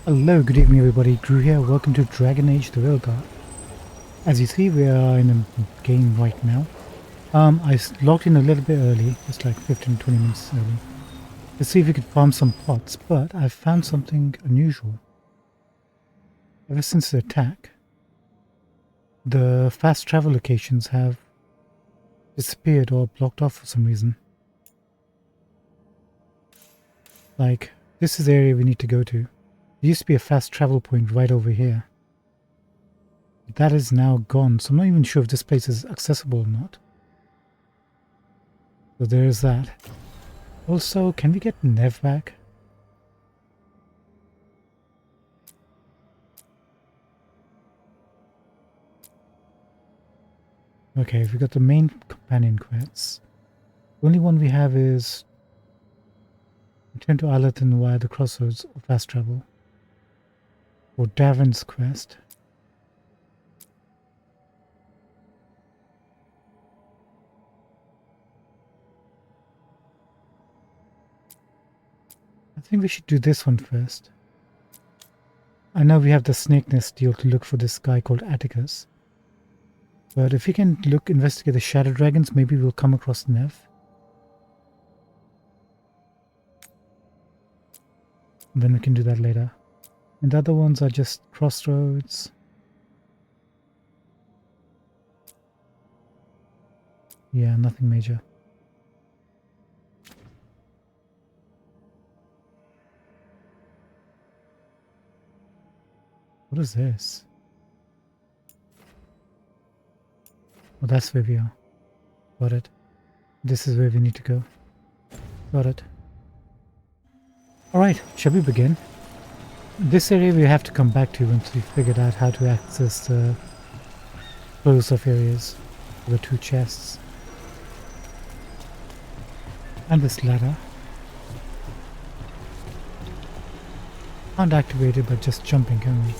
Hello, good evening everybody, Drew here, welcome to Dragon Age the Veilguard. As you see, we are in a game right now. I logged in a little bit early, just like 15-20 minutes early, to see if we could farm some pots, but I've found something unusual. Ever since the attack, the fast travel locations have disappeared or blocked off for some reason. Like, this is the area we need to go to. There used to be a fast travel point right over here. That is now gone, so I'm not even sure if this place is accessible or not. So there's that. Also, can we get Nev back? Okay, we got the main companion quests. The only one we have is return to Allerton via the crossroads or fast travel. Or Davern's quest. I think we should do this one first. I know we have the snake nest deal to look for this guy called Atticus. But if we can investigate the shadow dragons, maybe we'll come across Nev. And then we can do that later. And the other ones are just crossroads. Yeah, nothing major. What is this? Oh, that's where we are. Got it. This is where we need to go. Got it. Alright, shall we begin? This area we have to come back to once we figured out how to access the closed-off areas. The two chests. And this ladder. Can't activate it by just jumping, can we?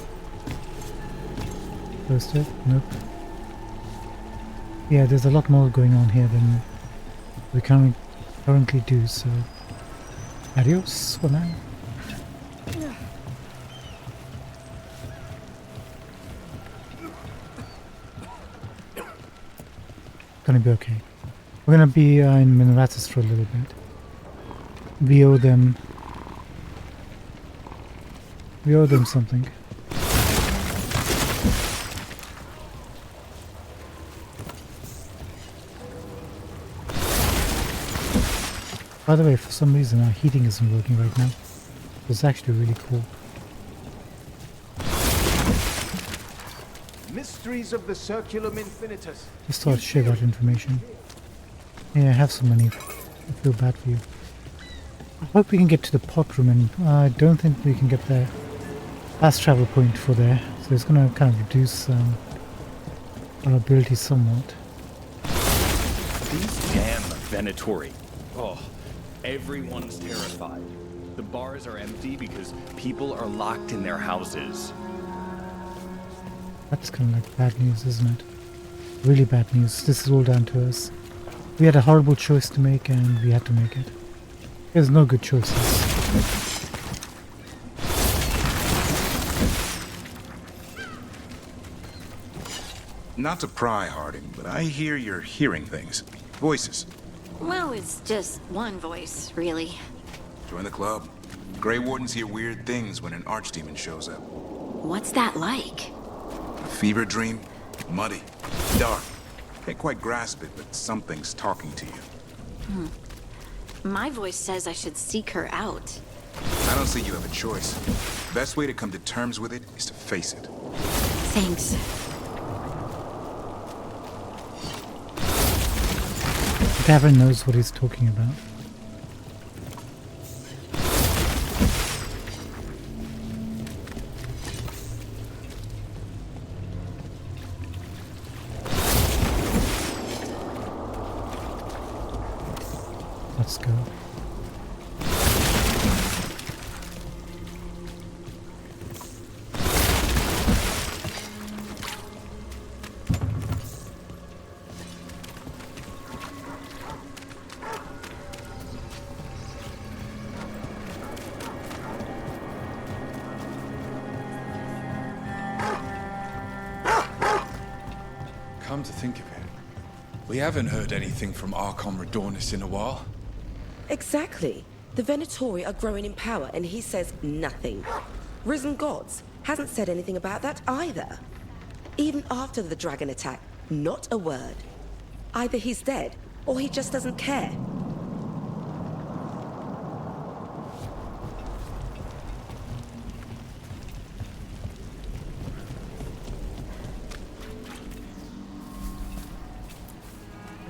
Closed it? Nope. Yeah, there's a lot more going on here than we currently do, so adios for now. Gonna be okay. We're gonna be in Mineratus for a little bit. We owe them something. By the way, for some reason our heating isn't working right now. It's actually really cool. Mysteries of the Circulum Infinitus. Just thought I'd share that information. Yeah, I have so many. I feel bad for you. I hope we can get to the pot room, and I don't think we can get the fast travel point for there. So it's going to kind of reduce our ability somewhat. These damn Venatori. Oh, everyone's terrified. The bars are empty because people are locked in their houses. That's kind of like bad news, isn't it? Really bad news. This is all down to us. We had a horrible choice to make and we had to make it. There's no good choices. Not to pry, Harding, but I hear you're hearing things. Voices. Well, it's just one voice, really. Join the club. Grey Wardens hear weird things when an archdemon shows up. What's that like? A fever dream? Muddy. Dark. Can't quite grasp it, but something's talking to you. My voice says I should seek her out. I don't see you have a choice. Best way to come to terms with it is to face it. Thanks. Gavin knows what he's talking about. Let's go. Come to think of it, we haven't heard anything from Archon Radornis in a while. Exactly. The Venatori are growing in power, and he says nothing. Risen Gods hasn't said anything about that either. Even after the dragon attack, not a word. Either he's dead, or he just doesn't care.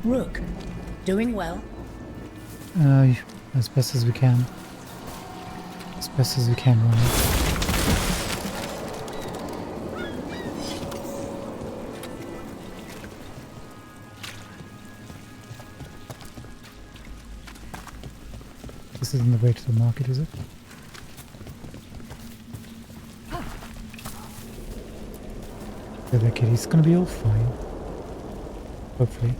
Rook, doing well? As best as we can. As best as we can, Ronnie. This isn't the way to the market, is it? There, kid, he's gonna be all fine. Hopefully.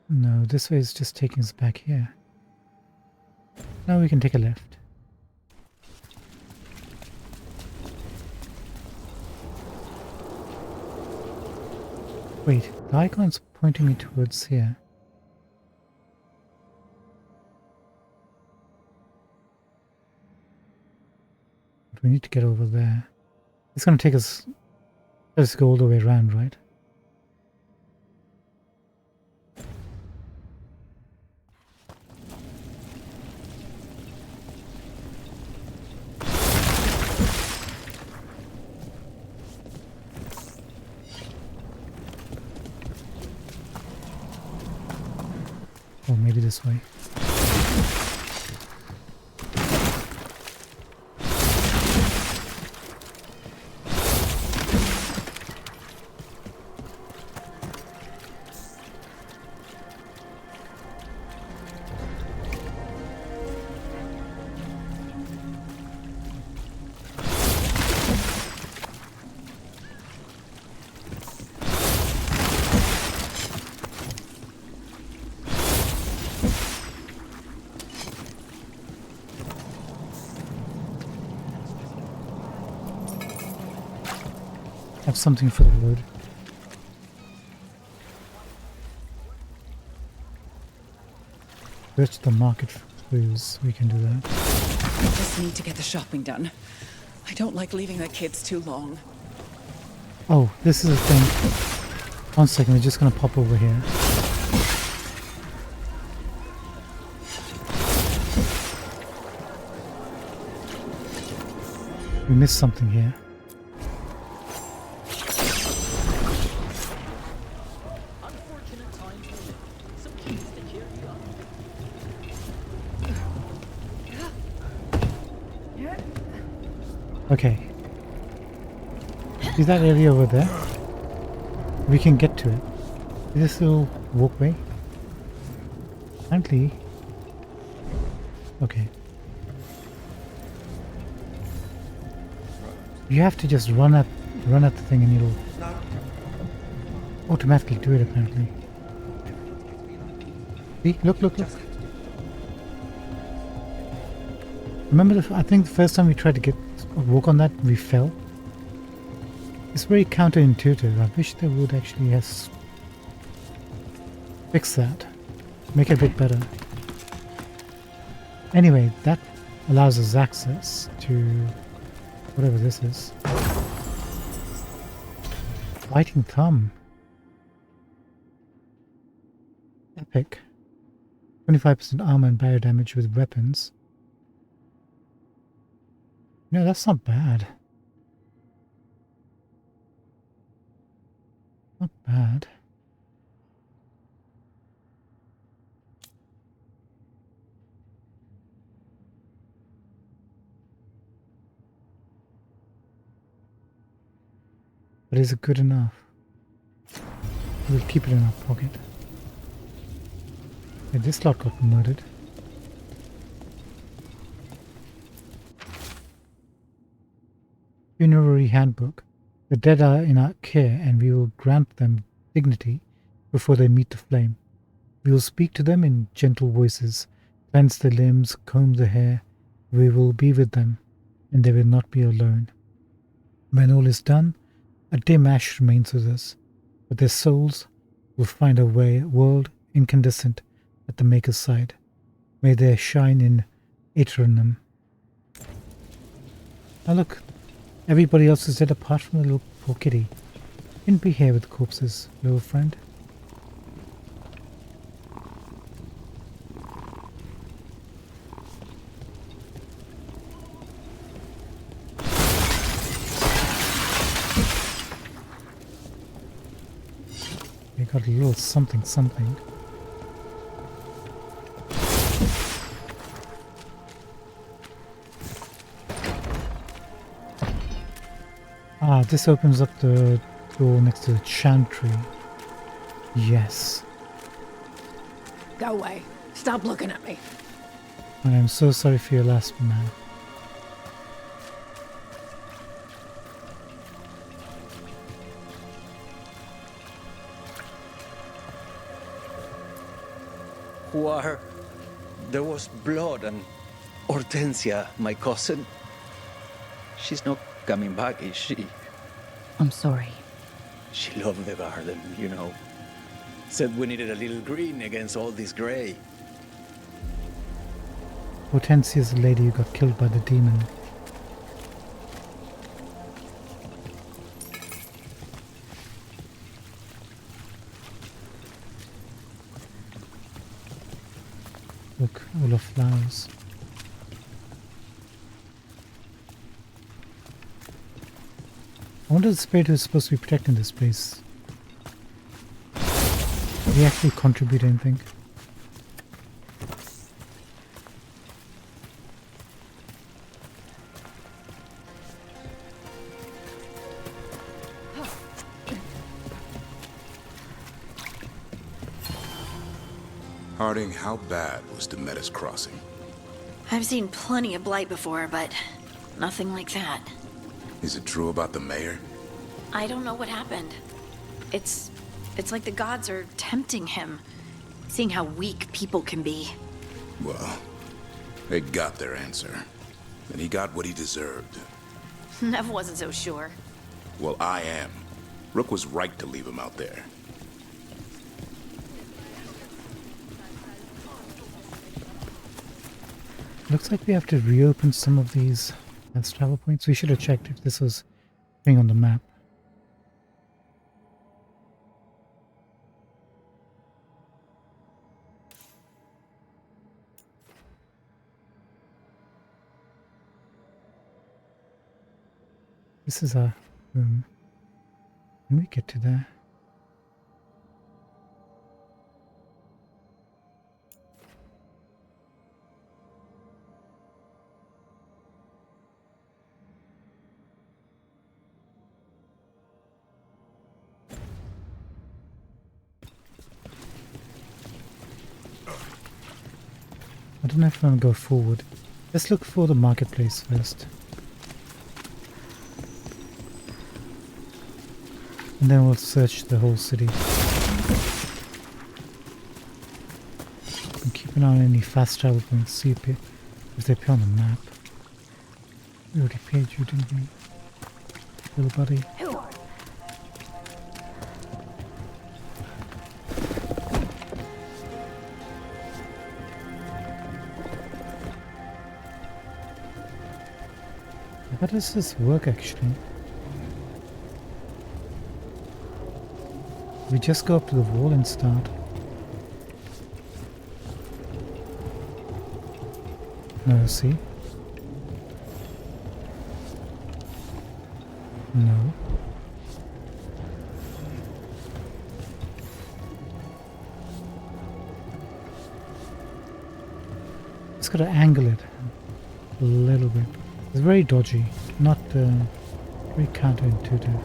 No, this way is just taking us back here. Now we can take a left. Wait, the icon's pointing me towards here. But we need to get over there. It's going to take us... Let's go all the way around, right? Or maybe this way. Have something for the road. Search the market for clues. We can do that. I just need to get the shopping done. I don't like leaving the kids too long. Oh, this is a thing. 1 second, we're just gonna pop over here. We missed something here. Okay. See that area over there? We can get to it. Is this little walkway? Apparently. Okay. You have to just run at the thing and it'll automatically do it apparently. See? Look. Remember, I think the first time we tried to get a walk on that, we fell. It's very counterintuitive. I wish they would actually fix that. Make it a bit better. Anyway, that allows us access to whatever this is. Biting Thumb. Epic. 25% armor and barrier damage with weapons. No, that's not bad. Not bad. But is it good enough? We'll keep it in our pocket. Yeah, this lot got murdered. Funerary Handbook. The dead are in our care and we will grant them dignity before they meet the flame. We will speak to them in gentle voices, cleanse their limbs, comb their hair. We will be with them, and they will not be alone. When all is done, a dim ash remains with us, but their souls will find a world incandescent at the Maker's side. May they shine in Eternum. Now look, everybody else is dead apart from the little poor kitty. Didn't be here with the corpses, little friend. We got a little something something. Ah, this opens up the door next to the chantry. Yes. Go away. Stop looking at me. I am so sorry for your last man. Where there was blood and Hortensia, my cousin. She's not coming back, is she? I'm sorry. She loved the garden, you know. Said we needed a little green against all this gray. Hortensia is the lady who got killed by the demon. Look, all of flowers. I wonder the spirit who's supposed to be protecting this place. Did he actually contribute anything? Harding, how bad was Demeter's crossing? I've seen plenty of blight before, but nothing like that. Is it true about the mayor? I don't know what happened. It's like the gods are tempting him, seeing how weak people can be. Well, they got their answer. And he got what he deserved. Nev wasn't so sure. Well, I am. Rook was right to leave him out there. Looks like we have to reopen some of these fast travel points. We should have checked if this was being on the map. This is our room. Can we get to there? I don't know if I want to go forward. Let's look for the marketplace first. And then we'll search the whole city. And keep an eye on any fast travel points, see if they appear on the map. We already paid you, didn't we? Little buddy. How does this work actually? We just go up to the wall and start. No, see? No. Just gotta angle it a little bit. It's very dodgy, not very counterintuitive.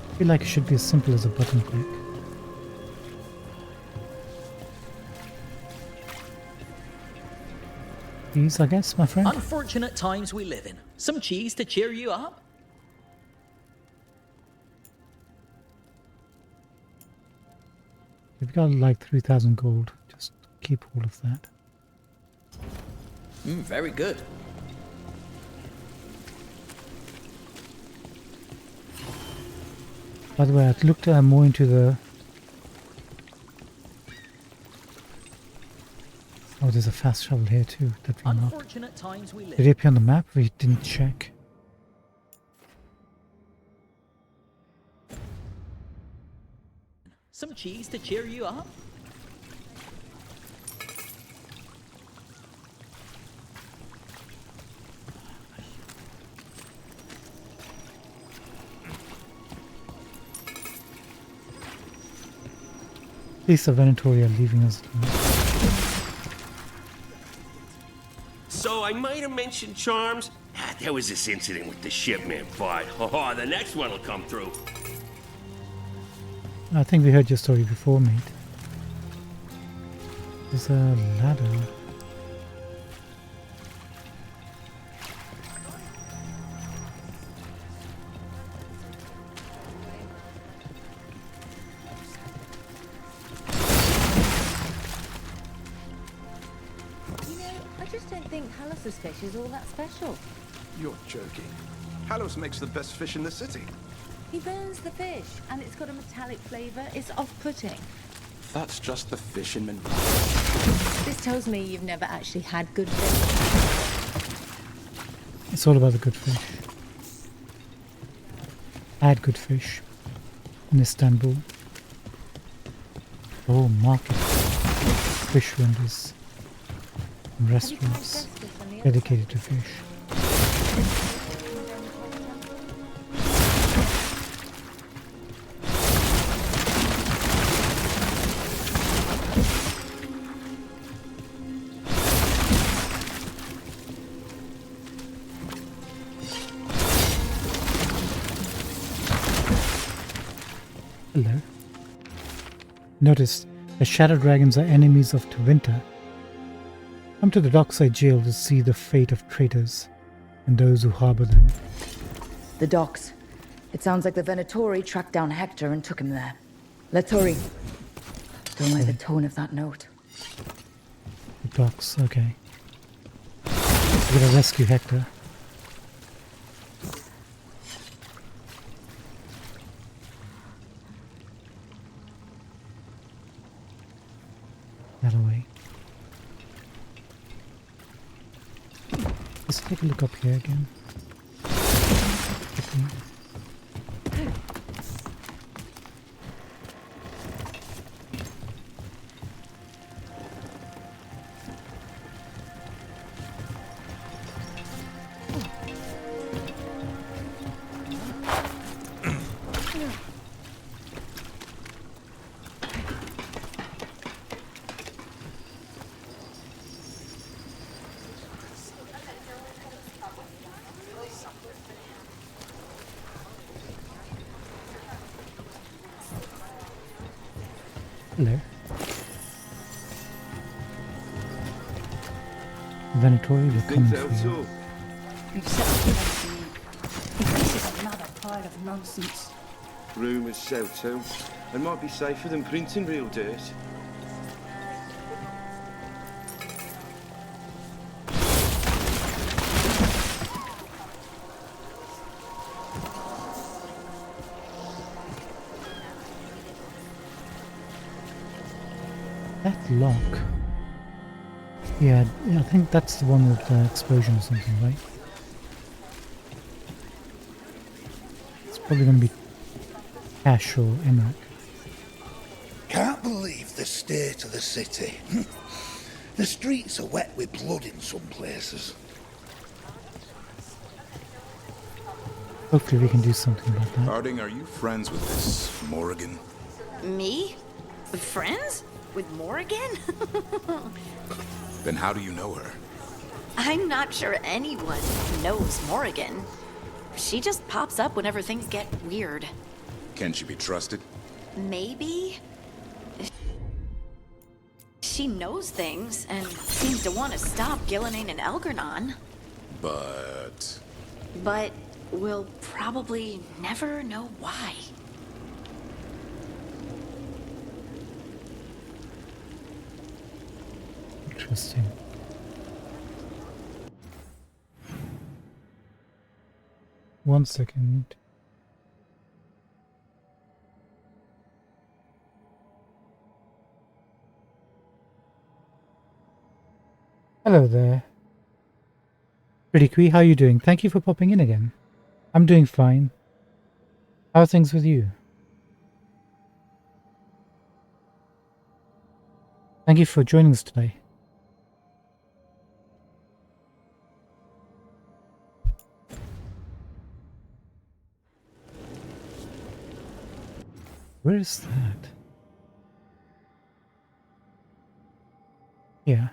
I feel like it should be as simple as a button click. Cheese, I guess, my friend. Unfortunate times we live in. Some cheese to cheer you up? We've got like 3,000 gold. Just keep all of that. Very good. By the way, I looked more into the... Oh, there's a fast travel here too that we unlocked. Unfortunate times we live. Did it appear on the map? We didn't check. Some cheese to cheer you up? At least the Venatori are leaving us alone. So I might have mentioned charms. There was this incident with the shipment, but the next one will come through. I think we heard your story before, mate. There's a ladder. I just don't think Hallus's fish is all that special. You're joking. Hallos makes the best fish in the city. He burns the fish, and it's got a metallic flavor. It's off-putting. That's just the fisherman. This tells me you've never actually had good fish. It's all about the good fish. I had good fish in Istanbul. Oh, market. Fish vendors. And restaurants dedicated to fish. Hello. Notice, the shadow dragons are enemies of Twinter. Come to the dockside jail to see the fate of traitors and those who harbor them. The docks. It sounds like the Venatori tracked down Hector and took him there. Lettori. Don't like the tone of that note. The docks, okay. We're gonna rescue Hector. That away. Let's take a look up here again. Okay. Hello. Venatori, we're coming for you. We've settled the rest. If this is another pile of nonsense. Rumours sell too. It might be safer than printing real dirt. That lock. Yeah, I think that's the one with the explosion or something, right? It's probably going to be Ash or Emmerich. Can't believe the state of the city. The streets are wet with blood in some places. Hopefully we can do something about that. Harding, are you friends with this Morrigan? Me? Friends? With Morrigan? Then how do you know her? I'm not sure anyone knows Morrigan. She just pops up whenever things get weird. Can she be trusted? Maybe? She she knows things and seems to want to stop Gillenane and Elgernon. But we'll probably never know why. Interesting. One second. Hello there. Pretty Quee, how are you doing? Thank you for popping in again. I'm doing fine. How are things with you? Thank you for joining us today. Where is that? Yeah.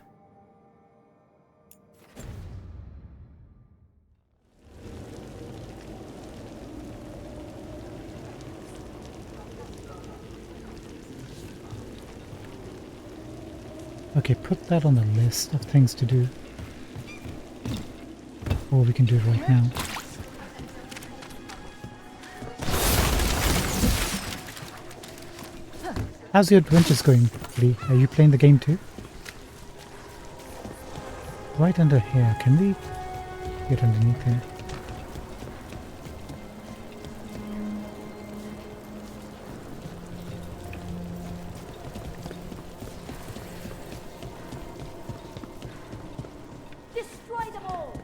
Okay, put that on the list of things to do. Or we can do it right now. How's your adventures going, Lee? Are you playing the game too? Right under here. Can we get underneath here? Destroy them all!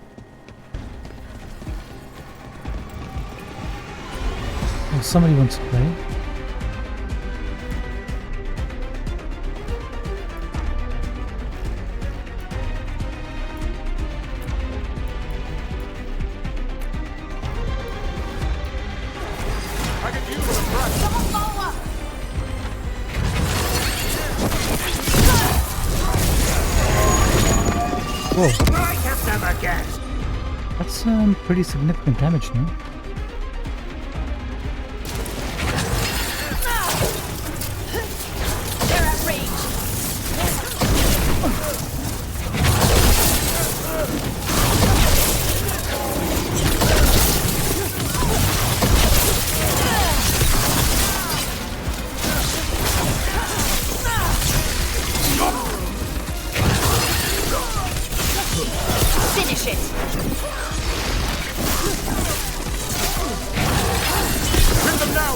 Oh, somebody wants to play. Whoa. That's pretty significant damage, no? They're at range. Finish it. Hit them now!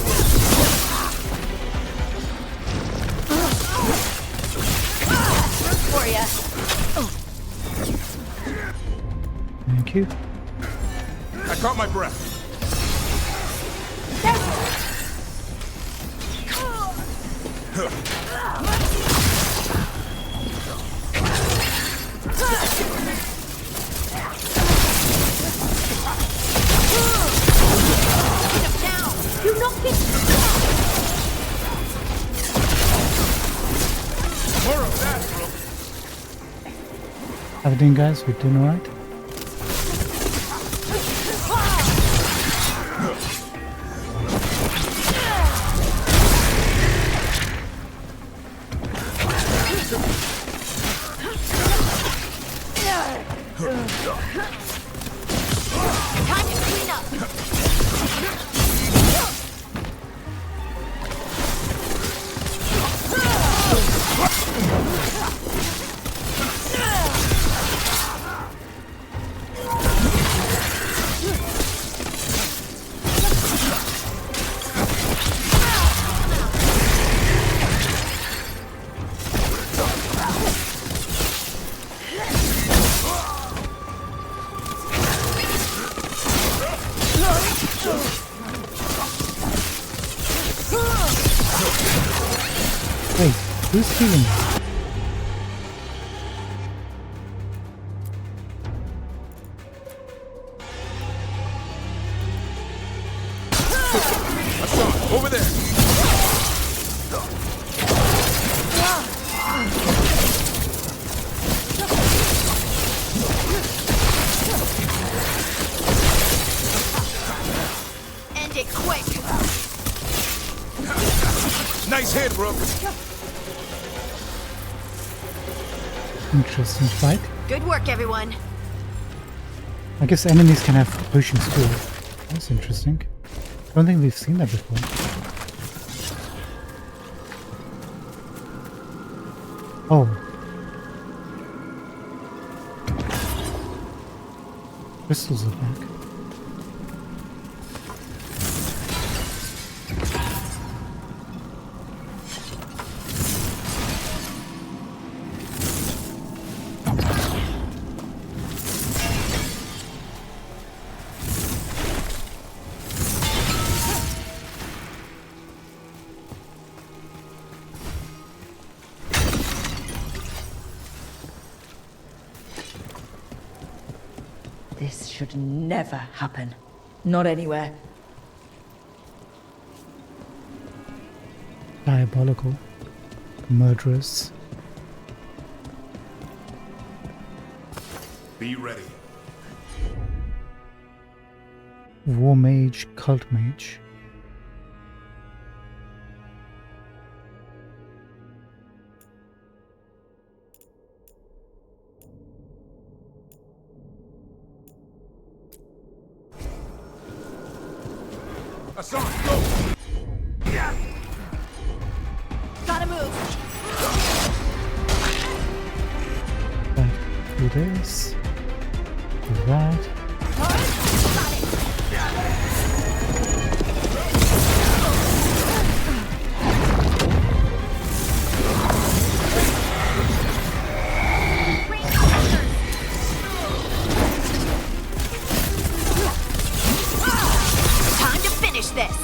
For ya. Thank you. I caught my breath. You knocked it. More of that, bro. How we doing, guys? We doing alright? Time to clean up. Wait, who's healing? Hassan, over there. End it quick. Nice hit, bro. Interesting fight. Good work, everyone. I guess enemies can have potions too. That's interesting. I don't think we've seen that before. Oh. Crystals are back. This should never happen. Not anywhere. Diabolical. Murderous. Be ready. War mage, cult mage. Assange, go! Yeah. Gotta move. Right, do this. Do that. Time to finish this.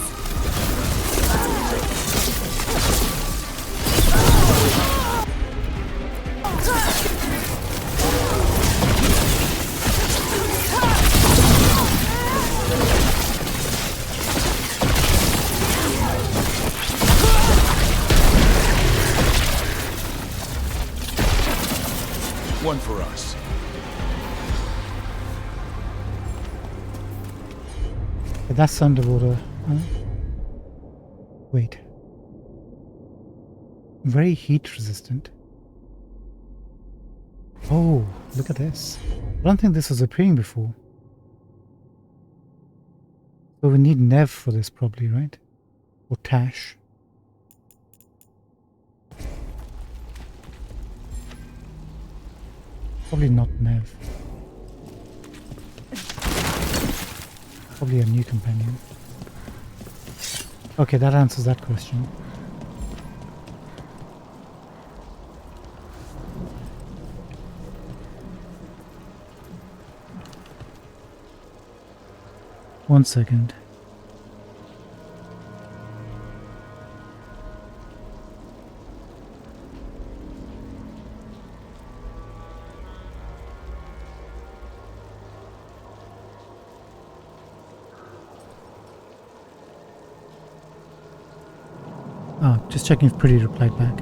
One for us. That's underwater. Huh? Wait. Very heat resistant. Oh, look at this. I don't think this was appearing before. So we need Nev for this probably, right? Or Tash. Probably not Nev. Probably a new companion. Okay, that answers that question. One second. Oh, just checking if Pretty replied back.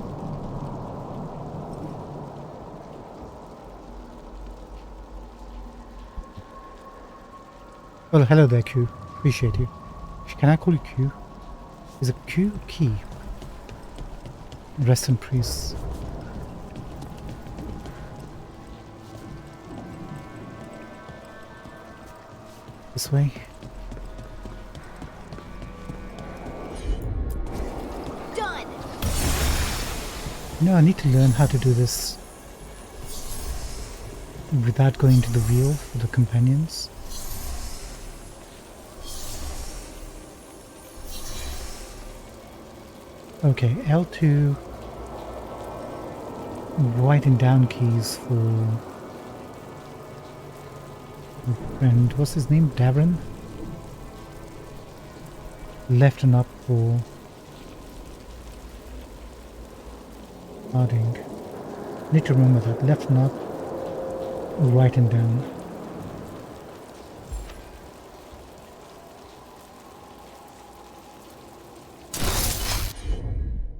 Well, hello there, Q. Appreciate you. Can I call you Q? Is it Q or Key? Rest in peace. This way. Done. No, I need to learn how to do this without going to the wheel for the companions. Okay, L2 writing down keys for my friend, what's his name? Darren? Left and up for Harding. Need to remember that. Left and up, right and down.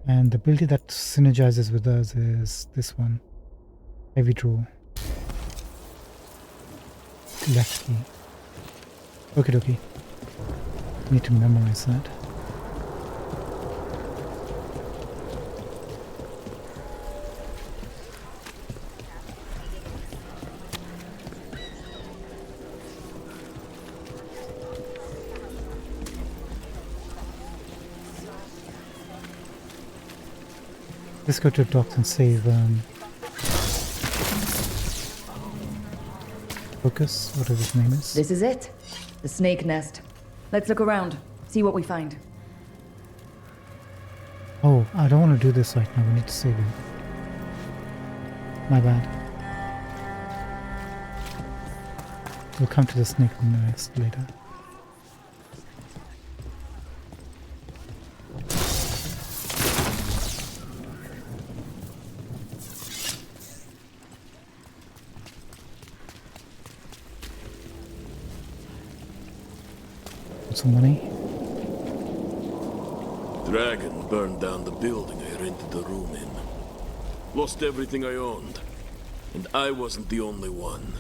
And the ability that synergizes with us is this one. Heavy draw. Left key. Okie dokie. Need to memorize that. Let's go to the docks and save Focus, whatever his name is. This is it. The snake nest. Let's look around. See what we find. Oh, I don't want to do this right now. We need to save him. My bad. We'll come to the snake nest later. Some money. Dragon burned down the building I rented the room in. Lost everything I owned. And I wasn't the only one.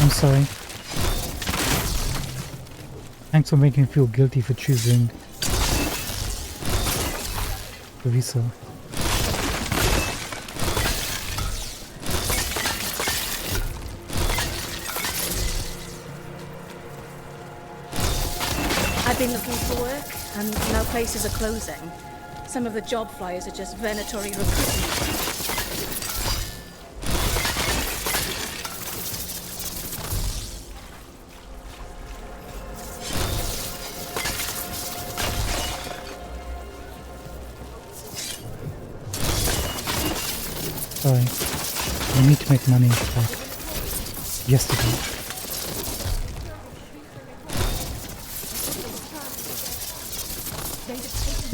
I'm sorry. Thanks for making me feel guilty for choosing the visa. I've been looking for work, and now places are closing. Some of the job flyers are just Venatori recruitment. Sorry. I need to make money like yesterday.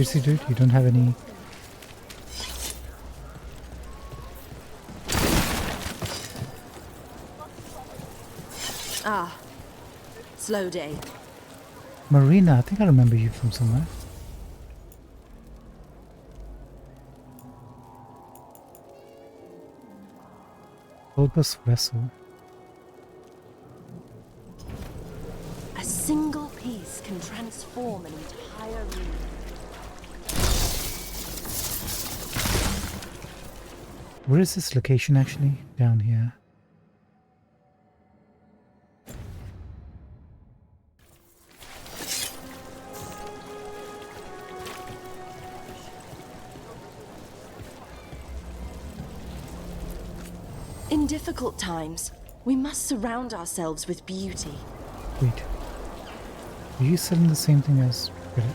Seriously, dude, you don't have any... Ah, slow day. Marina, I think I remember you from somewhere. Bulbous vessel. A single piece can transform an entire room. Where is this location actually? Down here. In difficult times, we must surround ourselves with beauty. Wait. Are you selling the same thing as Reddit?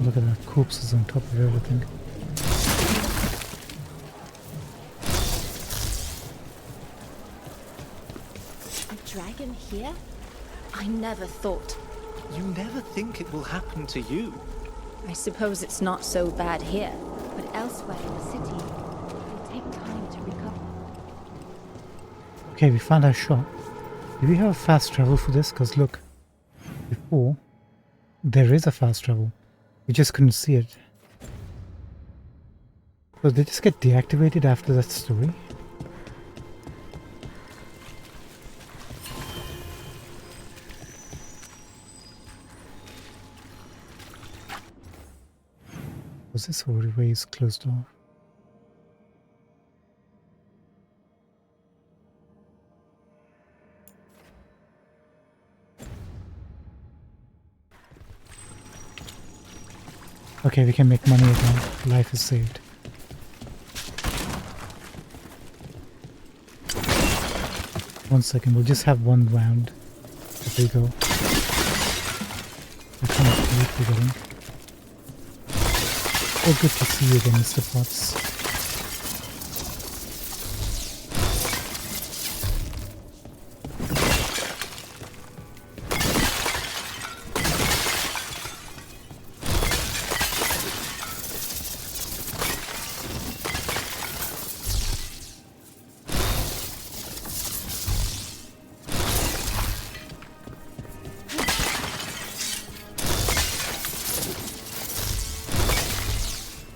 Look at that, corpses on top of everything. A dragon here? I never thought. You never think it will happen to you. I suppose it's not so bad here, but elsewhere in the city, it will take time to recover. Okay, we found our shop. Do we have fast travel for this? Because look, before, there is a fast travel. We just couldn't see it. So they just get deactivated after that story? Was this always closed off? Okay, we can make money again. Life is saved. One second, we'll just have one round. There we go. Look how much loot we're getting. Oh, good to see you again, Mr. Potts.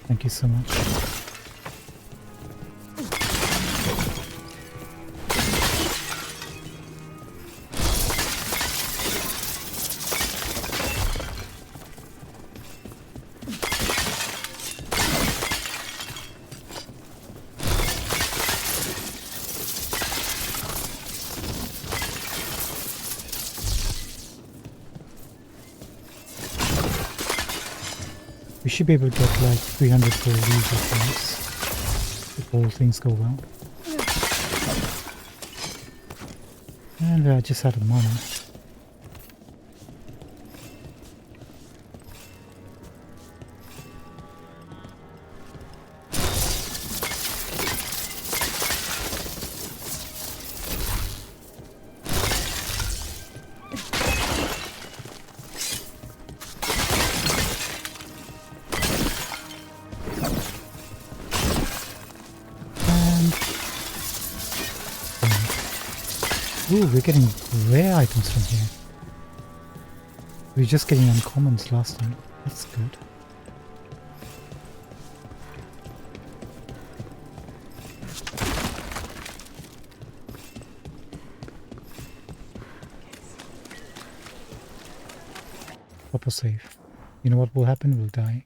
Thank you so much. We should be able to get like 300 for these things if all things go well. And I just had a money. Ooh, we're getting rare items from here. We were just getting uncommons last time. That's good. Proper save. You know what will happen? We'll die.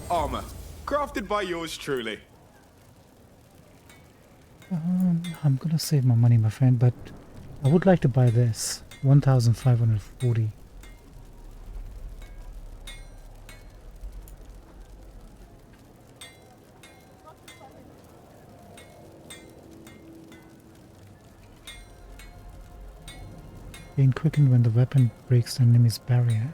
Armor, crafted by yours truly. I'm gonna save my money, my friend, but I would like to buy this. 1,540. Being quickened when the weapon breaks the enemy's barrier.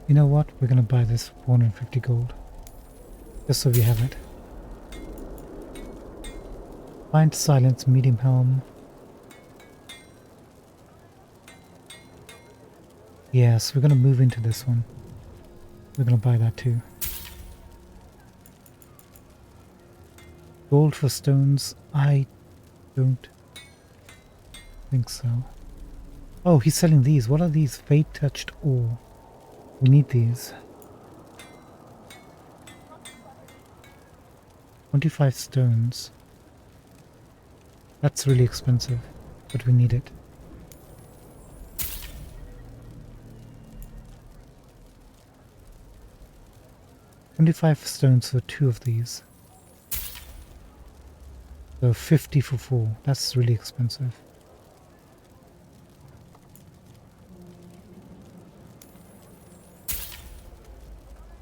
You know what? We're gonna buy this for 450 gold. Just so we have it. Find silence, medium helm. Yes, we're gonna move into this one. We're gonna buy that too. Gold for stones? I don't think so. Oh, he's selling these. What are these? Fate touched ore. We need these. 25 stones. That's really expensive, but we need it. $25 stones for 2 of these. So 50 for 4. That's really expensive.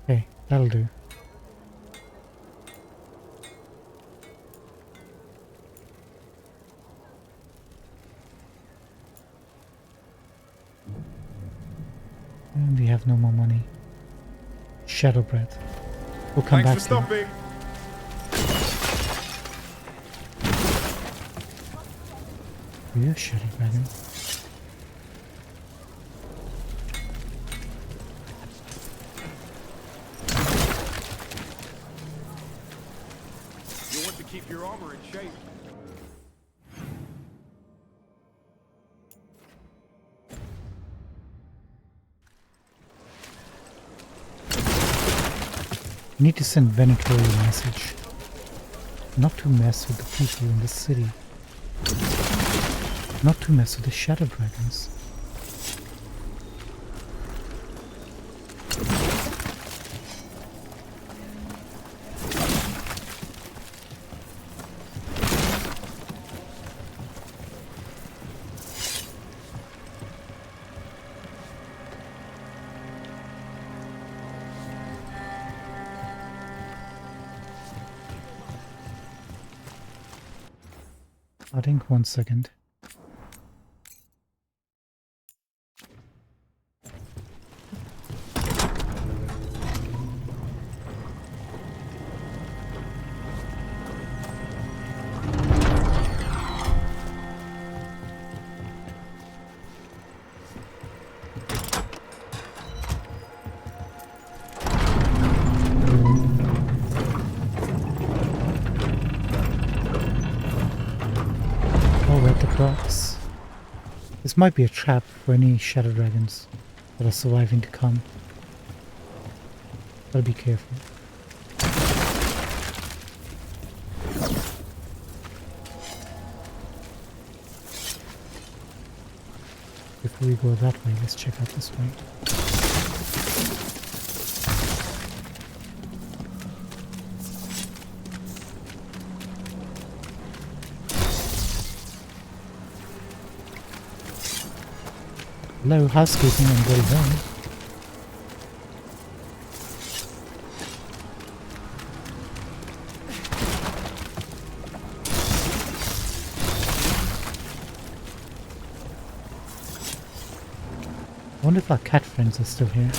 Okay, that'll do. And we have no more money. Shadow breath. We'll come back to it. You're a shadow dragon. You'll want to keep your armor in shape. We need to send Veilguard a message. Not to mess with the people in the city. Not to mess with the shadow dragons. I think 1 second. This might be a trap for any shadow dragons that are surviving to come. Gotta be careful. We go that way. Let's check out this way. Hello, housekeeping, and well done. I wonder if our cat friends are still here.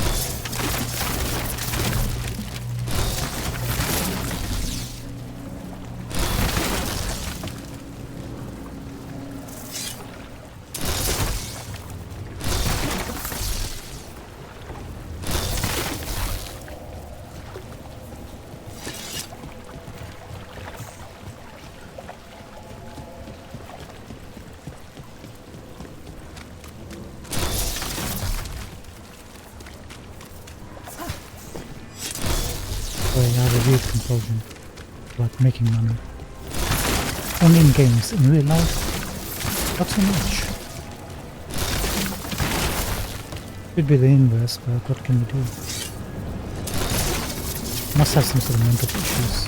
I have a weird compulsion about making money. Only in games, in real life, not so much. Could be the inverse, but what can we do? Must have some sort of mental issues.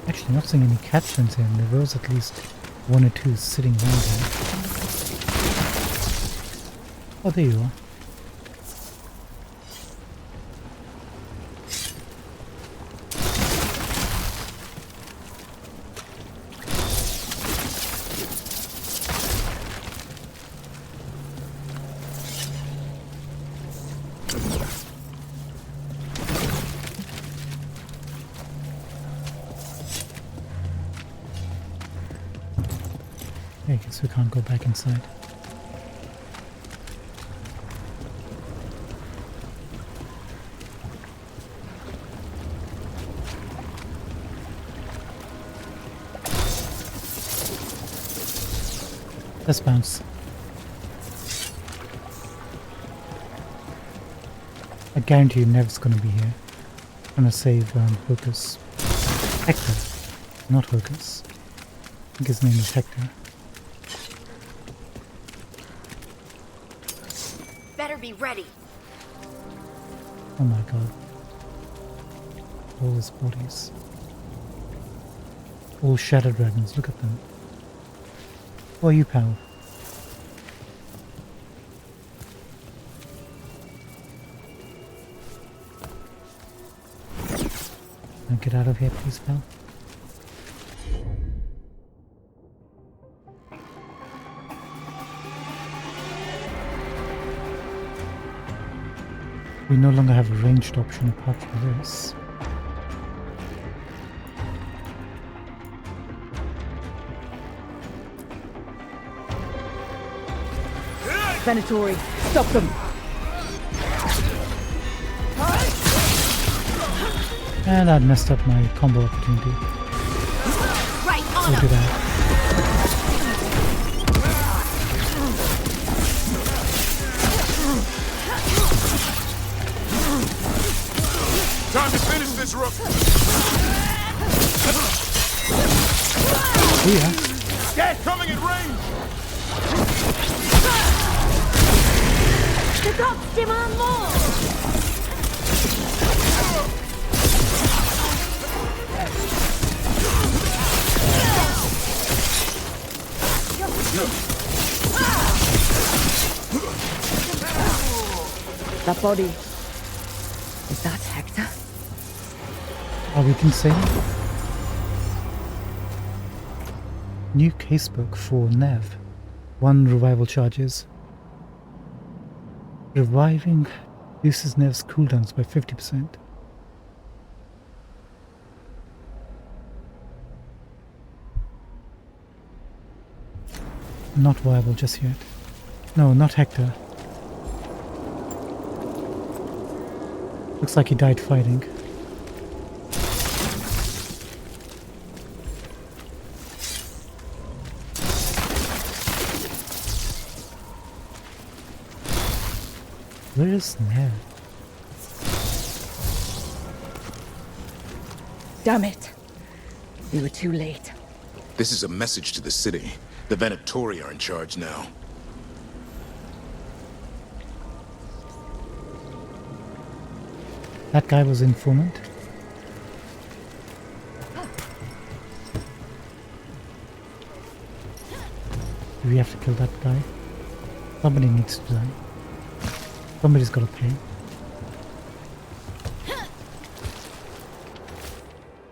Actually, not seeing any cat friends here, and there was at least one or two sitting around here. Oh, there you are. I guess we can't go back inside. Let's bounce. I guarantee you Nev's gonna be here. I'm gonna save Hocus. Hector, not Hocus. I think his name is Hector. Better be ready. Oh my god. All his bodies. All shadow dragons, look at them. Who are you, pal? Now get out of here, please, pal. We no longer have a ranged option apart from this. Venatori, stop them! And I messed up my combo opportunity. Right on We'll do that. Time to finish this rook. Yeah. Gas coming in range. The gods demand more! That body. Is that Hector? Oh, we can say new casebook for Nev. 1 revival charges. Reviving reduces Nev's cooldowns by 50%. Not viable just yet. No, not Hector. Looks like he died fighting. Where is Ned? Damn it. We were too late. This is a message to the city. The Venatori are in charge now. That guy was informant. Do we have to kill that guy? Somebody needs to die. Somebody's got to pay.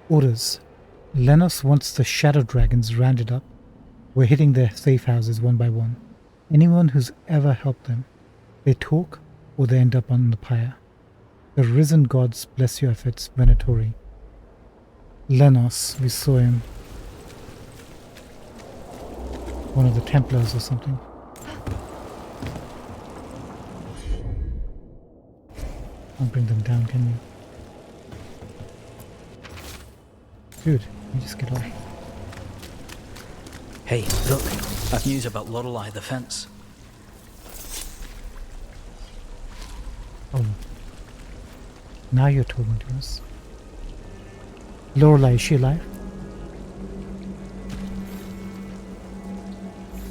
Orders. Lenos wants the shadow dragons rounded up. We're hitting their safe houses one by one. Anyone who's ever helped them, they talk or they end up on the pyre. The risen gods bless your efforts, Venatori. Lenos, we saw him. One of the Templars or something. Can't bring them down, can you? Dude, you just get off. Hey, look. I've news about Lorelei the Fence. Oh. Now you're talking to us. Lorelei, is she alive?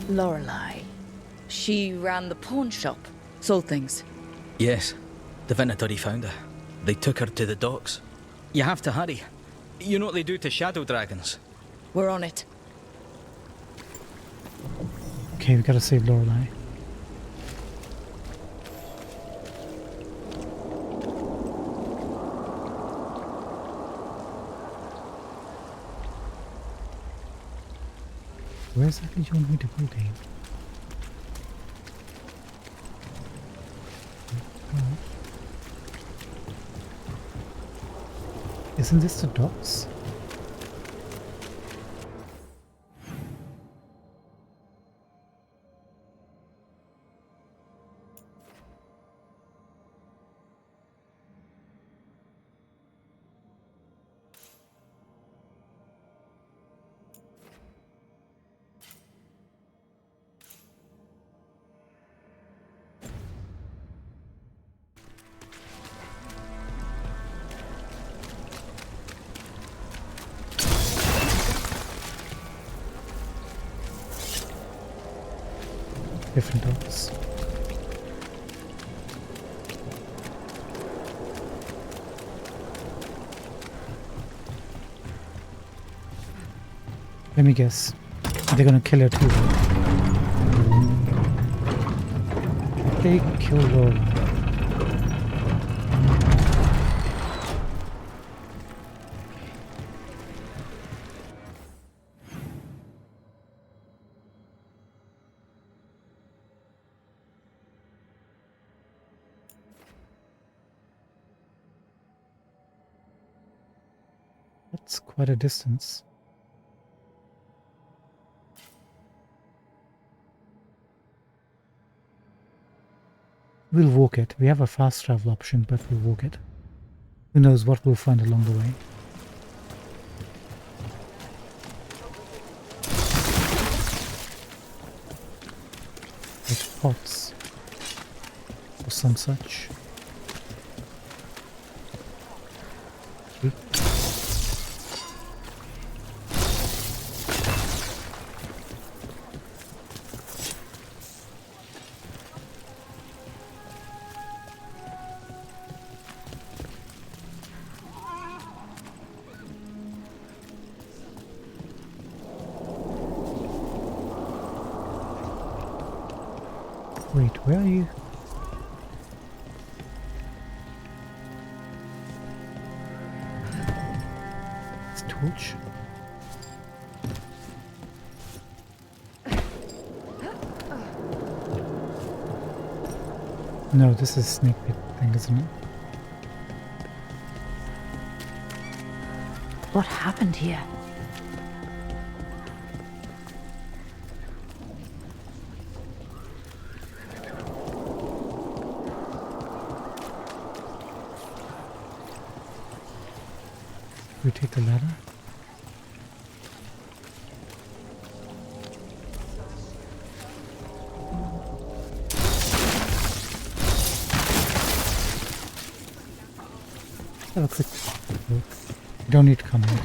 Lorelei. She ran the pawn shop. Sold things. Yes. The Venatori found her. They took her to the docks. You have to hurry. You know what they do to shadow dragons? We're on it. Okay, we gotta save Lorelei. Where exactly do you want me to go, Dave? Isn't this the docks? Different docks. Let me guess. They're gonna kill her too. They kill Lorelei. That's quite a distance. We'll walk it. We have a fast travel option, but we'll walk it. Who knows what we'll find along the way. Like pots or some such. Wait, where are you? It's torch. No, this is snake pit thing, isn't it? What happened here? We take the ladder. Have a quick look. You don't need to come here.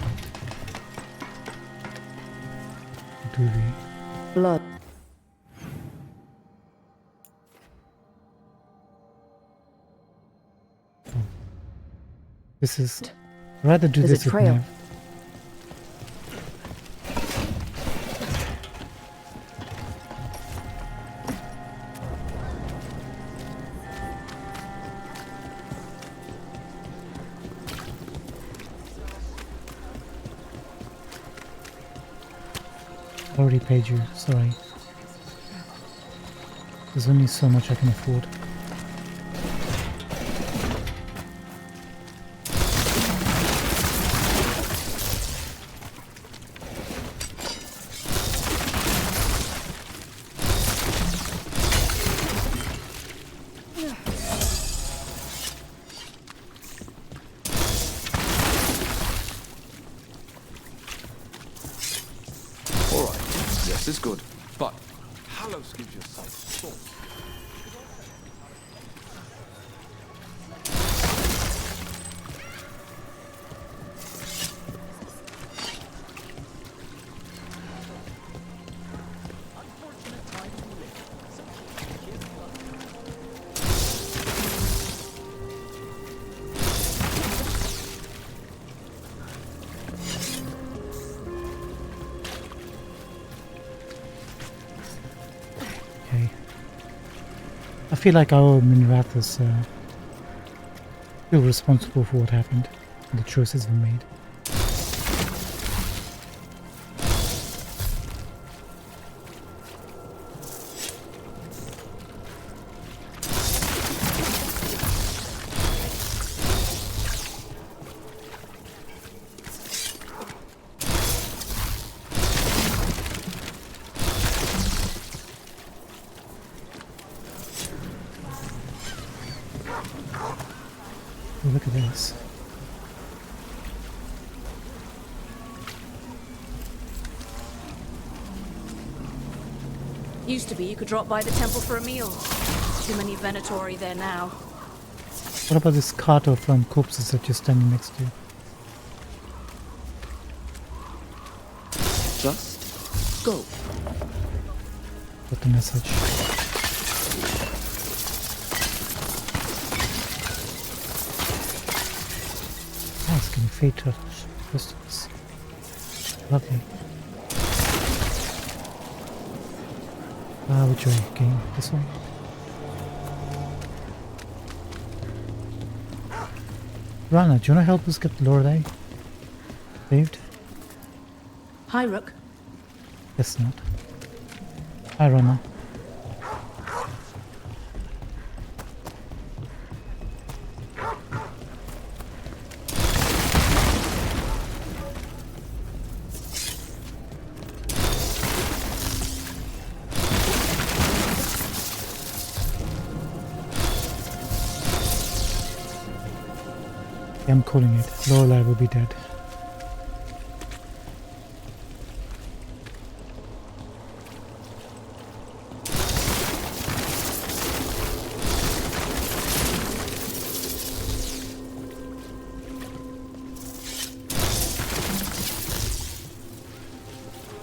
Do we? Blood. This is. I'd rather do There's this a with trail. Nev. Already paid you, sorry. There's only so much I can afford. Alright, yes, it's good. But Halos gives you a safe thought. Okay. I feel like our Minrath is still responsible for what happened and the choices we made. Oh, look at this. Used to be you could drop by the temple for a meal. Too many Venatori there now. What about this cart of corpses that you're standing next to? Just go. Got the message. Oh, it's getting fate crystals. Lovely. Which way? Okay, this one. Rana, do you want to help us get Lorelei saved? Hi, Rook. Guess not. Hi, Rana. I'm calling it. Lorelei will be dead.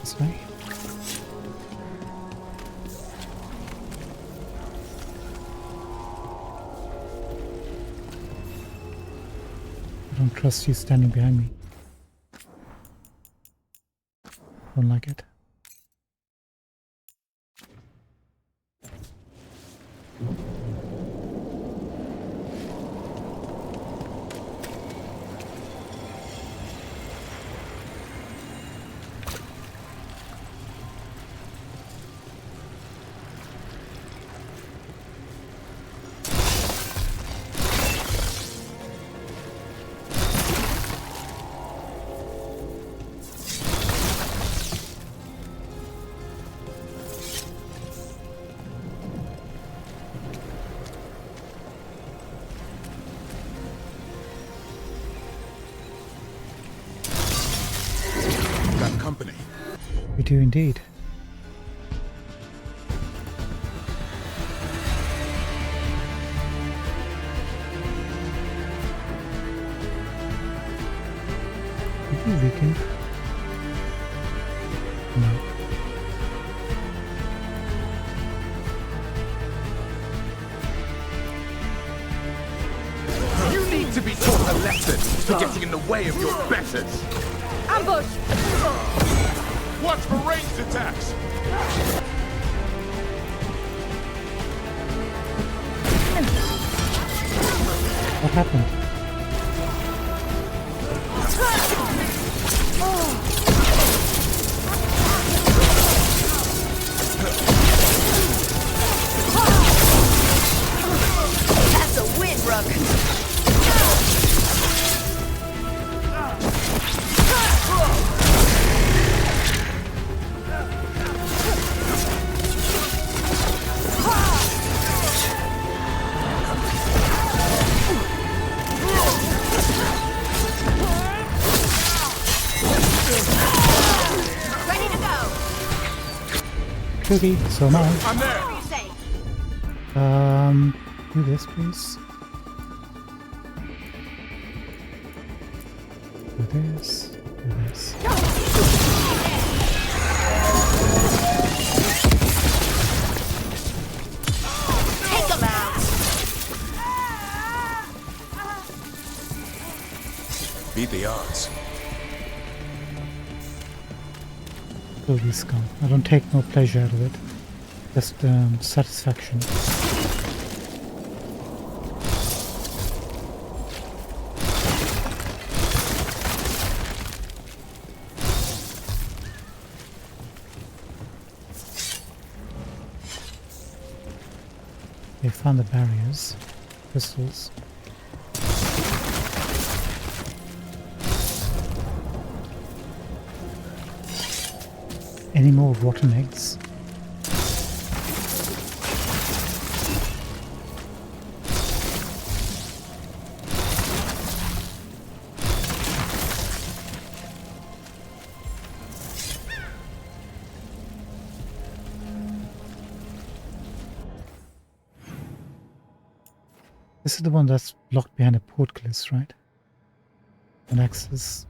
This way. I don't trust you standing behind me. Don't like it. Company. We do indeed. too weakened? No. You need to be taught a lesson for getting in the way of your betters. Ambush! Watch for ranged attacks. What happened? That's a win, Rook. Ready to go. Cookie, so am I. I'm there. Do this, please. Do this. Do this. Take them out. Beat the odds. Kill this scum. I don't take no pleasure out of it. Just satisfaction. They found the barriers. Crystals. Any more rotten eggs? This is the one that's locked behind a portcullis, right? And access.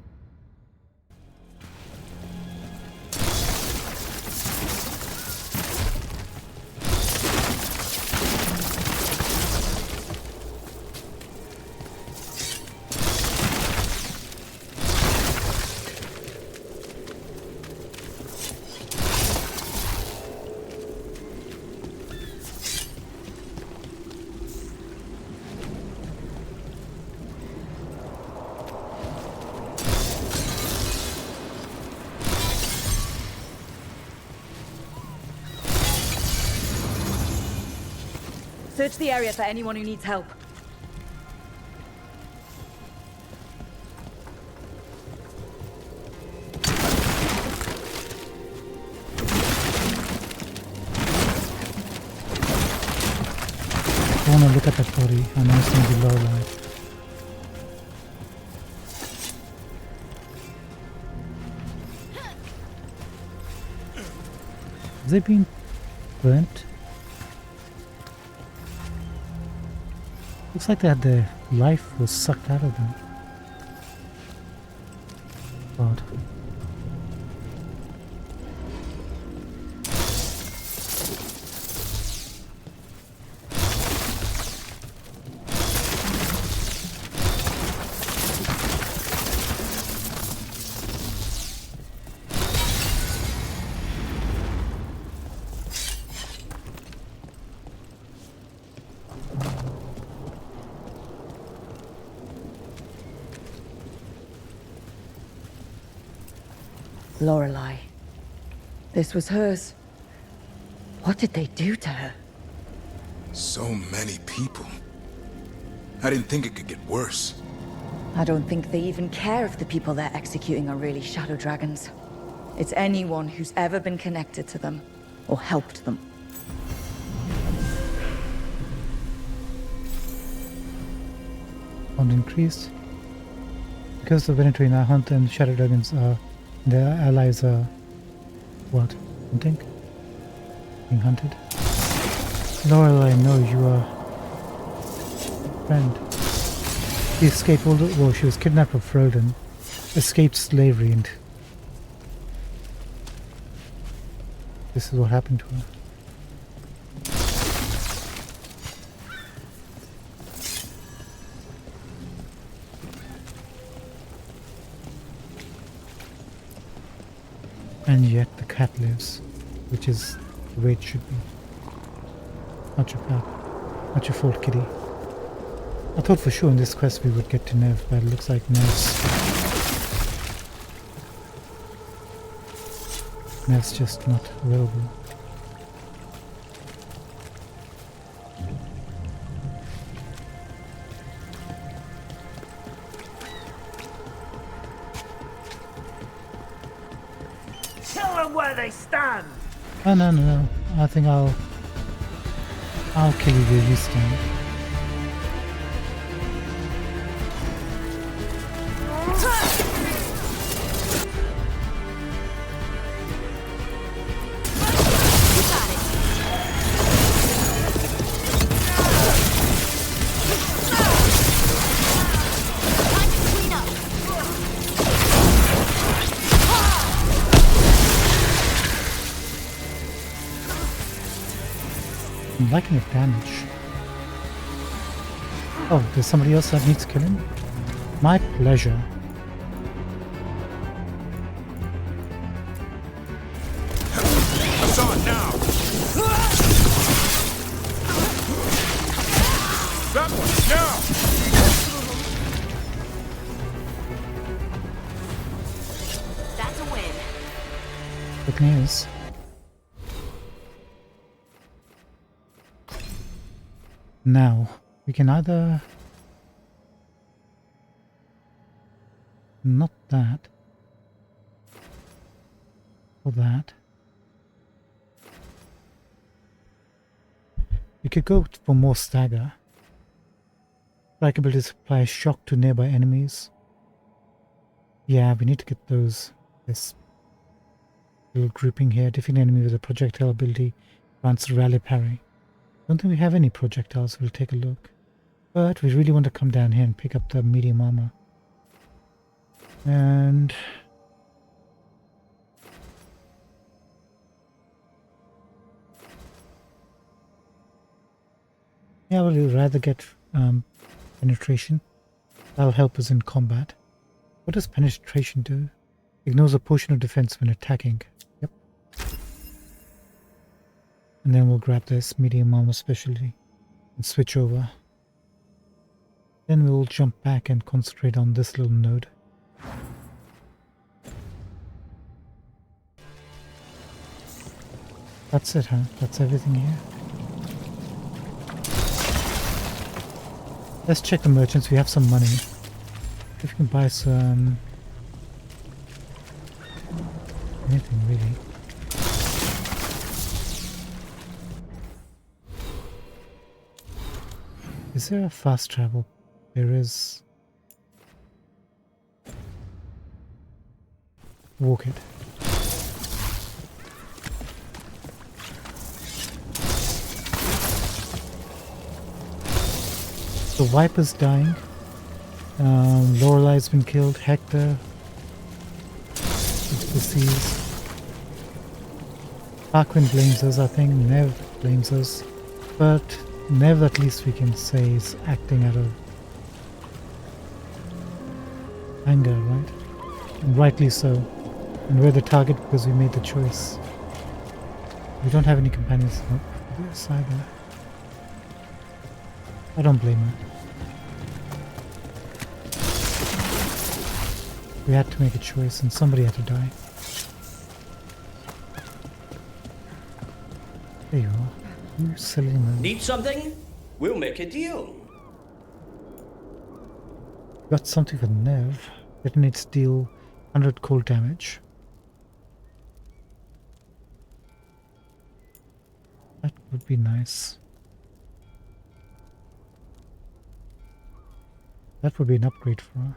Search the area for anyone who needs help. I want to look at that body. I know it's going to be low light. Have they been burnt? Looks like that the life was sucked out of them. God. Lorelei. This was hers. What did they do to her? So many people. I didn't think it could get worse. I don't think they even care if the people they're executing are really shadow dragons. It's anyone who's ever been connected to them, or helped them. Bond increased. Because the Veilguard now hunt and shadow dragons are their allies are what? Hunting? Being hunted? Lorelei, no, you are friend. She escaped all the well, she was kidnapped of Froden escaped slavery, and this is what happened to her. And yet the cat lives, which is the way it should be. Not your cat. Not your fault, kitty. I thought for sure in this quest we would get to Nev, but it looks like Nev's just not available. Tell them where they stand! Oh no. I think I'll kill you where you stand. I'm liking the damage. Oh, there's somebody else that needs killing? My pleasure. Assault now! That one, now! That's a win. Good news. Now, we can either... not that. Or that. We could go for more stagger. Strike ability to apply shock to nearby enemies. Yeah, we need to get those. This little grouping here. Defeat an enemy with a projectile ability grants rally parry. Don't think we have any projectiles, we'll take a look. But we really want to come down here and pick up the medium armor. And... yeah, well, we'd rather get penetration. That'll help us in combat. What does penetration do? Ignores a portion of defense when attacking. Yep. And then we'll grab this medium armor specialty and switch over. Then we'll jump back and concentrate on this little node. That's it, huh? That's everything here. Let's check the merchants. We have some money. If we can buy some... anything really. Is there a fast travel? There is. Walk it. The Viper's dying. Lorelai's been killed. Hector is deceased. Tarquin blames us, I think. Nev blames us. But Nev, at least we can say, is acting out of anger, right? And rightly so. And we're the target because we made the choice. We don't have any companions. Nope. This either. I don't blame her. We had to make a choice and somebody had to die. There you are. You silly man. Need something? We'll make a deal. Got something for Nev. Detonates deal 100 cold damage. That would be nice. That would be an upgrade for her.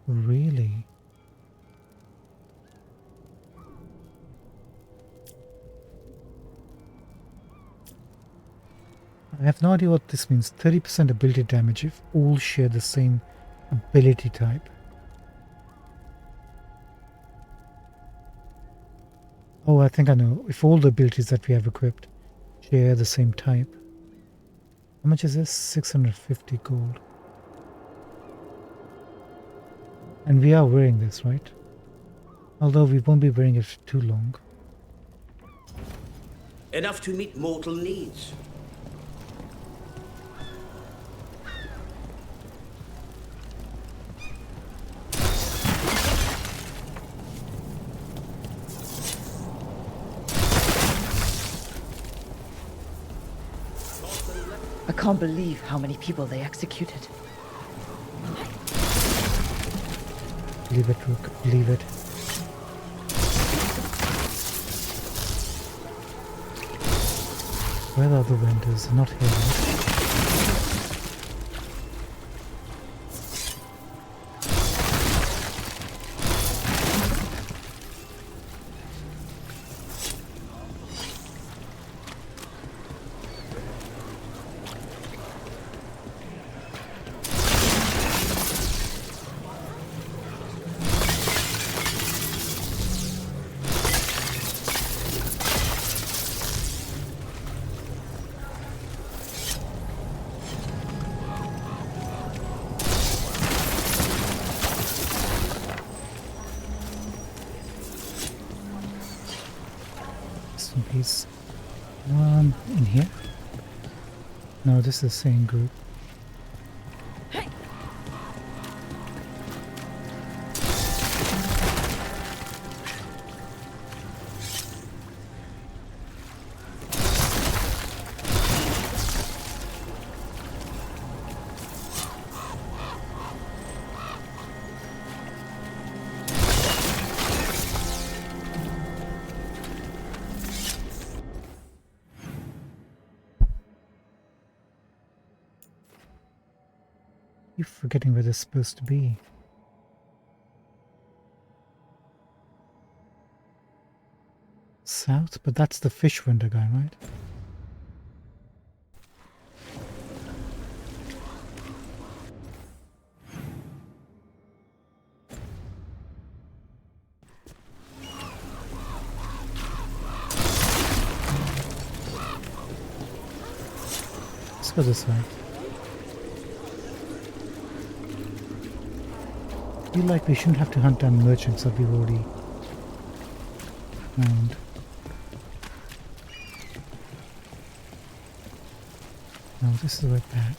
Really? I have no idea what this means. 30% ability damage if all share the same ability type. Oh, I think I know. If all the abilities that we have equipped share the same type. How much is this? 650 gold. And we are wearing this, right? Although we won't be wearing it for too long. Enough to meet mortal needs. I can't believe how many people they executed. Leave it, Rook. Leave it. Where are the vendors? They're not here, right? Piece. In here? No, this is the same group. You're forgetting where they're supposed to be. South? But that's the fish vendor guy, right? Let's go this way. I feel like we shouldn't have to hunt down merchants that we've already found. No, this is the way back.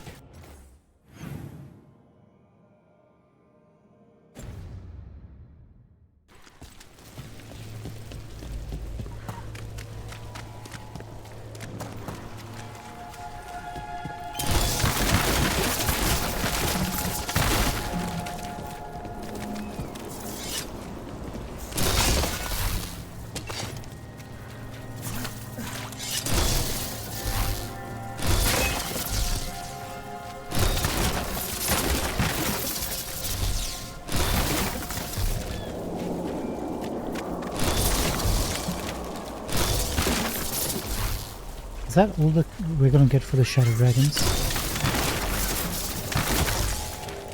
Is that all that we're gonna get for the Shadow Dragons?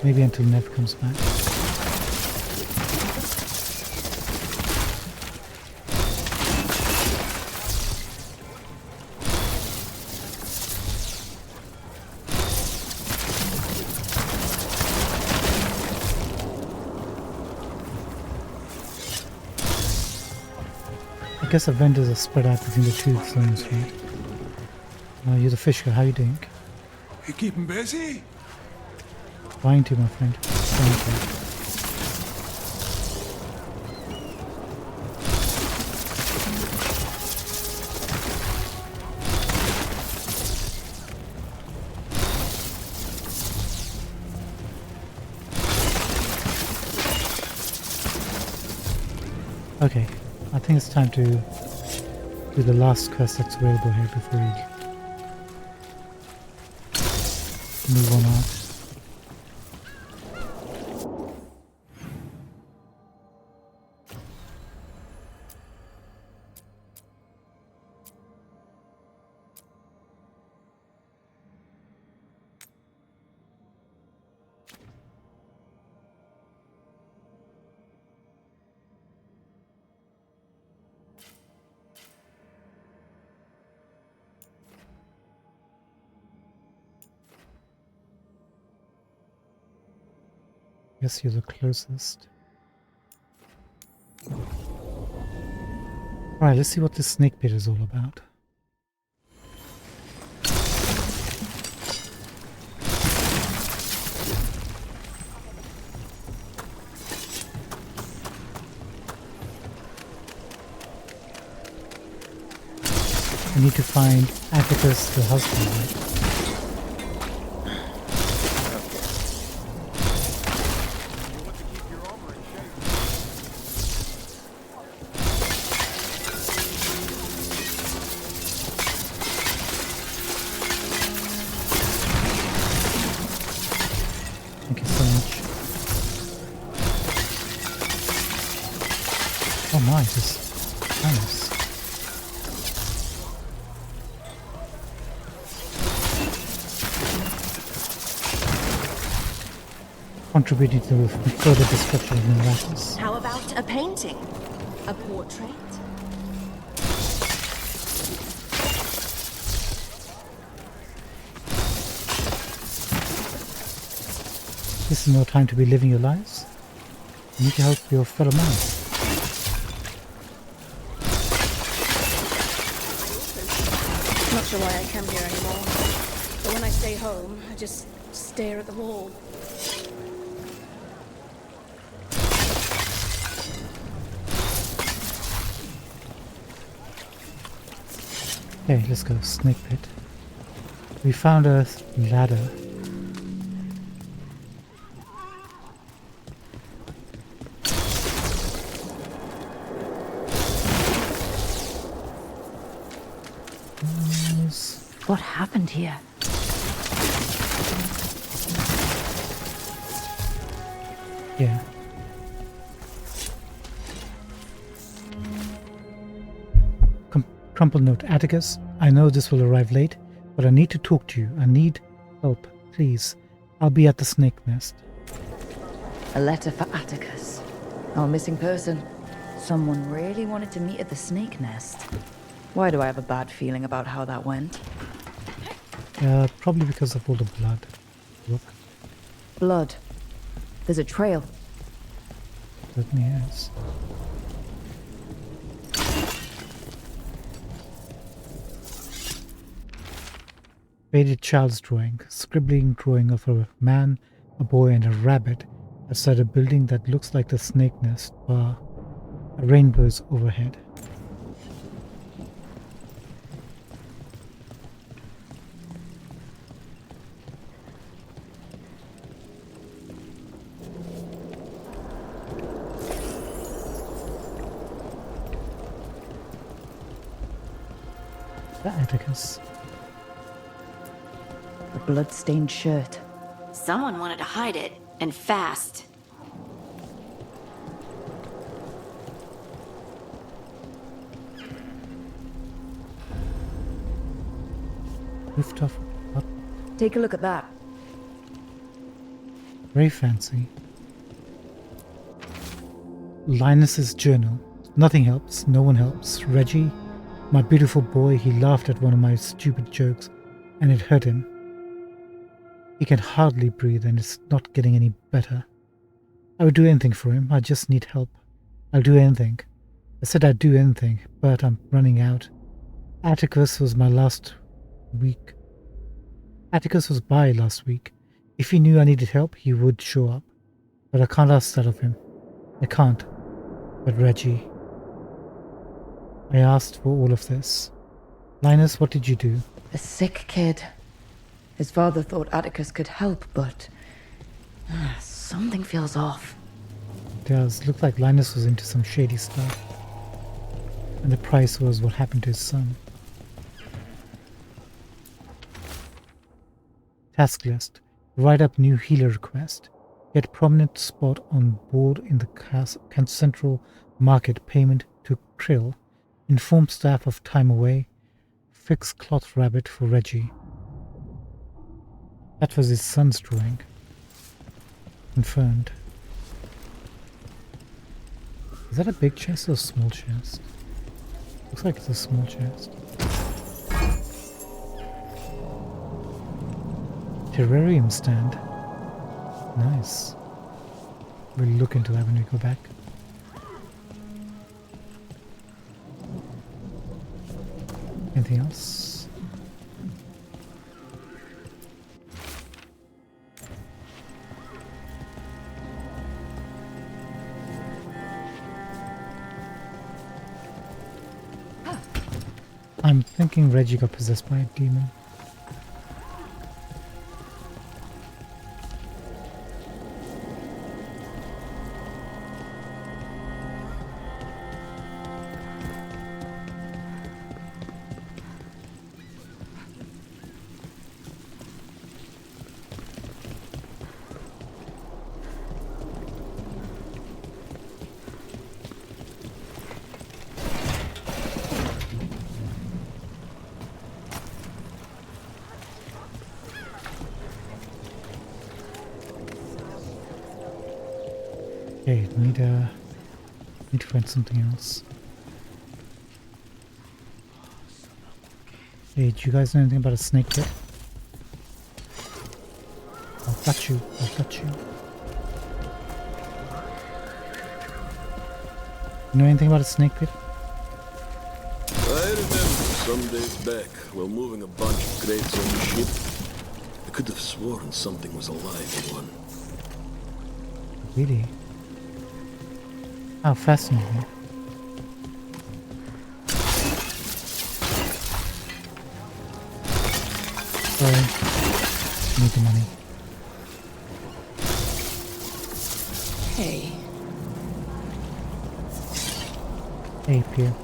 Maybe until Nev comes back. I guess the vendors are spread out between the two zones, right? You're the fish guy, how you doing? You keeping busy? Trying to, my friend. Trying to. Okay, I think it's time to do the last quest that's available here before we move on out. Guess you're the closest. Alright, let's see what this snake pit is all about. I need to find Atticus the husband, right? Thank you so much. Oh my, this is nice. Contributing to further destruction of Miraculous. How about a painting? A portrait? This is no time to be living your lives. You need to help your fellow man. Not sure why I come here anymore. But when I stay home, I just stare at the wall. Okay, let's go. Snake pit. We found a ladder. What happened here? Yeah. Crumpled note. Atticus, I know this will arrive late, but I need to talk to you. I need help. Please. I'll be at the snake nest. A letter for Atticus. Our missing person. Someone really wanted to meet at the snake nest. Why do I have a bad feeling about how that went? Probably because of all the blood. Look. Blood. There's a trail. Certainly is. Faded child's drawing. Scribbling drawing of a man, a boy and a rabbit outside a building that looks like the snake nest bar. A rainbow's overhead. Atticus. A blood-stained shirt. Someone wanted to hide it, and fast. Rooftop. What? Take a look at that. Very fancy. Linus's journal. Nothing helps. No one helps. Reggie, my beautiful boy, he laughed at one of my stupid jokes, and it hurt him. He can hardly breathe, and it's not getting any better. I would do anything for him. I just need help. I'll do anything. I said I'd do anything, but I'm running out. Atticus was by last week. If he knew I needed help, he would show up. But I can't ask that of him. I can't. But Reggie... I asked for all of this. Linus, what did you do? A sick kid. His father thought Atticus could help, but... something feels off. It does. Looked like Linus was into some shady stuff. And the price was what happened to his son. Task list. Write up new healer request. Get prominent spot on board in the central market. Payment to Krill. Inform staff of time away. Fix cloth rabbit for Reggie. That was his son's drawing. Confirmed. Is that a big chest or a small chest? Looks like it's a small chest. Terrarium stand. Nice. We'll look into that when we go back. Anything else? I'm thinking Reggie got possessed by a demon. Okay, need to find something else. Hey, do you guys know anything about a snake pit? I'll got you. I'll got you. You know anything about a snake pit? I remember some days back, while moving a bunch of crates on the ship, I could have sworn something was alive in one. Really? How fascinating. Sorry. Need the money. Hey. Hey, Pierre.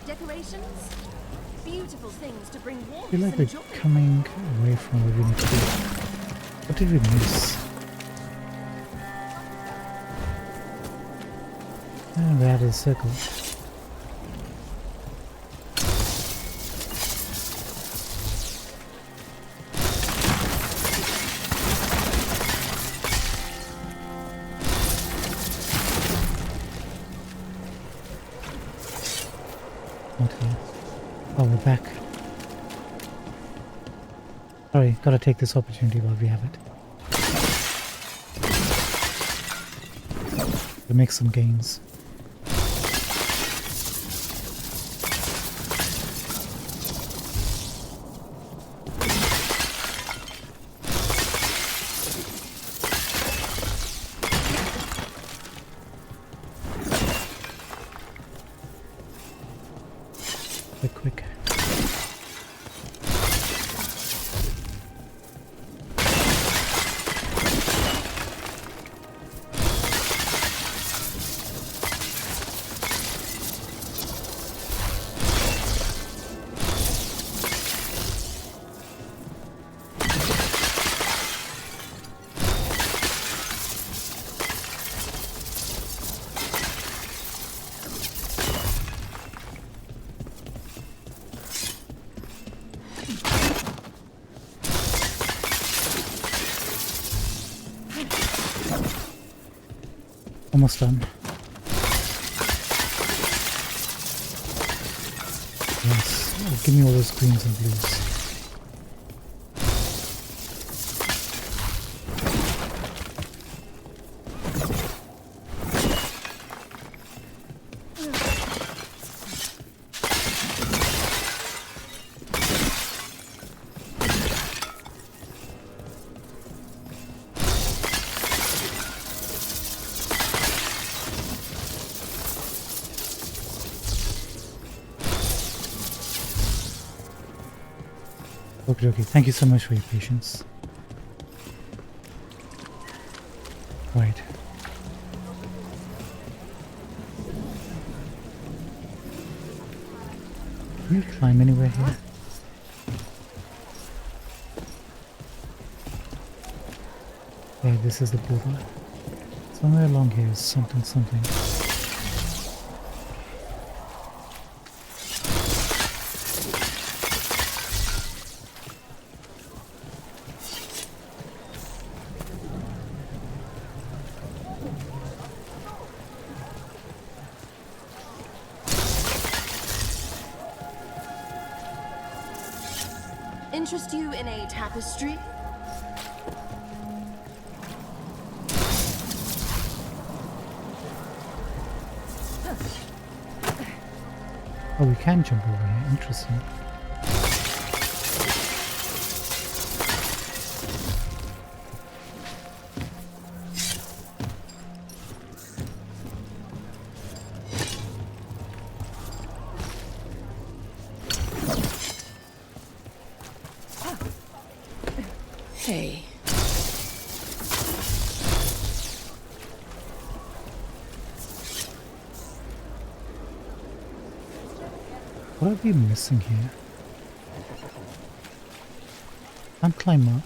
Decorations? Beautiful things to bring I warmth feel like and we're joy. coming away from where we need to be. What did we miss? And we're out of the circle. Not here. Oh, we're back. Sorry, gotta take this opportunity while we have it. To make some gains. Quick. Almost done. Yes. Oh, give me all those greens and blues. Okay, thank you so much for your patience. Right. Can you climb anywhere here? Yeah, this is the portal. Somewhere along here is something. Interest you in a tapestry? Oh, we can jump over here. Interesting. Hey. What are we missing here? Can't climb up.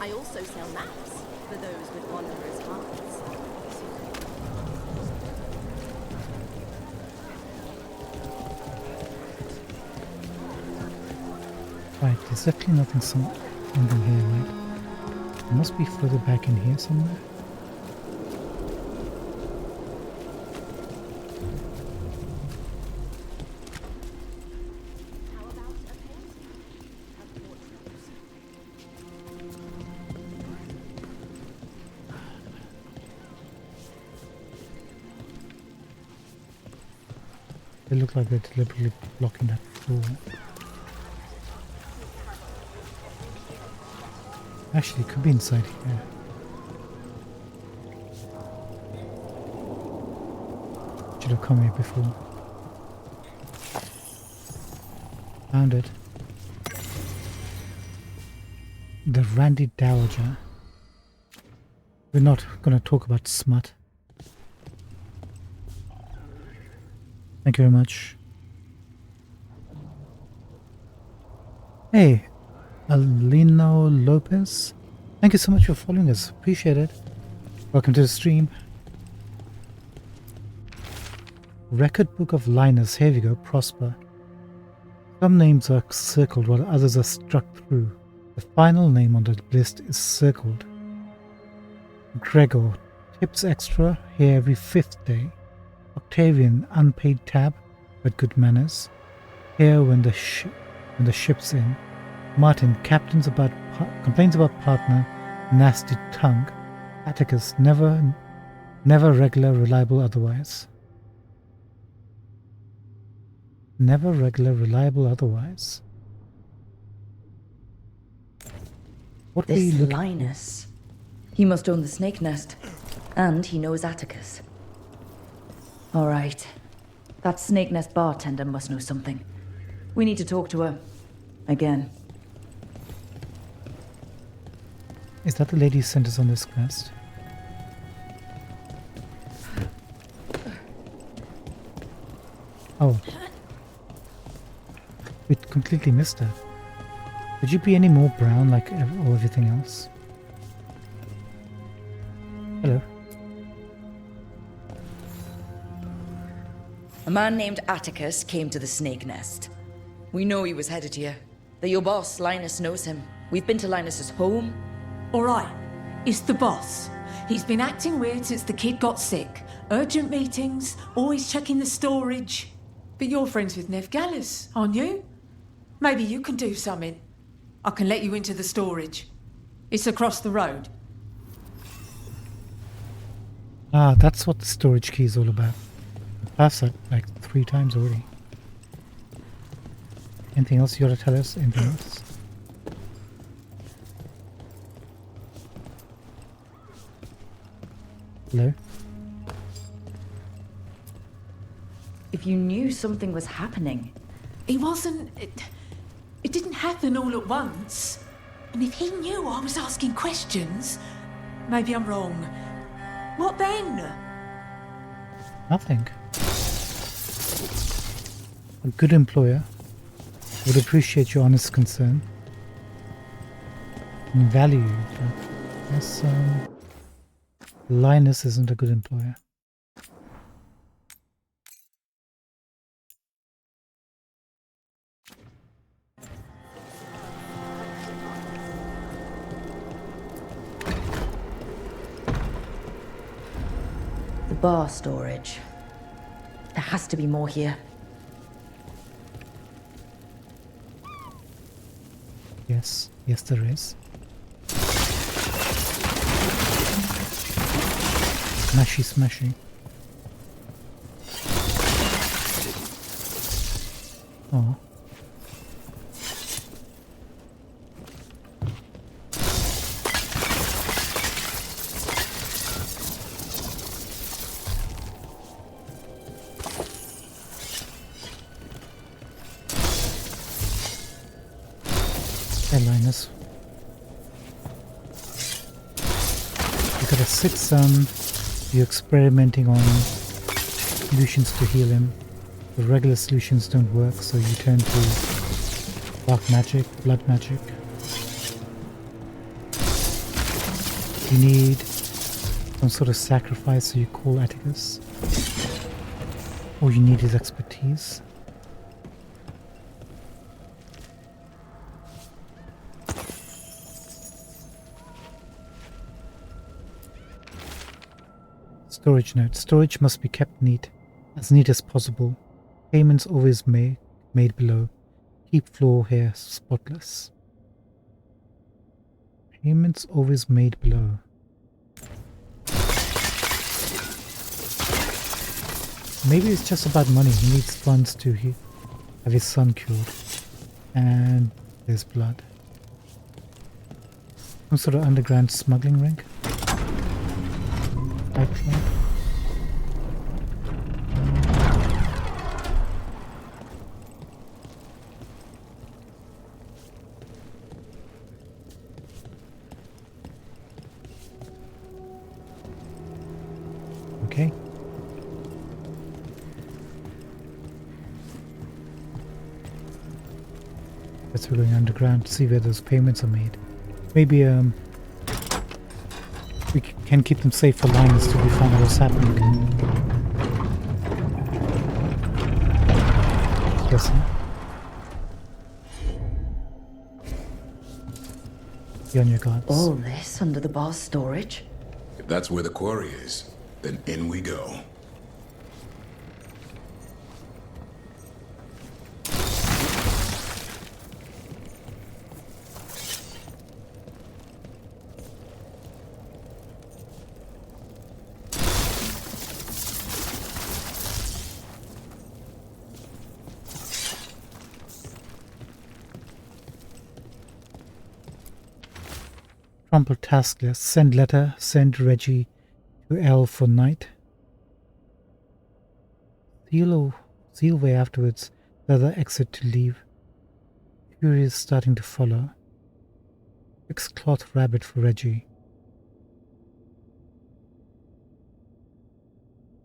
I also sell maps for those with wanderer's hearts. Right, there's definitely something here, right? It must be further back in here somewhere. They look like they're deliberately blocking that door. Actually, it could be inside here. Should have come here before. Found it. The Randy Dowager. We're not going to talk about smut. Thank you very much. Hey, Alino Lopez. Thank you so much for following us. Appreciate it. Welcome to the stream. Record Book of Linus. Here we go. Prosper. Some names are circled while others are struck through. The final name on the list is circled. Gregor. Tips extra here every 5th day. Octavian. Unpaid tab, but good manners. Here when the ship's in. Martin. Complains about partner. Nasty tongue. Atticus. Never regular, reliable otherwise. Never regular, reliable otherwise. What This Linus. He must own the snake nest. And he knows Atticus. Alright. That snake nest bartender must know something. We need to talk to her. Again. Is that the lady who sent us on this quest? Oh. We completely missed her. Could you be any more brown like everything else? Hello. A man named Atticus came to the snake nest. We know he was headed here. That your boss, Linus, knows him. We've been to Linus's home. Alright, it's the boss. He's been acting weird since the kid got sick. Urgent meetings, always checking the storage. But you're friends with Nev Gallus, aren't you? Maybe you can do something. I can let you into the storage. It's across the road. Ah, that's what the storage key is all about. I passed that like 3 times already. Anything else you gotta tell us? Anything else? Hello? If you knew something was happening. It wasn't... It didn't happen all at once. And if he knew I was asking questions, maybe I'm wrong. What then? Nothing. A good employer would appreciate your honest concern and value you, but yes, Linus isn't a good employer. bar storage. There has to be more here. Yes, yes there is. Smashy, smashy. Oh. Hey, Linus. You got a sick son. You're experimenting on solutions to heal him. The regular solutions don't work, so you turn to dark magic, blood magic. You need some sort of sacrifice, so you call Atticus. All you need is expertise. Storage note. Storage must be kept neat as possible. Payments always made below. Keep floor here spotless. Payments always made below. Maybe it's just about money. He needs funds to have his son cured. And there's blood. Some sort of underground smuggling ring. Pipeline. Okay. Guess we're going underground to see where those payments are made. Maybe we can keep them safe for Linus till we find out what's happening. Listen. Be on your guards. All this under the bar storage? If that's where the quarry is, then in we go. Crumpled task list. Send letter. Send Reggie to L for night. Seal way afterwards. The other exit to leave. Fury is starting to follow. Fix cloth rabbit for Reggie.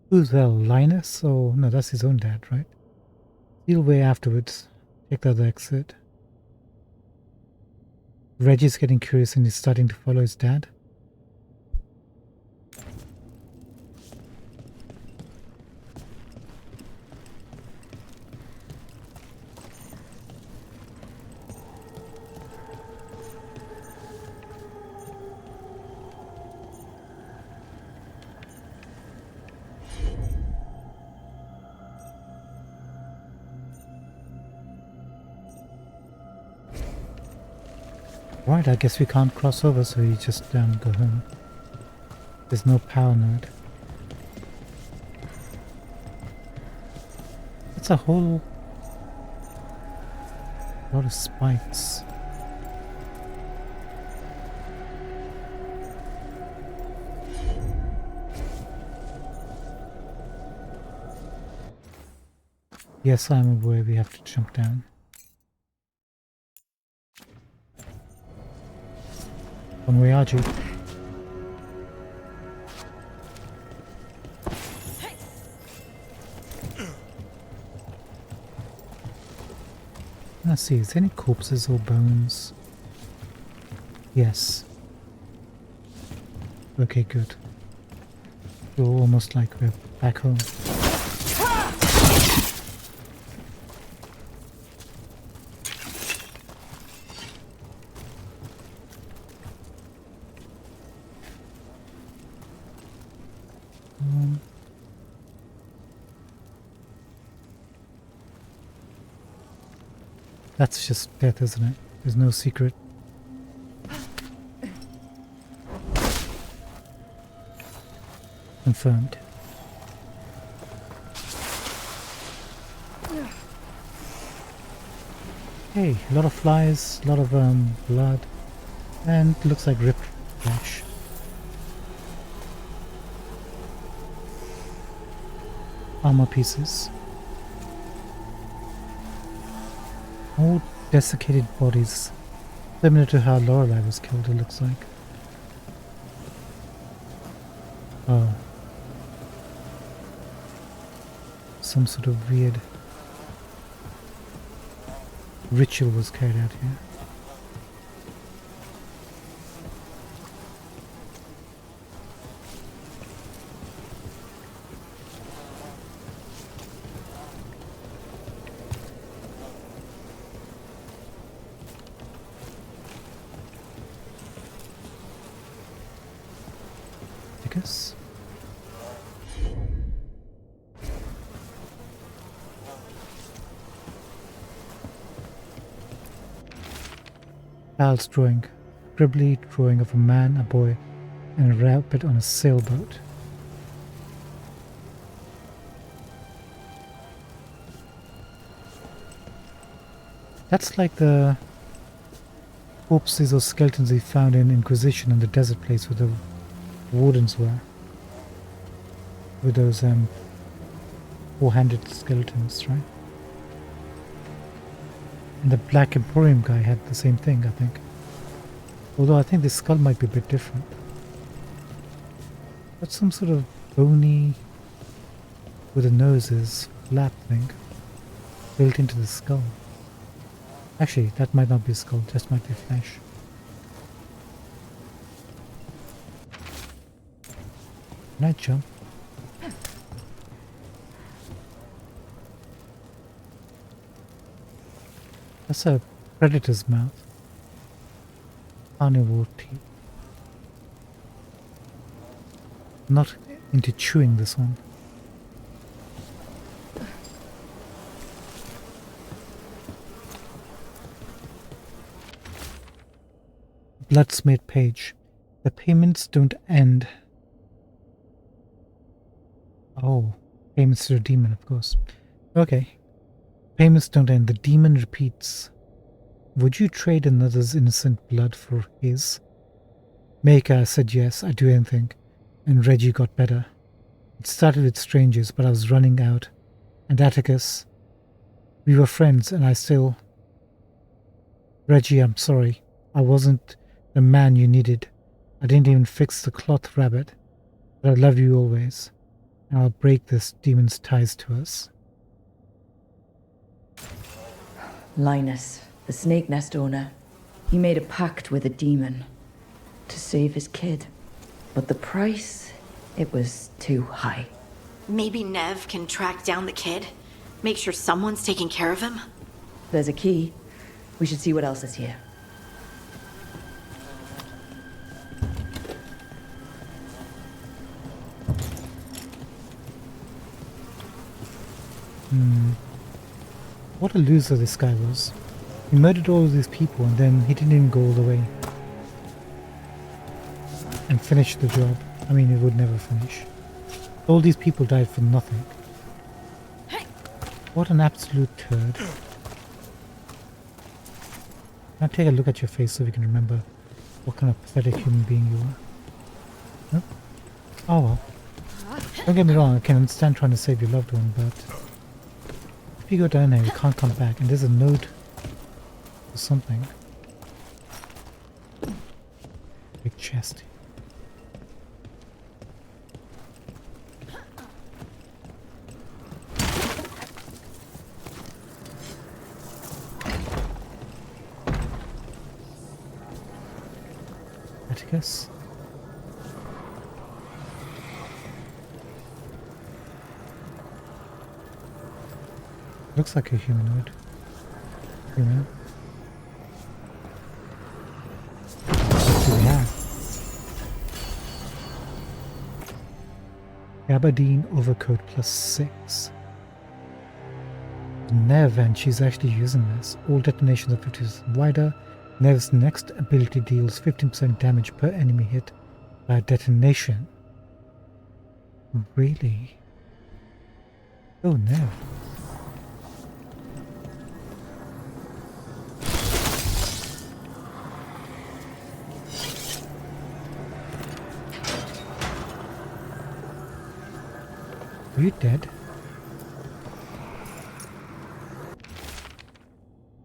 Who's L? Linus? Oh no, that's his own dad, right? Seal way afterwards. Take the other exit. Reggie's getting curious and he's starting to follow his dad. Right, I guess we can't cross over, so you just go home. There's no power node. It's a whole lot of spikes. Yes, I'm aware we have to jump down. One way, Archie. Let's see, is there any corpses or bones? Yes. Okay, good. We're almost like we're back home. That's just death, isn't it? There's no secret. Confirmed. Hey, a lot of flies, a lot of blood, and looks like ripped flesh. Armor pieces. All desiccated bodies, similar to how Lorelei was killed, it looks like. Oh. Some sort of weird ritual was carried out here. Atticus? Child's drawing. Scribbly drawing of a man, a boy, and a rabbit on a sailboat. That's like the corpses or skeletons they found in Inquisition in the desert place where the wardens were. With those four-handed skeletons, right? And the Black Emporium guy had the same thing, I think. Although I think the skull might be a bit different. That's some sort of bony, with the noses, flap thing, built into the skull. Actually, that might not be a skull, just might be flesh. Can I jump? That's a predator's mouth. Carnivore teeth. Not into chewing this one. Bloodsmith page. The payments don't end. Oh, payments to the demon, of course. Okay. Payments don't end. The demon repeats. Would you trade another's innocent blood for his? Maker said yes, I'd do anything. And Reggie got better. It started with strangers, but I was running out. And Atticus. We were friends, and I still... Reggie, I'm sorry. I wasn't the man you needed. I didn't even fix the cloth rabbit. But I love you always. And I'll break this demon's ties to us. Linus, the snake nest owner, he made a pact with a demon to save his kid. But the price, it was too high. Maybe Nev can track down the kid? Make sure someone's taking care of him? There's a key. We should see what else is here. What a loser this guy was. He murdered all of these people and then he didn't even go all the way and finish the job. I mean, he would never finish. All these people died for nothing. What an absolute turd. Can I take a look at your face so we can remember what kind of pathetic human being you are? Nope. Oh well. Don't get me wrong, I can understand trying to save your loved one, but if you go down there, you can't come back, and there's a note or something. Big chest. Atticus. Looks like a humanoid. Human. What do we have? Gabardine overcoat +6. Nev, and she's actually using this. All detonations are 50% wider. Nev's next ability deals 15% damage per enemy hit by a detonation. Really? Oh, Nev. Are you dead?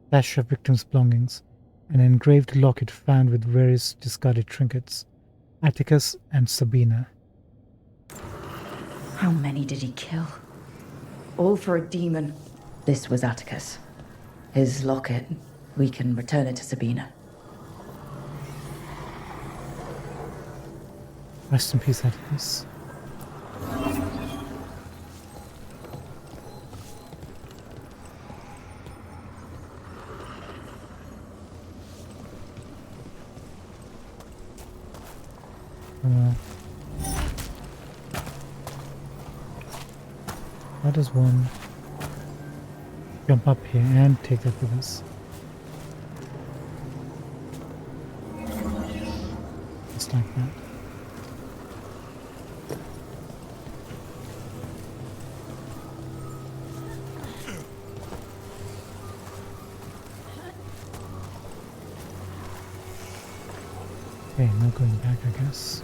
Stash of victims' belongings. An engraved locket found with various discarded trinkets. Atticus and Sabina. How many did he kill? All for a demon. This was Atticus. His locket. We can return it to Sabina. Rest in peace, Atticus. How does one jump up here and take that with us? Just like that. Okay, no going back, I guess.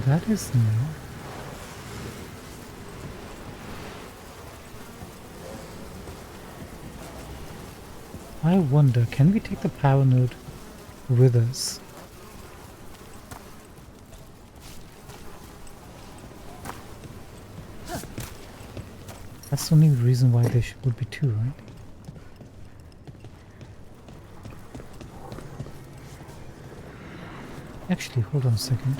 That is new. I wonder, can we take the power node with us? That's the only reason why there would be two, right? Actually, hold on a second.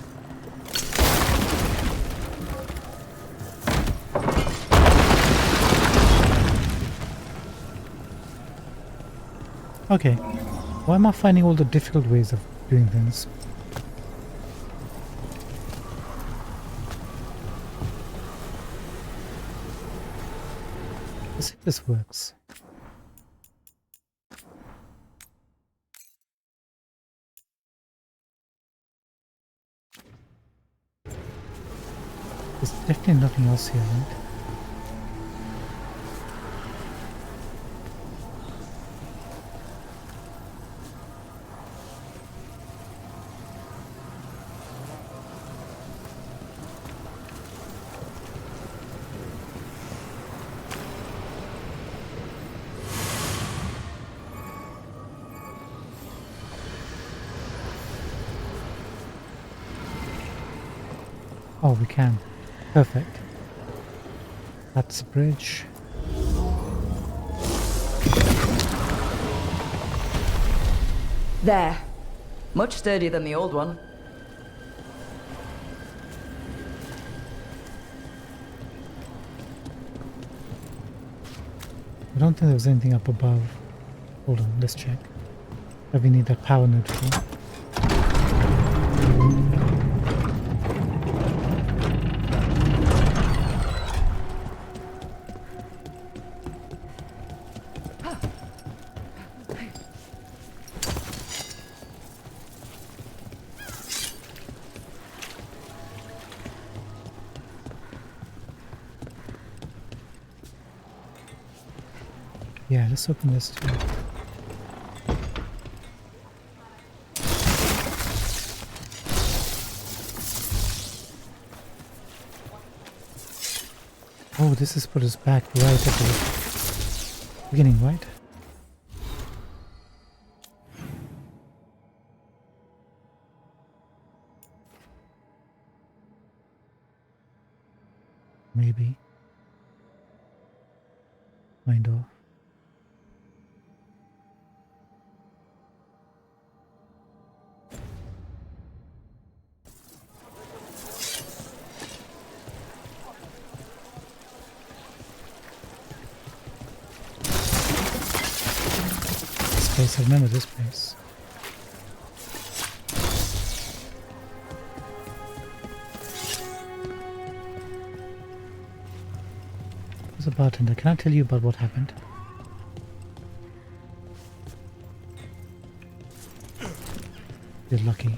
Okay, why am I finding all the difficult ways of doing things? Let's see if this works. There's definitely nothing else here, right? Oh, we can. Perfect. That's the bridge. There. Much sturdier than the old one. I don't think there was anything up above. Hold on, let's check. But we need that power node for. Yeah, let's open this too. Oh, this has put us back right at the beginning, right? Maybe. Kind of. This place, I remember this place. There's a bartender. Can I tell you about what happened? You're lucky.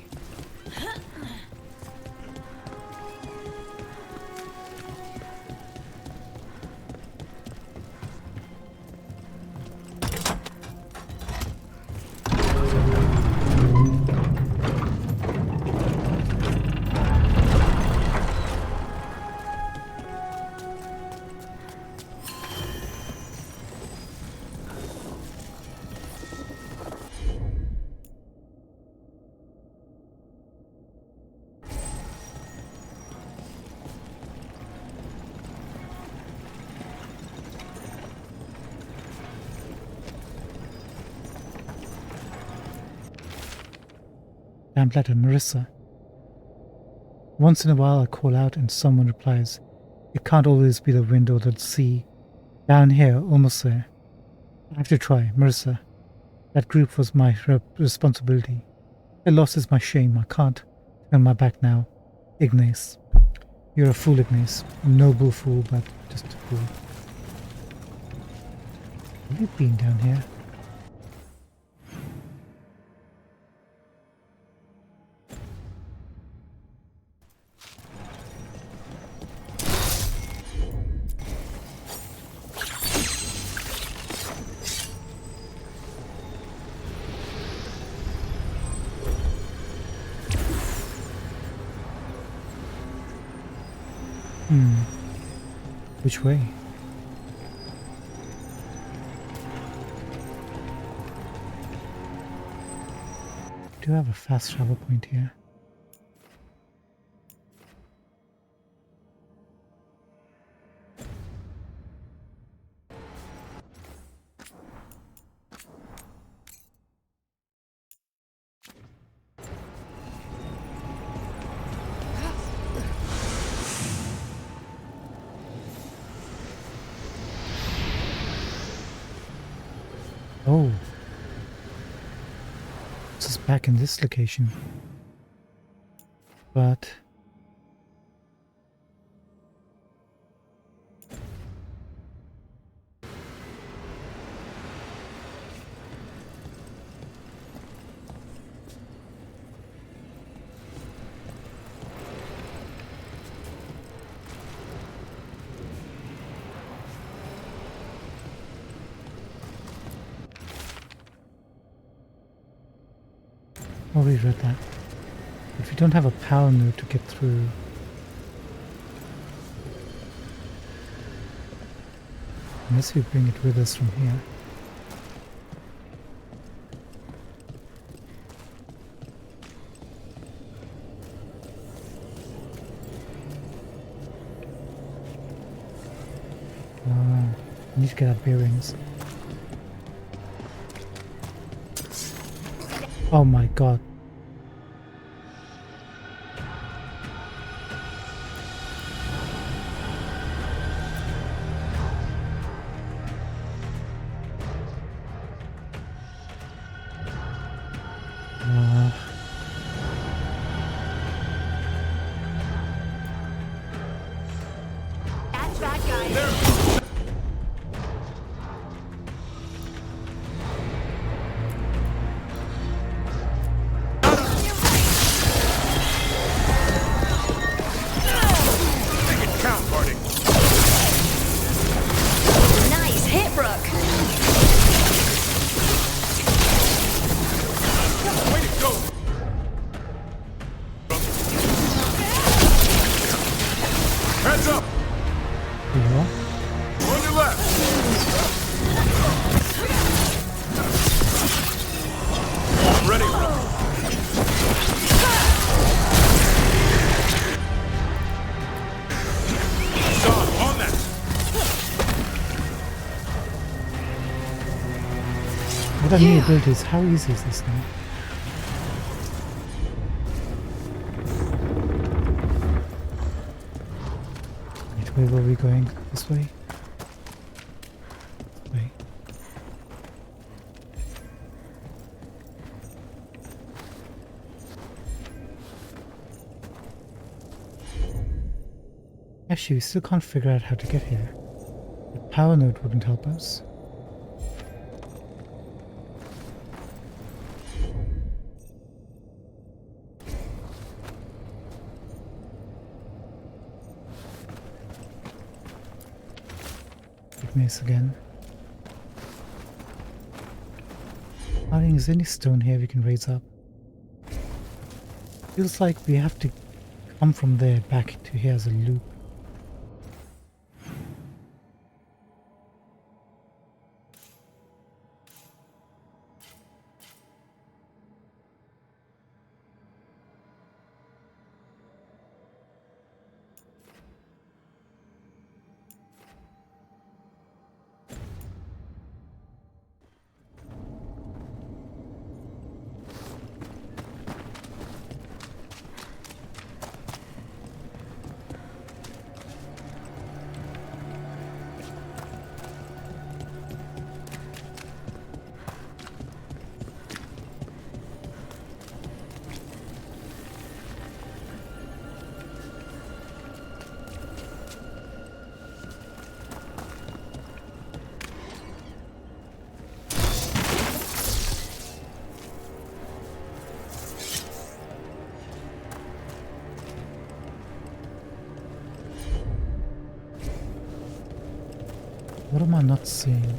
Damp letter, Marissa. Once in a while I call out and someone replies, "It can't always be the wind or the sea. Down here, almost there. I have to try, Marissa. That group was my responsibility. Their loss is my shame. I can't turn my back now. Ignace." You're a fool, Ignace. A noble fool, but just a fool. Have you been down here? Which way? Do have a fast travel point here. Oh, this is back in this location, but already read that. If we don't have a power node to get through, unless we bring it with us from here. I need to get our bearings. Oh my god. That's that guy. Nice hit, Brooke. Way to go! Heads up! Yeah. On your left! Ready? Sean, on that! What are new abilities? How easy is this now? Wait, where were we going? This way? This way. Actually, we still can't figure out how to get here. power node wouldn't help us. Big mace again. I think there's any stone here we can raise up. Feels like we have to come from there back to here as a loop. What am I not seeing?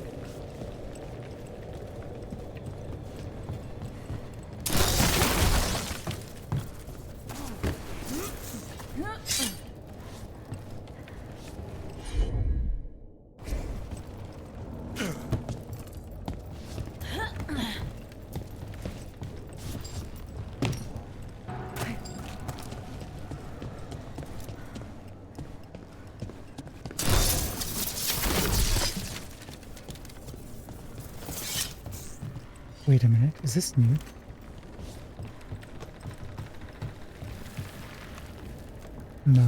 Wait a minute, is this new? No.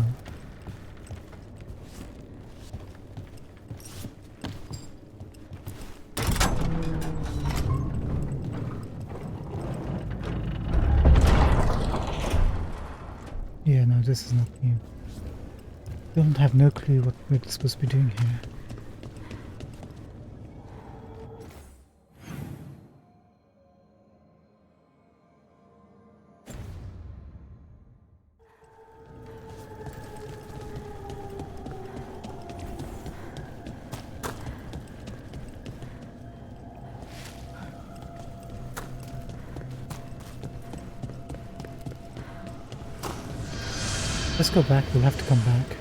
Yeah, no, this is not new. Don't have no clue what we're supposed to be doing here. Let's go back, we'll have to come back.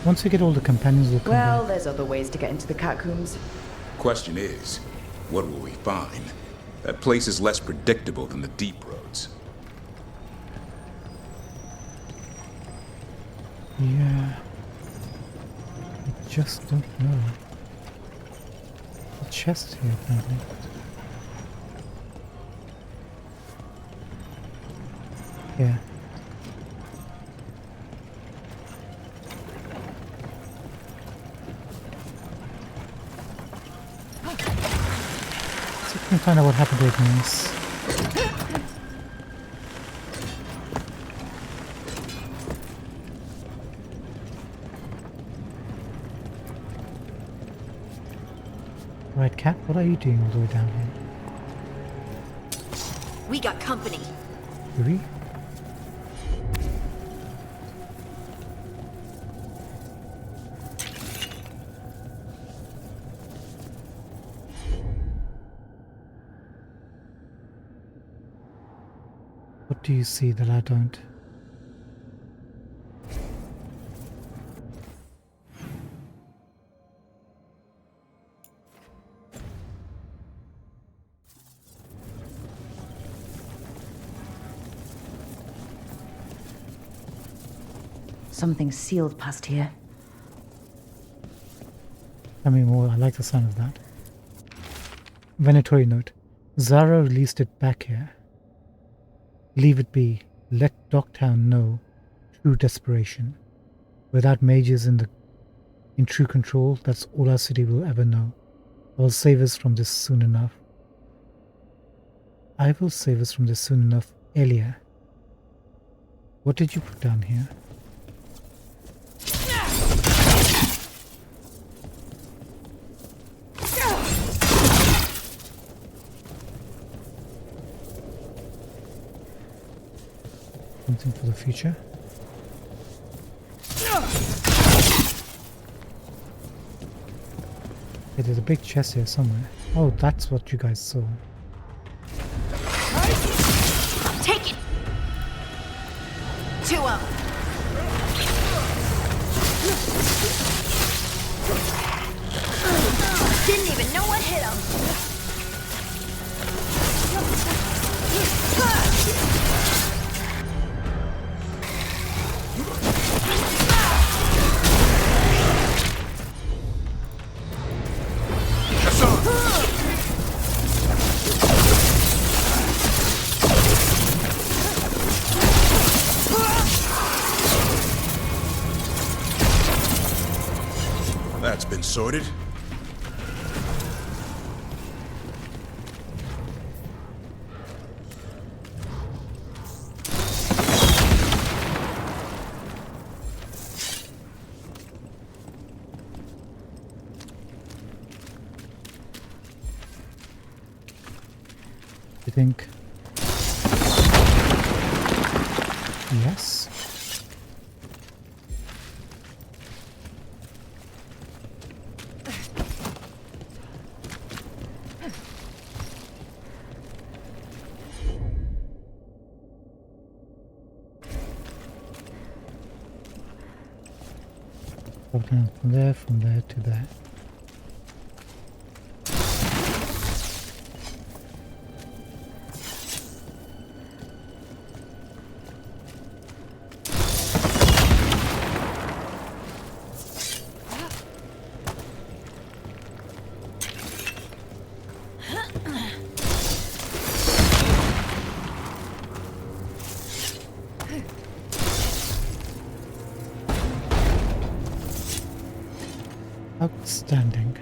Once we get all the companions, we'll come Well, back. there's other ways to get into the catacombs. Question is, what will we find? That place is less predictable than the deep roads. Yeah. I just don't know. A chest here, apparently. Yeah. Let me find out what happened to Ignis. Right, Cat, what are you doing all the way down here? We got company. Do we? What do you see that I don't? Something sealed past here. Tell me more, I like the sound of that. Venatory note. Zara released it back here. Leave it be. Let Dogtown know true desperation. Without mages in true control, that's all our city will ever know. I will save us from this soon enough. I will save us from this soon enough, Elia. What did you put down here? Something for the future. Okay, there's a big chest here somewhere. Oh, that's what you guys saw. Take it! 2-0. Didn't even know what hit him. That's been sorted. You think? Yes. From there to there. Outstanding.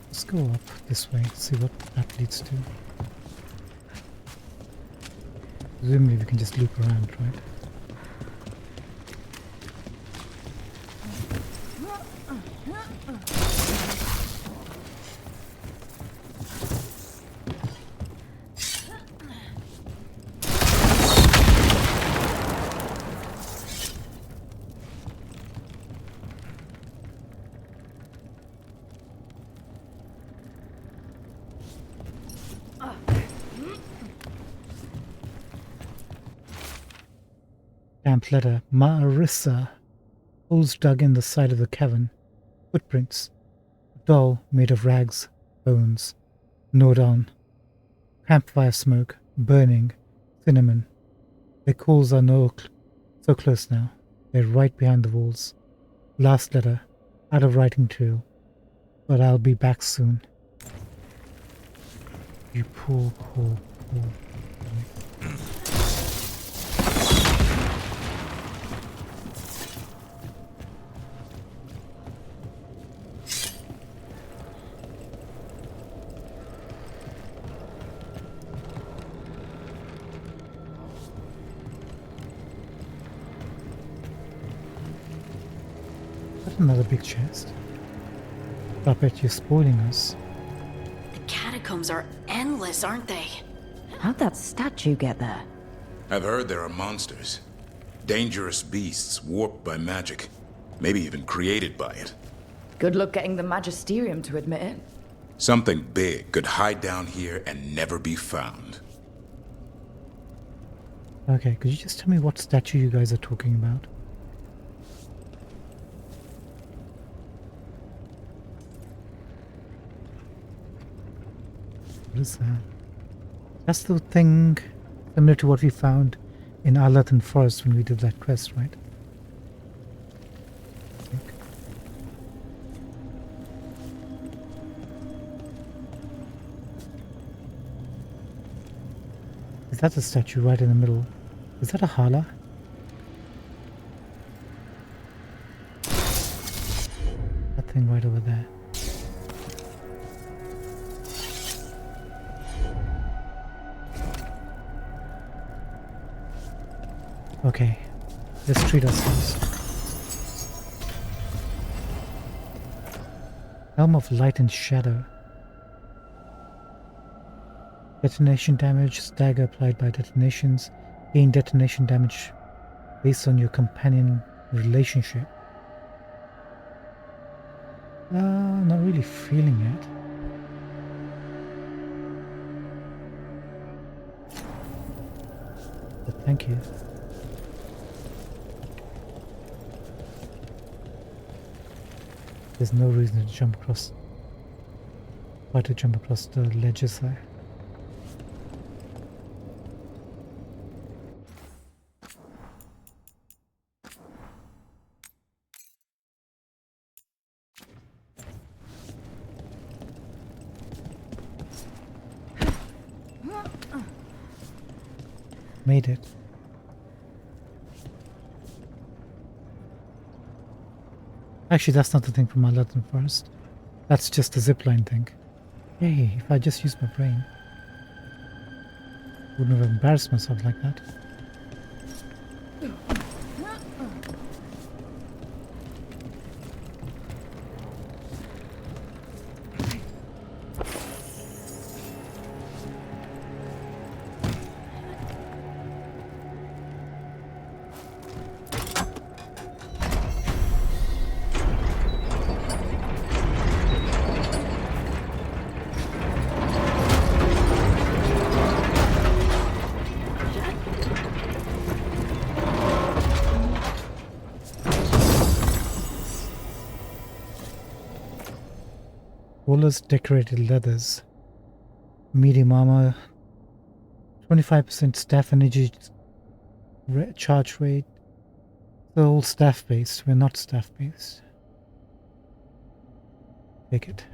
Let's go up this way, see what that leads to. Presumably we can just loop around, right? Damp letter. Marissa. Holes dug in the side of the cavern. Footprints. A doll made of rags. Bones. Gnawed on. Campfire smoke. Burning. Cinnamon. Their calls are so close now. They're right behind the walls. Last letter. Out of writing material. But I'll be back soon. You poor boy. Another big chest. I bet you're spoiling us. The catacombs are endless, aren't they? How'd that statue get there? I've heard there are monsters. Dangerous beasts warped by magic. Maybe even created by it. Good luck getting the Magisterium to admit it. Something big could hide down here and never be found. Okay, could you just tell me what statue you guys are talking about? What is that? That's the thing similar to what we found in Arlathan Forest when we did that quest, right? Is that the statue right in the middle? Is that a Hala? That thing right over there. Okay, let's treat ourselves. Helm of Light and Shadow. Detonation damage, stagger applied by detonations. Gain detonation damage based on your companion relationship. Not really feeling it. But thank you. There's no reason to jump across. Try to jump across the ledges there. Made it. Actually, that's not the thing from Arlathan Forest. That's just the zipline thing. Hey, if I just used my brain, wouldn't have embarrassed myself like that. Waller's decorated leathers. Medium armor. 25% staff energy charge rate. They're all staff based. We're not staff based. Take it.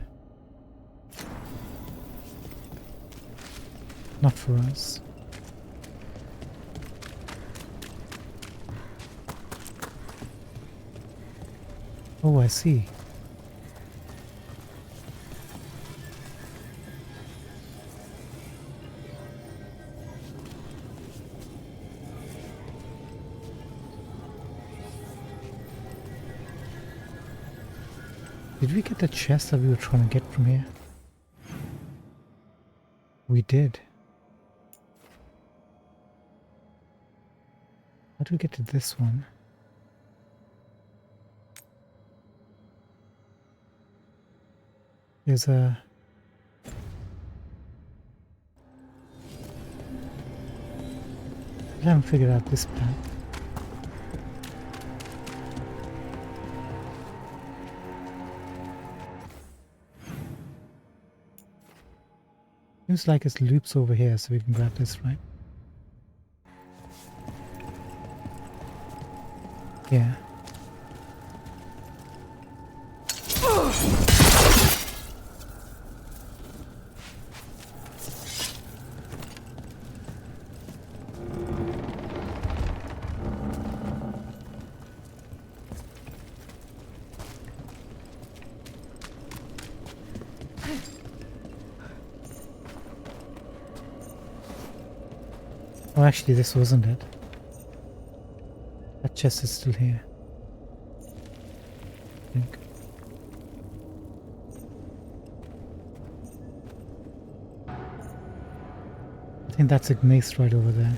Not for us. Oh, I see. Did we get the chest that we were trying to get from here? We did. How do we get to this one? There's a... I haven't figured out this path. Seems like it loops over here, so we can grab this, right? Yeah. Oh, actually, this wasn't it. That chest is still here. I think. I think that's Ignace right over there.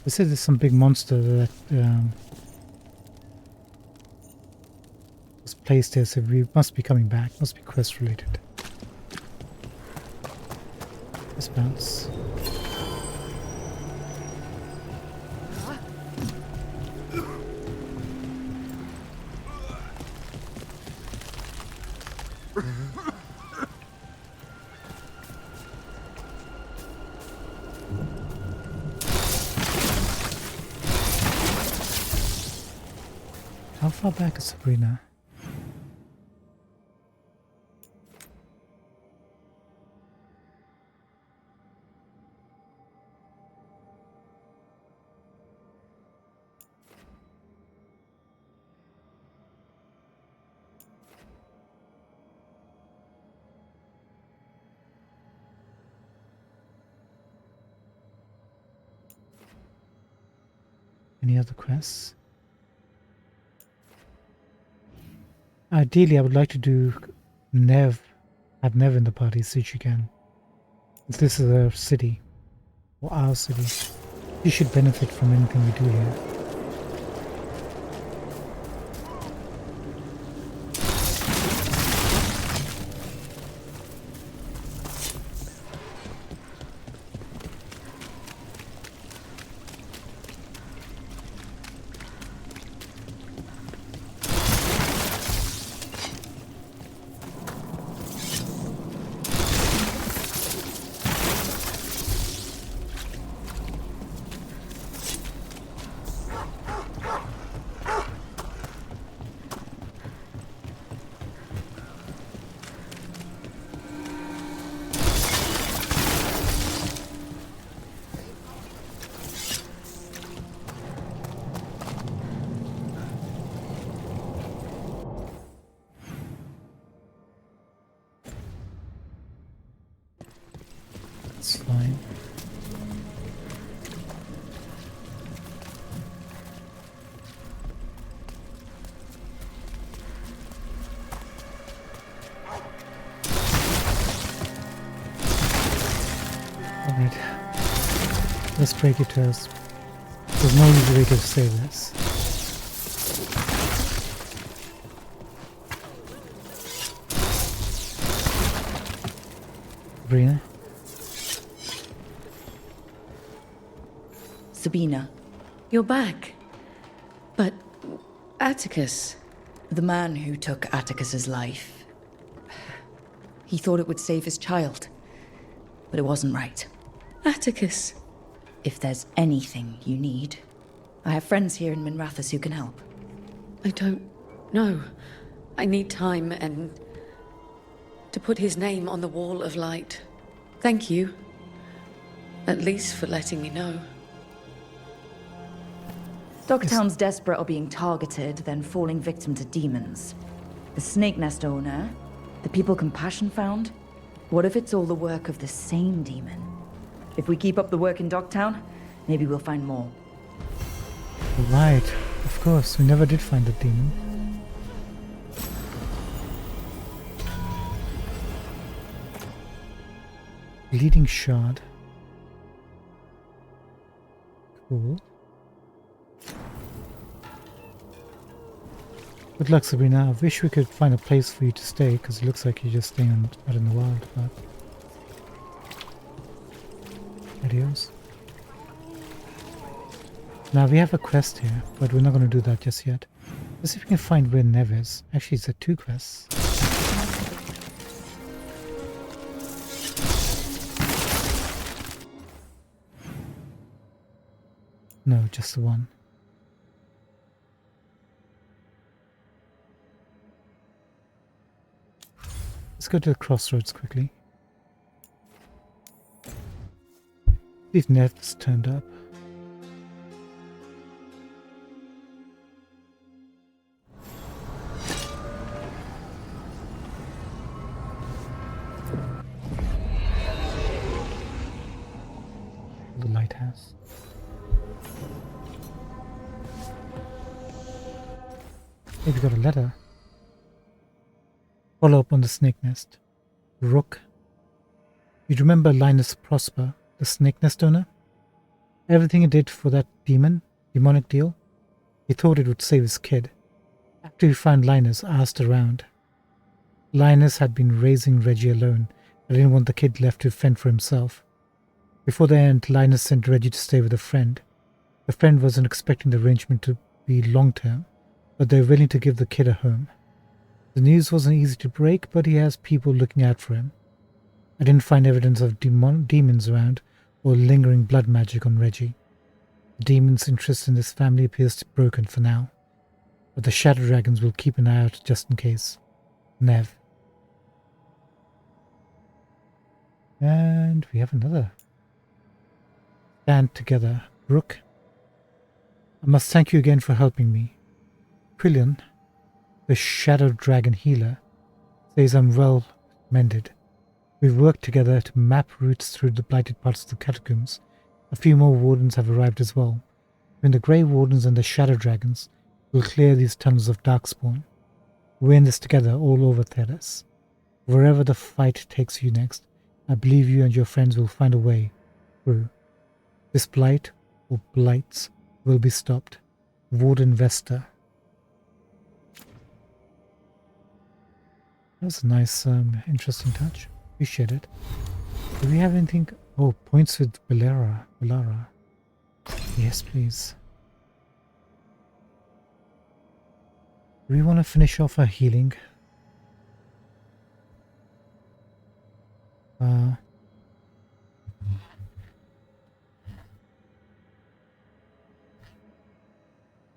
They said there's some big monster that was placed there, so we must be coming back. Must be quest related. Let's bounce. How far back is Sabrina? Any other quests? Ideally, I would like to do have Nev in the party, see if she can. If this is a city, or our city, she should benefit from anything we do here. That's fine. Alright. Let's break it to us. There's no easy way to say this. Sabrina? Sabina, You're back. But Atticus... the man who took Atticus's life. He thought it would save his child, but it wasn't right. Atticus. If there's anything you need, I have friends here in Minrathous who can help. I don't know. I need time and to put his name on the wall of light. Thank you. At least for letting me know. Dogtown's desperate of being targeted, then falling victim to demons. The Snake Nest owner, the people Compassion found. What if it's all the work of the same demon? If we keep up the work in Dogtown, maybe we'll find more. Right, of course, we never did find the demon. Leading shard. Cool. Good luck, Sabrina. I wish we could find a place for you to stay, because it looks like you're just staying out in the wild, but... Adios. Now, we have a quest here, but we're not going to do that just yet. Let's see if we can find where Nev is. Actually, it's at 2 quests. No, just the one. Let's go to the crossroads quickly. See if Nev's turned up. The lighthouse. Hey, we got a letter. Follow up on the snake nest. Rook. You remember Linus Prosper, the snake nest owner? Everything he did for that demonic deal, he thought it would save his kid. After we found Linus, I asked around. Linus had been raising Reggie alone. I didn't want the kid left to fend for himself. Before the end, Linus sent Reggie to stay with a friend. The friend wasn't expecting the arrangement to be long-term, but they were willing to give the kid a home. The news wasn't easy to break, but he has people looking out for him. I didn't find evidence of demons around or lingering blood magic on Reggie. The demon's interest in this family appears broken for now, but the Shadow Dragons will keep an eye out just in case. Nev. And we have another. Stand together. Brooke. I must thank you again for helping me. Quillian, the Shadow Dragon healer, says I'm well mended. We've worked together to map routes through the blighted parts of the catacombs. A few more wardens have arrived as well. When the Grey Wardens and the Shadow Dragons will clear these tunnels of Darkspawn. We're in this together all over Theros. Wherever the fight takes you next, I believe you and your friends will find a way through. This blight, or blights, will be stopped. Warden Vesta. That's a nice, interesting touch. Appreciate it. Do we have anything? Oh, points with Bellara. Yes, please. Do we want to finish off our healing?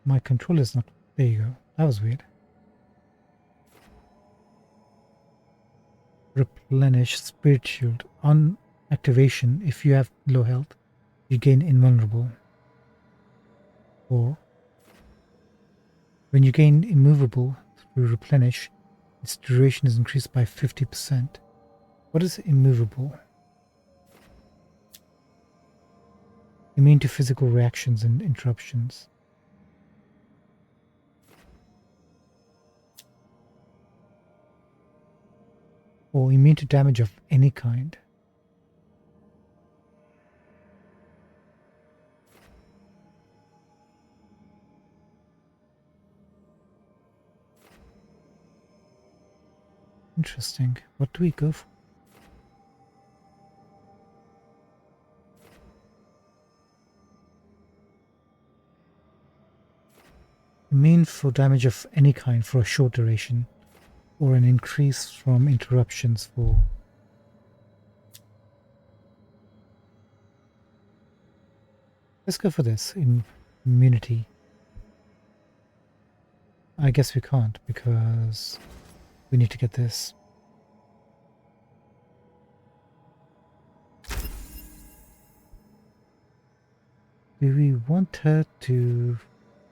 My controller's not... There you go. That was weird. Replenish Spirit Shield. On activation, if you have low health, you gain invulnerable. Or when you gain immovable through replenish, its duration is increased by 50%. What is immovable? Immune to physical reactions and interruptions. Or immune to damage of any kind. Interesting. What do we go for? Immune for damage of any kind for a short duration, or an increase from interruptions for... Let's go for this, in immunity. I guess we can't, because we need to get this. Do we want her to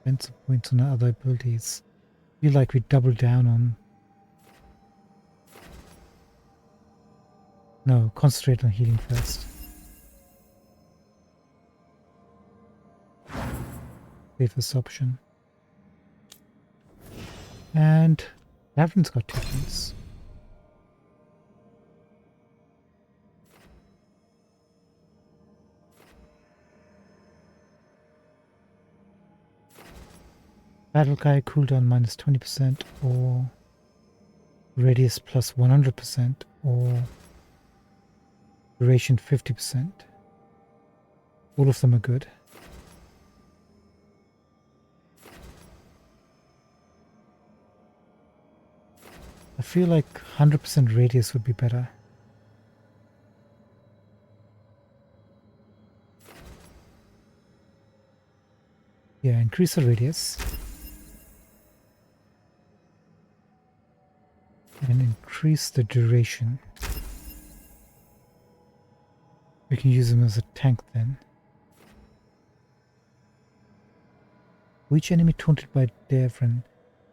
spend some points on her other abilities? I feel like we double down on... No, concentrate on healing first. Safest option. And Laverin's got 2 points. Battle Guy cooldown minus 20%, or radius plus 100%, or duration 50%. All of them are good. I feel like 100% radius would be better. Yeah, increase the radius. And increase the duration. We can use him as a tank then. Each enemy taunted by Devran,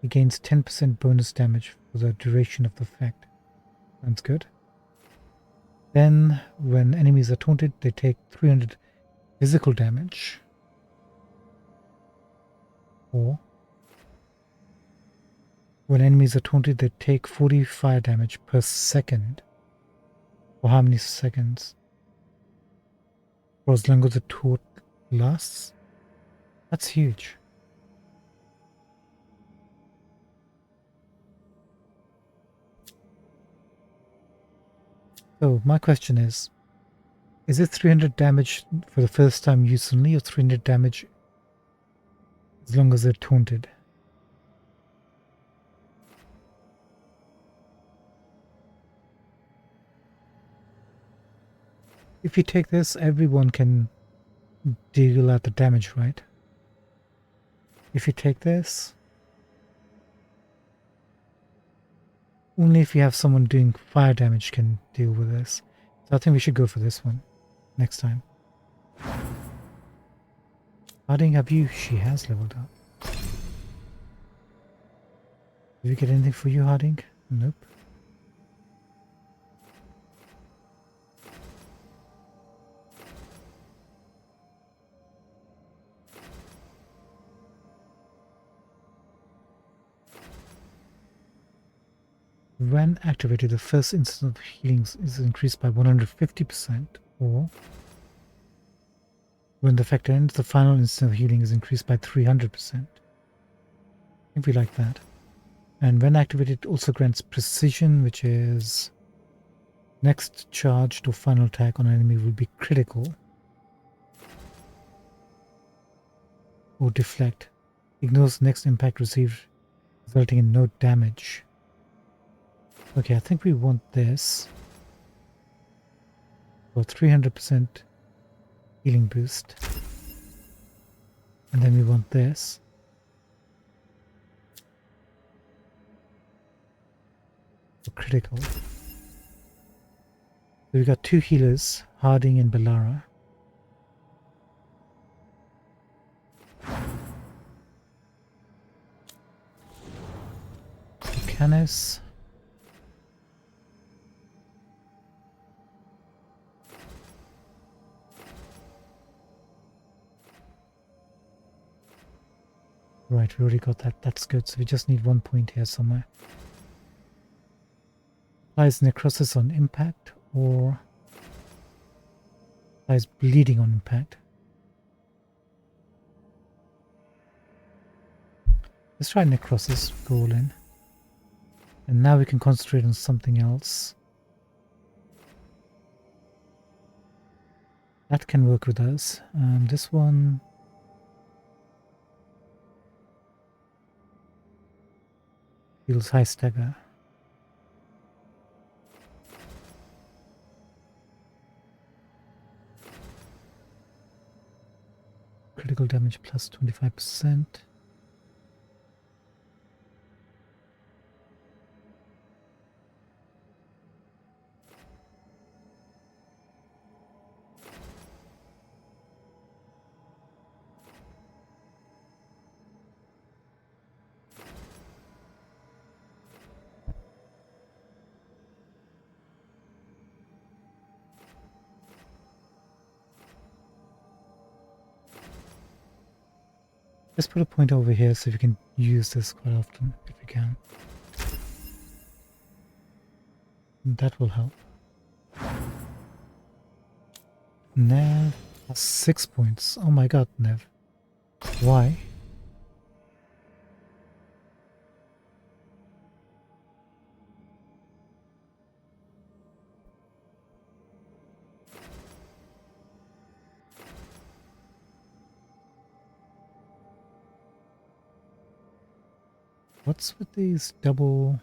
he gains 10% bonus damage for the duration of the effect. Sounds good. Then, when enemies are taunted, they take 300 physical damage. Or, when enemies are taunted, they take 40 fire damage per second. For how many seconds? For as long as the taunt lasts? That's huge. So my question is it 300 damage for the first time used only, or 300 damage as long as they're taunted? If you take this, everyone can deal out the damage, right? If you take this, only if you have someone doing fire damage can deal with this. So I think we should go for this one next time. Harding, have you? She has leveled up. Did we get anything for you, Harding? Nope. When activated, the first instance of healing is increased by 150%, or when the effect ends, the final instant of healing is increased by 300%. I think we like that. And when activated, it also grants precision, which is next charged or final attack on an enemy will be critical, or deflect. Ignores next impact received, resulting in no damage. Okay, I think we want this for 300% healing boost. And then we want this for critical. So we got two healers, Harding and Bellara. Canis. Right, we already got that. That's good. So we just need 1 point here somewhere. Applies necrosis on impact, or applies bleeding on impact. Let's try necrosis. Go all in. And now we can concentrate on something else. That can work with us. This one. Deals high stagger. Critical damage plus 25%. Let's put a point over here so we can use this quite often if we can. That will help. Nev has 6 points. Oh my god, Nev. Why? What's with these double...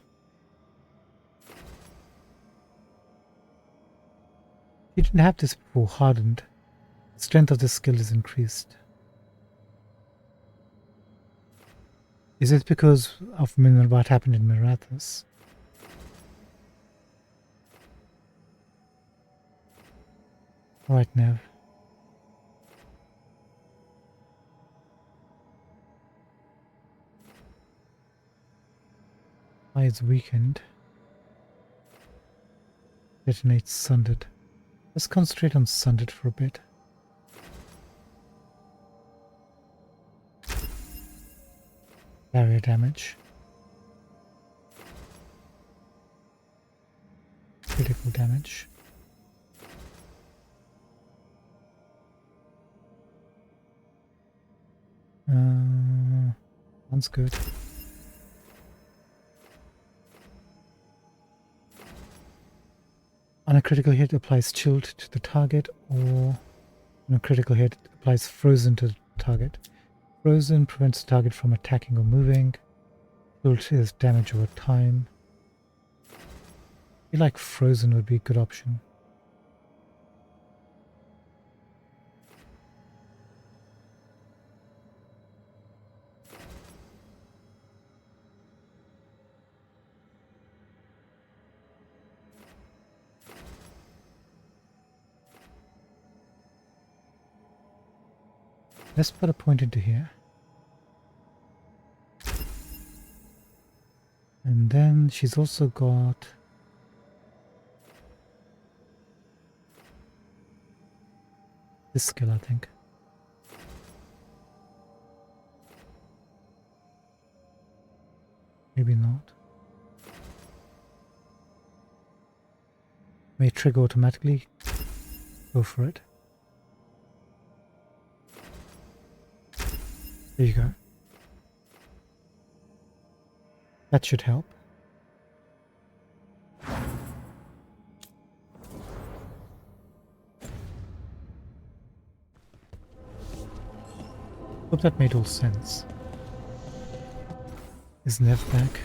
You didn't have this before, hardened. The strength of this skill is increased. Is it because of what happened in Marathas? Right, Nev. Why it's weakened. Detonates Sundered. Let's concentrate on Sundered for a bit. Barrier damage. Critical damage. Sounds good. On a critical hit, applies chilled to the target, or on a critical hit, applies frozen to the target. Frozen prevents the target from attacking or moving. Chilled is damage over time. I feel like frozen would be a good option. Let's put a point into here. And then she's also got this skill, I think. Maybe not. May trigger automatically. Go for it. There you go. That should help. Hope that made all sense. Is Nev back?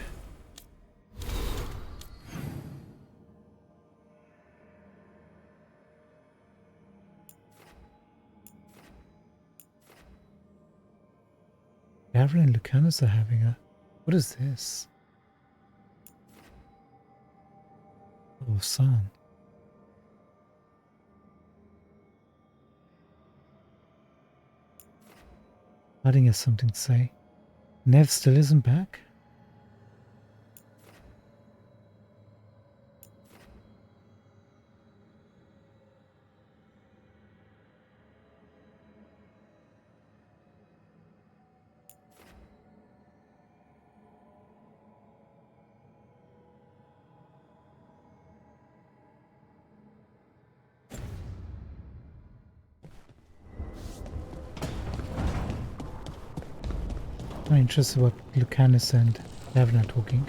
Gavin and Lucanus are having a... What is this? Oh, son. Harding has something to say. Nev still isn't back? I'm interested what Lucanus and Gavin are talking.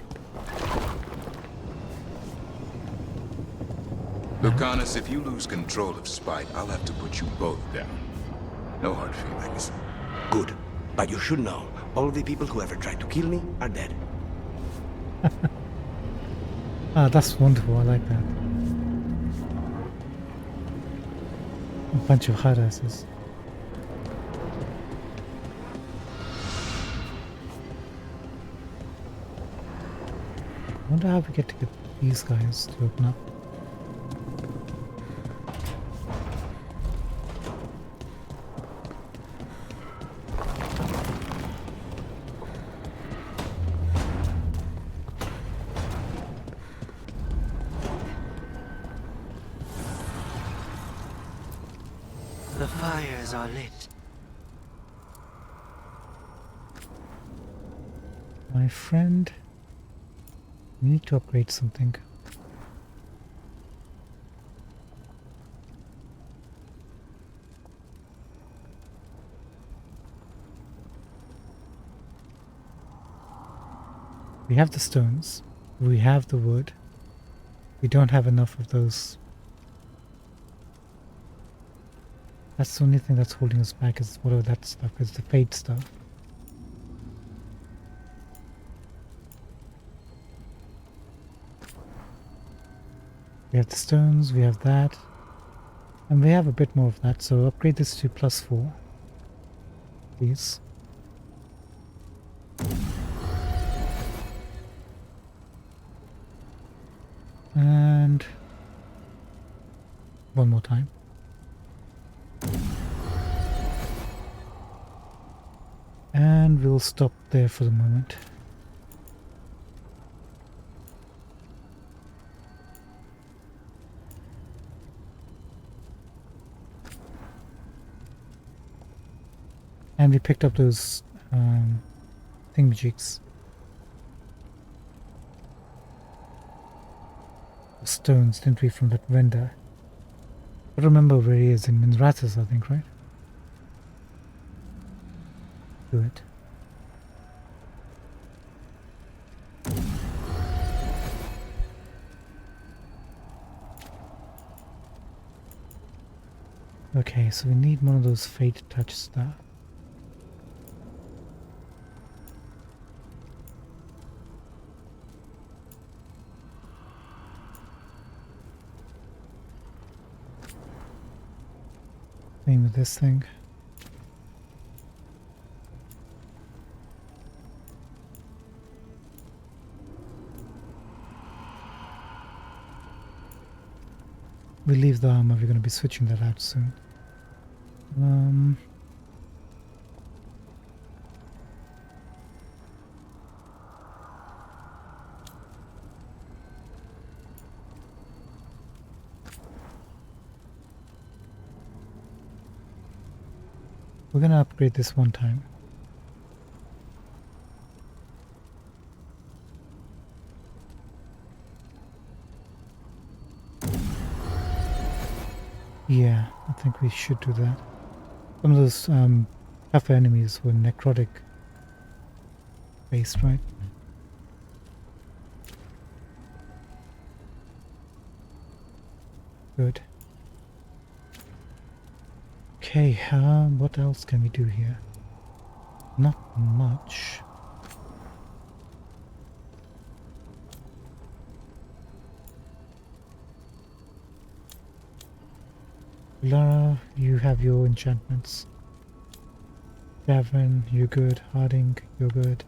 Lucanus, if you lose control of Spite, I'll have to put you both down. No hard feelings. Good. But you should know, all the people who ever tried to kill me are dead. Ah, that's wonderful. I like that. A bunch of harasses. I wonder how we get these guys to open up. The fires are lit. My friend, we need to upgrade something. We have the stones, we have the wood, we don't have enough of those. That's the only thing that's holding us back, is whatever that stuff is, the fate stuff. We have the stones, we have that, and we have a bit more of that, so upgrade this to +4, please. And one more time. And we'll stop there for the moment. And we picked up those thingamajigs. Stones, didn't we, from that vendor? I don't remember where he is, in Minrathas, I think, right? Do it. Okay, so we need one of those fate touches there. Same with this thing. We leave the armor, we're going to be switching that out soon. We're going to upgrade this one time. Yeah, I think we should do that. Some of those tougher enemies were necrotic based, right? Good. Okay, what else can we do here? Not much. Lara, you have your enchantments. Davin, you're good. Harding, you're good.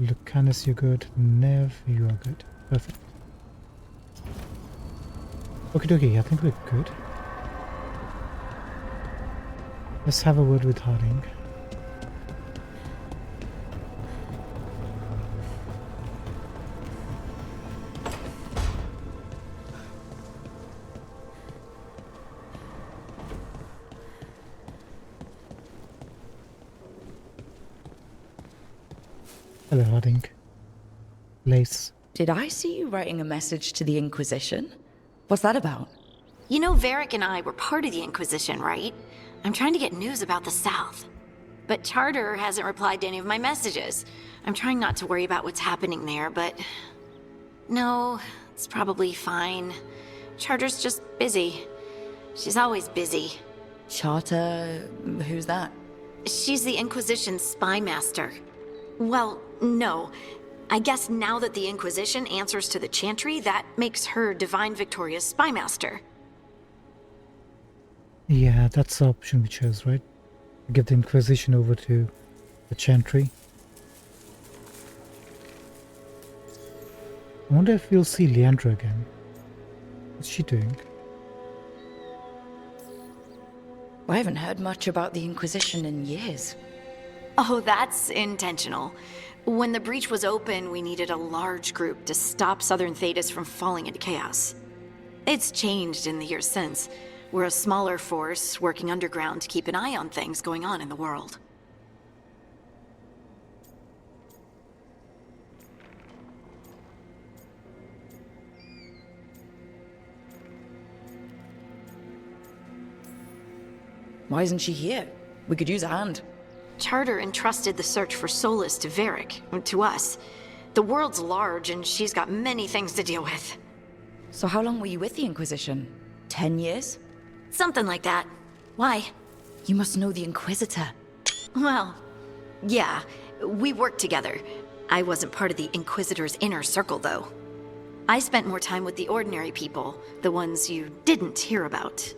Lucanus, you're good. Nev, you are good. Perfect. Okie dokie, I think we're good. Let's have a word with Harding. Hello, Harding. Lace. Did I see you writing a message to the Inquisition? What's that about? You know, Varric and I were part of the Inquisition, right? I'm trying to get news about the South. But Charter hasn't replied to any of my messages. I'm trying not to worry about what's happening there, but... No, it's probably fine. Charter's just busy. She's always busy. Charter... who's that? She's the Inquisition's spy master. Well, no. I guess now that the Inquisition answers to the Chantry, that makes her Divine Victoria's spy master. Yeah, that's the option we chose, right? Give the Inquisition over to the Chantry. I wonder if we'll see Leandra again. What's she doing? I haven't heard much about the Inquisition in years. Oh, that's intentional. When the breach was open, we needed a large group to stop Southern Thedas from falling into chaos. It's changed in the years since. We're a smaller force working underground to keep an eye on things going on in the world. Why isn't she here? We could use a hand. Charter entrusted the search for Solus to Varric, to us. The world's large and she's got many things to deal with. So how long were you with the Inquisition? 10 years? Something like that. Why? You must know the Inquisitor. Well, yeah, we worked together. I wasn't part of the Inquisitor's inner circle, though. I spent more time with the ordinary people, the ones you didn't hear about.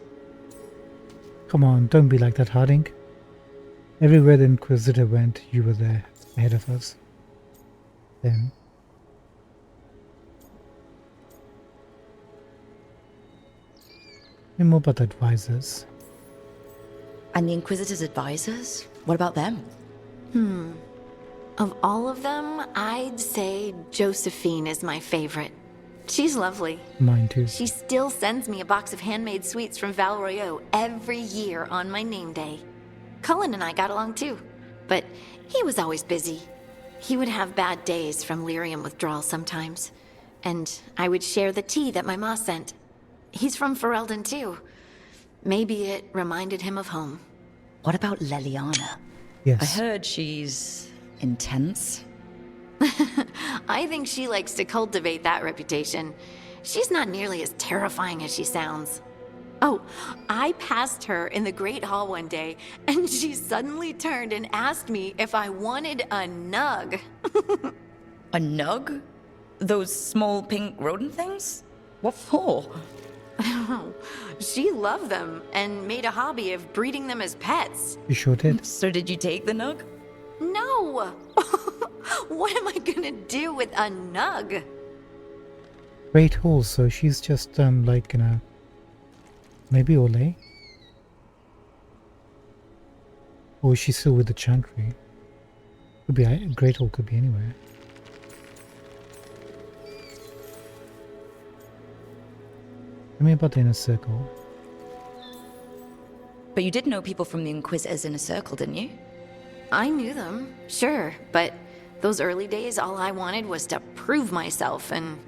Come on, don't be like that, Harding. Everywhere the Inquisitor went, you were there, ahead of us. Then. And more about the advisors. And the Inquisitor's advisors? What about them? Of all of them, I'd say Josephine is my favorite. She's lovely. Mine too. She still sends me a box of handmade sweets from Val Royeaux every year on my name day. Cullen and I got along too, but he was always busy. He would have bad days from lyrium withdrawal sometimes, and I would share the tea that my ma sent. He's from Ferelden too. Maybe it reminded him of home. What about Leliana? Yes. I heard she's intense. I think she likes to cultivate that reputation. She's not nearly as terrifying as she sounds. Oh, I passed her in the Great Hall one day, and she suddenly turned and asked me if I wanted a nug. A nug? Those small pink rodent things? What for? She loved them and made a hobby of breeding them as pets. You sure did. So did you take the nug? No! What am I gonna do with a nug? Great Hall, so she's just like in a maybe Olay? Or is she still with the Chantry? Could be Great Hall, could be anywhere. Tell me about the Inner Circle. But you did know people from the Inquisitors Inner Circle, didn't you? I knew them, sure, but those early days, all I wanted was to prove myself and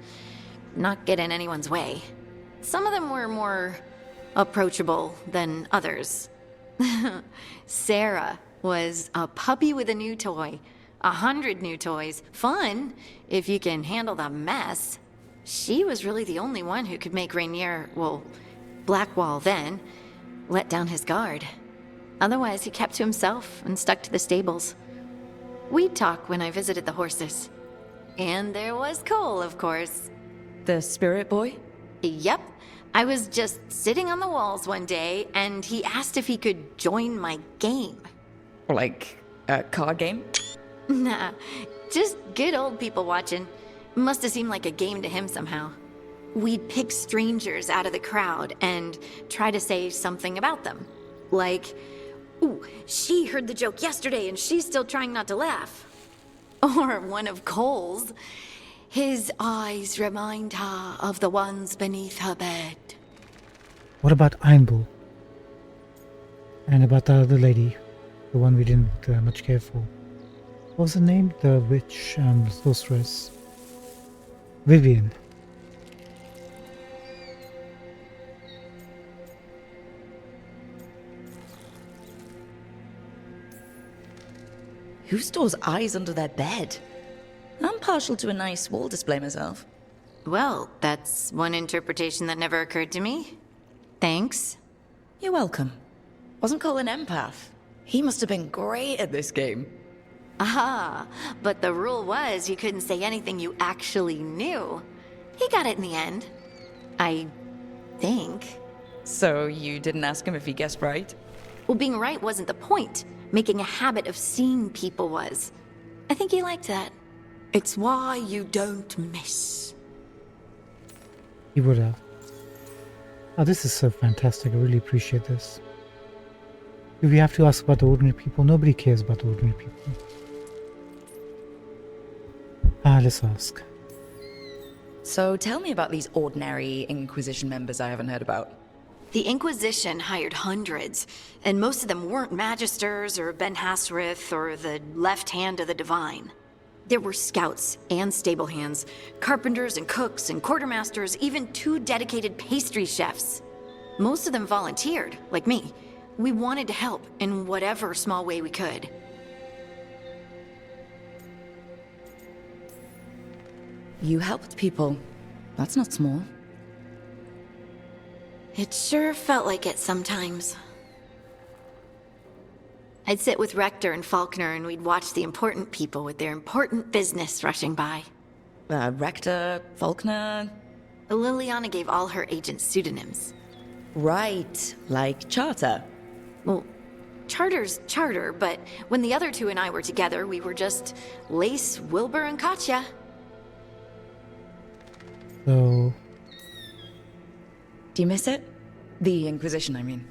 not get in anyone's way. Some of them were more approachable than others. Sarah was a puppy with a new toy. 100 new toys. Fun, if you can handle the mess. She was really the only one who could make Rainier, well, Blackwall then, let down his guard. Otherwise, he kept to himself and stuck to the stables. We'd talk when I visited the horses. And there was Cole, of course. The spirit boy? Yep. I was just sitting on the walls one day, and he asked if he could join my game. Like a card game? Nah, just good old people watching. Must have seemed like a game to him somehow. We'd pick strangers out of the crowd and try to say something about them. Like, ooh, she heard the joke yesterday and she's still trying not to laugh. Or one of Cole's. His eyes remind her of the ones beneath her bed. What about Einbull? And about the other lady, the one we didn't much care for. What was her name? The witch, sorceress. Vivian. Who stores eyes under their bed? I'm partial to a nice wall display myself. Well, that's one interpretation that never occurred to me. Thanks. You're welcome. Wasn't Cole an empath? He must have been great at this game. Ah, but the rule was you couldn't say anything you actually knew. He got it in the end. I think. So you didn't ask him if he guessed right? Well, being right wasn't the point. Making a habit of seeing people was. I think he liked that. It's why you don't miss. He would have. Oh, this is so fantastic. I really appreciate this. If we have to ask about the ordinary people, nobody cares about the ordinary people. Let's ask. So tell me about these ordinary Inquisition members I haven't heard about. The Inquisition hired hundreds, and most of them weren't Magisters or Ben Hasrith or the left hand of the Divine. There were scouts and stable hands, carpenters and cooks and quartermasters, even 2 dedicated pastry chefs. Most of them volunteered, like me. We wanted to help in whatever small way we could. You helped people. That's not small. It sure felt like it sometimes. I'd sit with Rector and Faulkner and we'd watch the important people with their important business rushing by. Rector, Faulkner... Liliana gave all her agents pseudonyms. Right, like Charter. Well, Charter's Charter, but when the other 2 and I were together, we were just Lace, Wilbur, and Katya. So... Do you miss it? The Inquisition, I mean.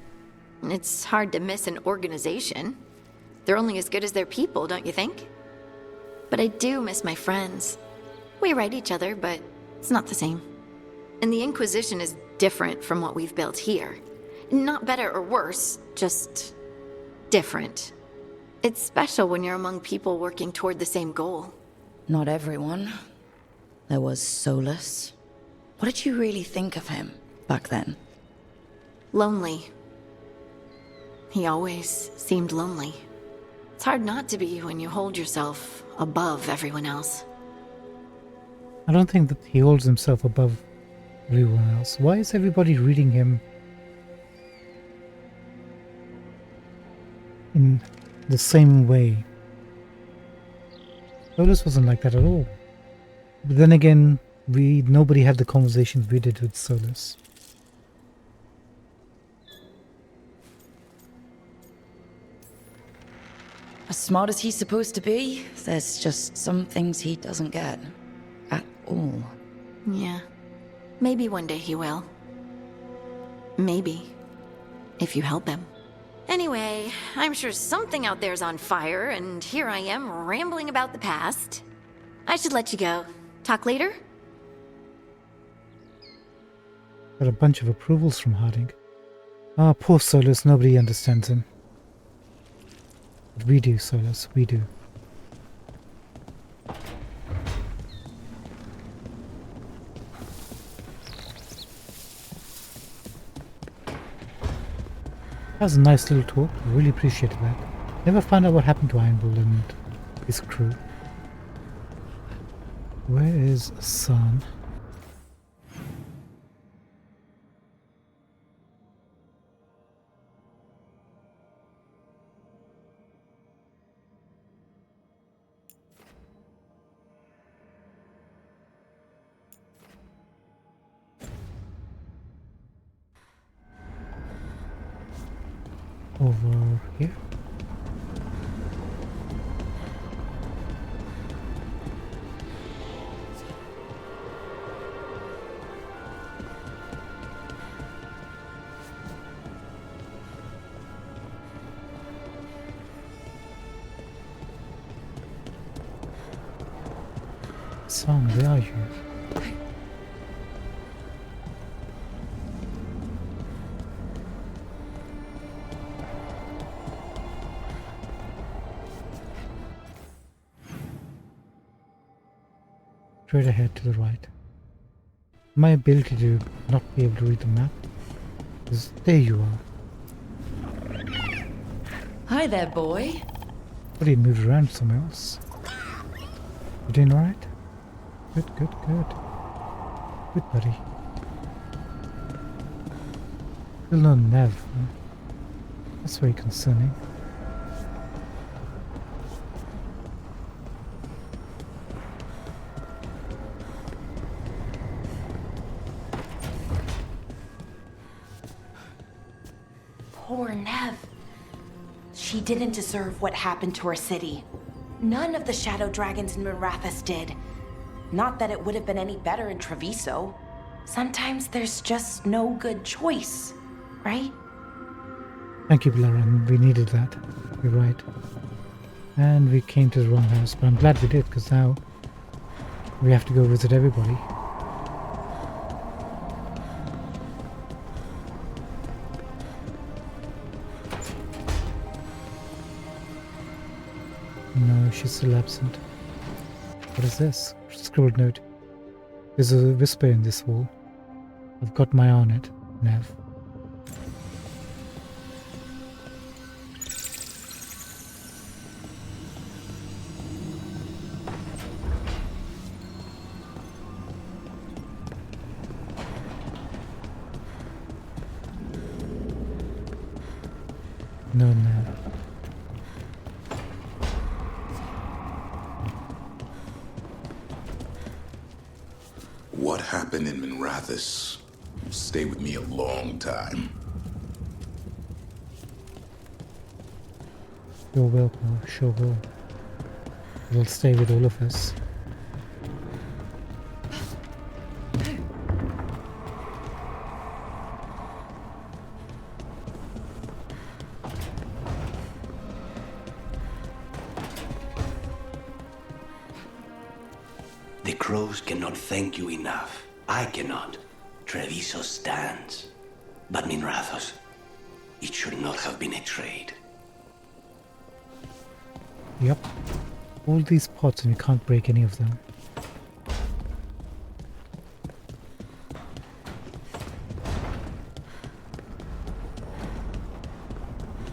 It's hard to miss an organization. They're only as good as their people, don't you think? But I do miss my friends. We write each other, but it's not the same. And the Inquisition is different from what we've built here. Not better or worse, just different. It's special when you're among people working toward the same goal. Not everyone. There was Solus. What did you really think of him back then? Lonely. He always seemed lonely. It's hard not to be when you hold yourself above everyone else. I don't think that he holds himself above everyone else. Why is everybody reading him in the same way. Solus wasn't like that at all. But then again, nobody had the conversations we did with Solus. As smart as he's supposed to be, there's just some things he doesn't get. At all. Yeah. Maybe one day he will. Maybe. If you help him. Anyway, I'm sure something out there's on fire, and here I am rambling about the past. I should let you go. Talk later? Got a bunch of approvals from Harding. Ah, poor Solus, nobody understands him. But we do, Solus, we do. That was a nice little talk. I really appreciated that. Never found out what happened to Iron Bull and his crew. Where is San? Over here. Son, where are you? Straight ahead to the right. My ability to not be able to read the map is... There you are. Hi there, boy. But he moved around somewhere else. You doing alright? Good, good, good. Good, buddy. Still no nav, huh? That's very concerning. Poor Nev. She didn't deserve what happened to her city. None of the shadow dragons in Mirathus did. Not that it would have been any better in Treviso. Sometimes there's just no good choice, right? Thank you, Blaran. We needed that. You're right. And we came to the wrong house, but I'm glad we did, because now we have to go visit everybody. No, she's still absent. What is this? Scribbled note. There's a whisper in this wall. I've got my eye on it, Nev. No, Nev. What happened in Mirathus stayed with me a long time. Sure will, Paul. Sure will. It'll stay with all of us. The crows cannot thank you enough. I cannot. Treviso stands. But Minrathos, it should not have been a trade. Yep. All these pots and we can't break any of them.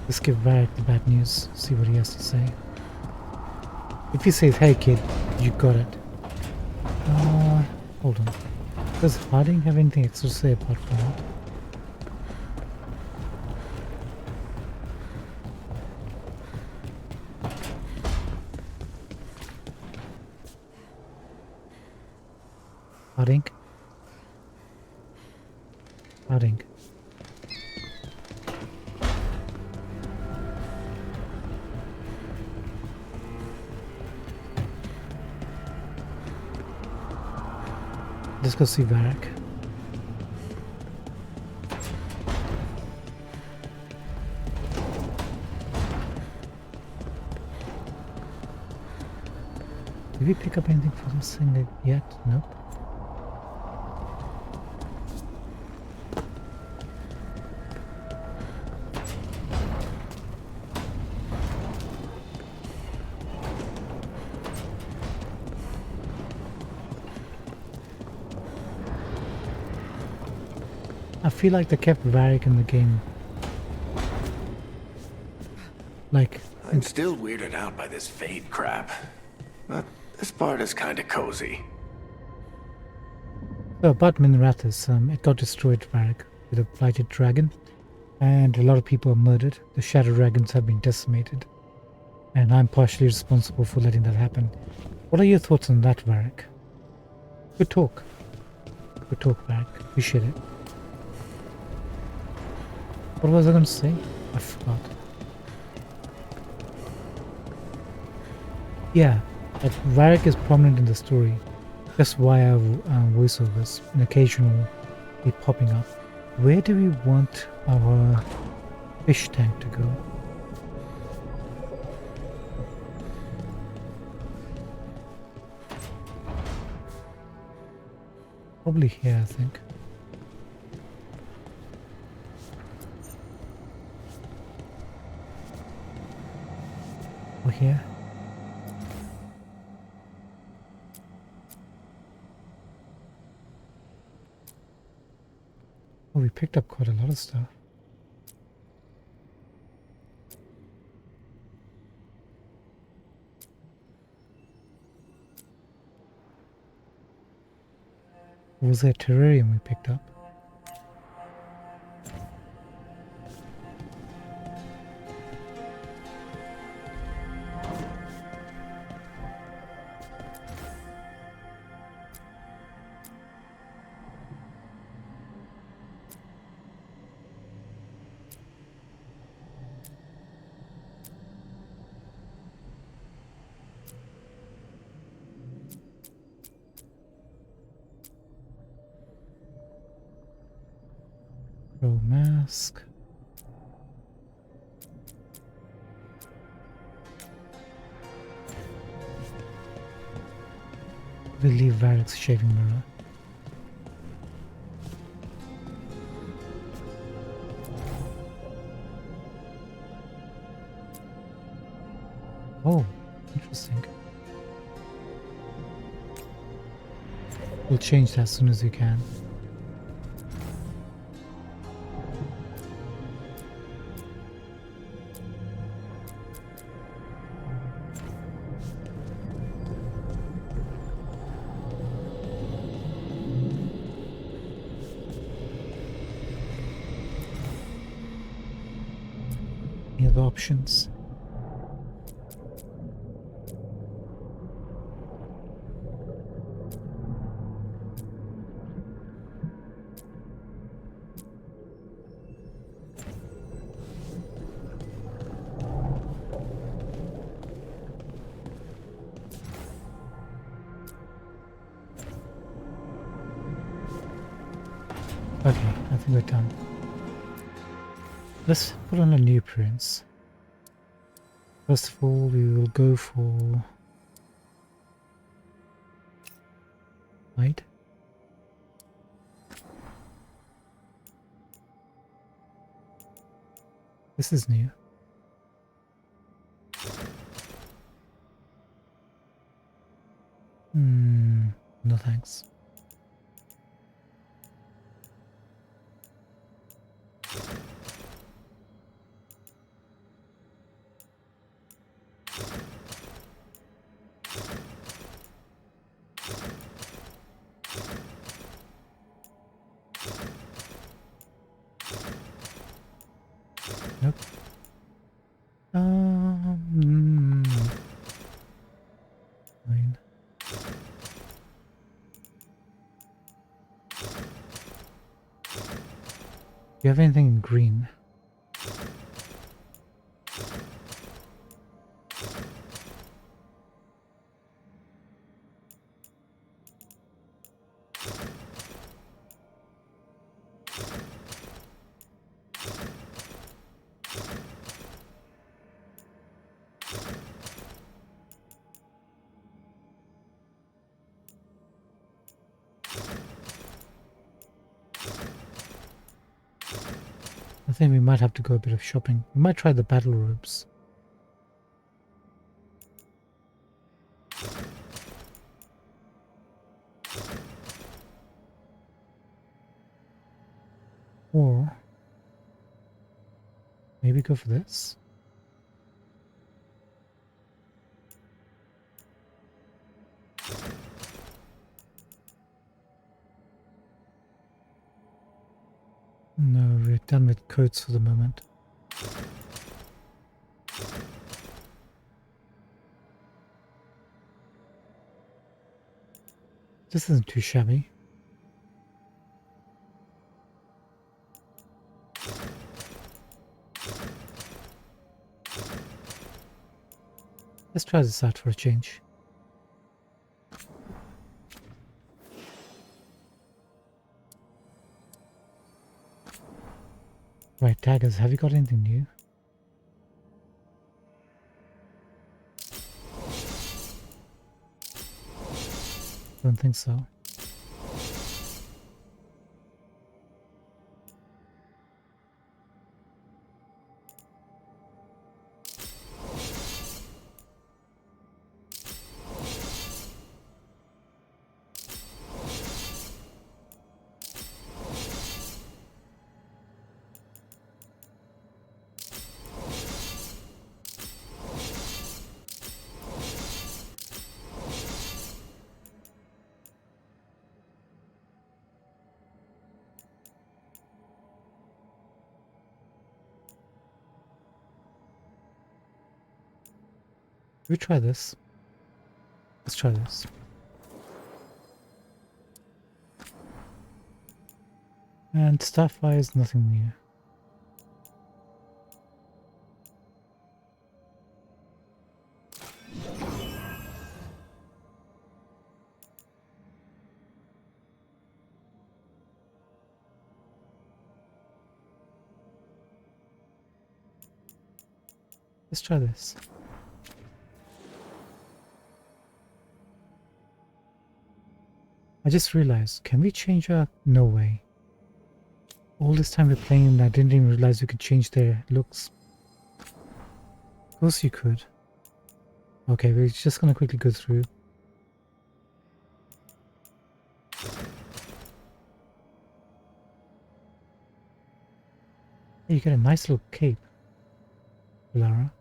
Let's give Varric the bad news, see what he has to say. If he says, hey kid, you got it. Hold on. Does Harding have anything extra to say apart from that? Harding. Harding. Let's go see Varric. Did we pick up anything for this thing yet? Nope. I feel like they kept Varric in the game. Like... I'm still weirded out by this fade crap. But this part is kinda cozy. So about Minrathous, it got destroyed, Varric, with a blighted dragon. And a lot of people are murdered. The shadow dragons have been decimated. And I'm partially responsible for letting that happen. What are your thoughts on that, Varric? Good talk. Good talk, Varric. Appreciate it. What was I going to say? I forgot. Yeah, that Varric is prominent in the story. Just via voiceovers and occasionally popping up. Where do we want our fish tank to go? Probably here, I think. Or here. Oh, we picked up quite a lot of stuff. Was there a terrarium we picked up? Mask. We'll leave Varric's shaving mirror. Oh, interesting. We'll change that as soon as we can. Any other options? Okay, I think we're done. Let's put on a new appearance. First of all, we will go for hide. This is new. No thanks. Nope. Fine. you have anything in green? I think we might have to go a bit of shopping. We might try the battle robes. Or maybe go for this. No, we're done with coats for the moment. This isn't too shabby. Let's try this out for a change. Right, daggers, have you got anything new? Don't think so. We try this. Let's try this. And Starfire is nothing new. Let's try this. I just realized, can we change our... No way. All this time we're playing and I didn't even realize we could change their looks. Of course you could. Okay, we're just gonna quickly go through. Hey, you get a nice little cape, Lara.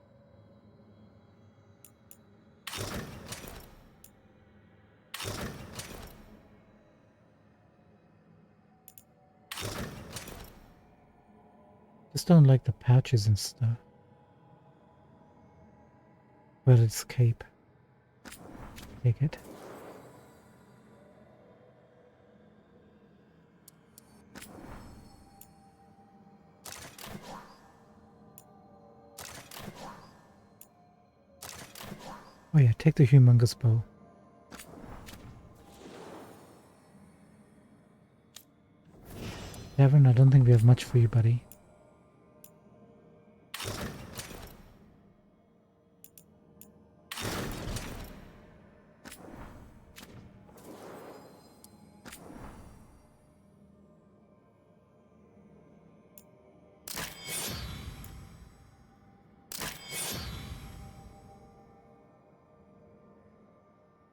Just don't like the pouches and stuff. But it's cape. Take it. Oh yeah, take the humongous bow. Devon, I don't think we have much for you, buddy.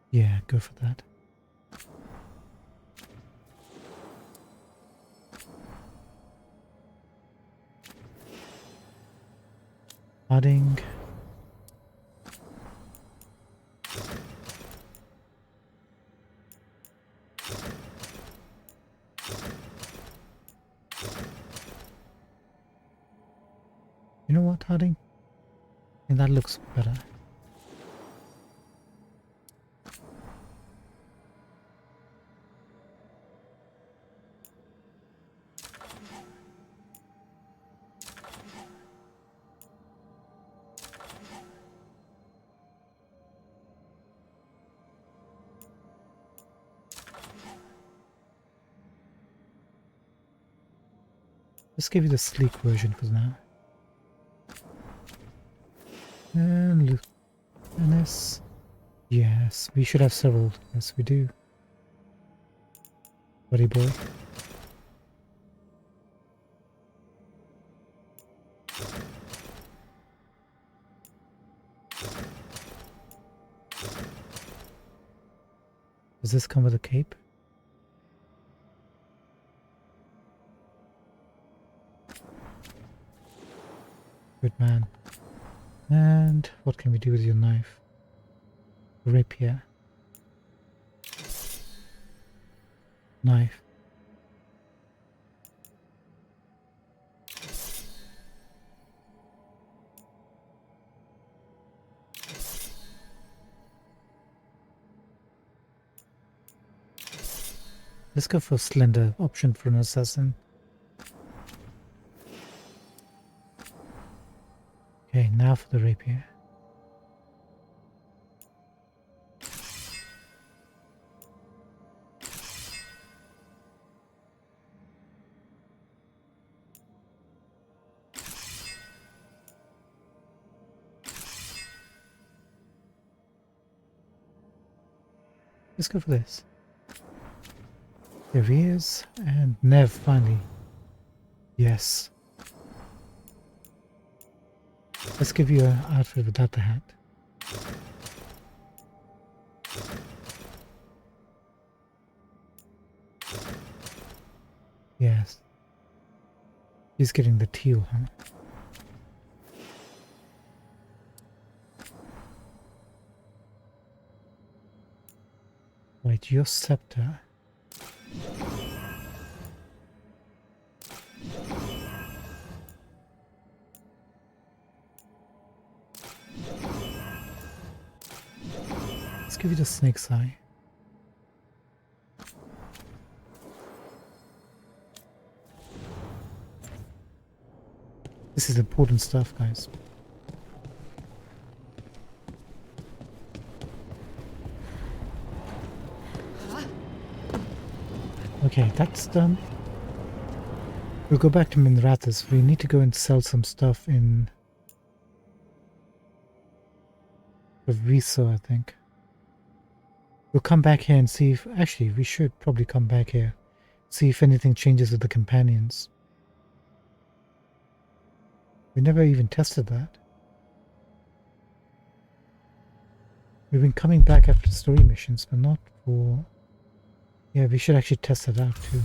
Yeah, go for that. Adding. You know what, Harding? I think that looks better. Let's give you the sleek version for now. And look. And this. Yes, we should have several. Yes, we do. Buddy boy. Does this come with a cape? Good man. And what can we do with your knife? Rapier. Knife. Let's go for a slender option for an assassin. Okay, now for the rapier. Let's go for this. There he is, and Nev finally. Yes. Let's give you an outfit without the hat. Yes. He's getting the teal, huh? Wait, your scepter. Let's give you the snake's eye. This is important stuff, guys. Okay, that's done. We'll go back to Minrathous. We need to go and sell some stuff in Viso, I think. We'll come back here and see if... Actually, we should probably come back here. See if anything changes with the companions. We never even tested that. We've been coming back after story missions, but not for... Yeah, we should actually test it out too.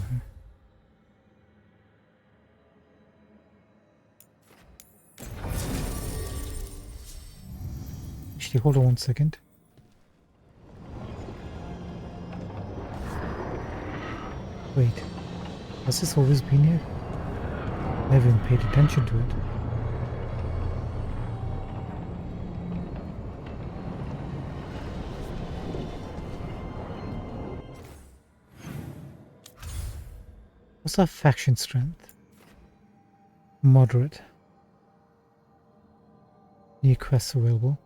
Actually, hold on one second. Wait, has this always been here? Never even paid attention to it. What's our faction strength? Moderate. New quests available.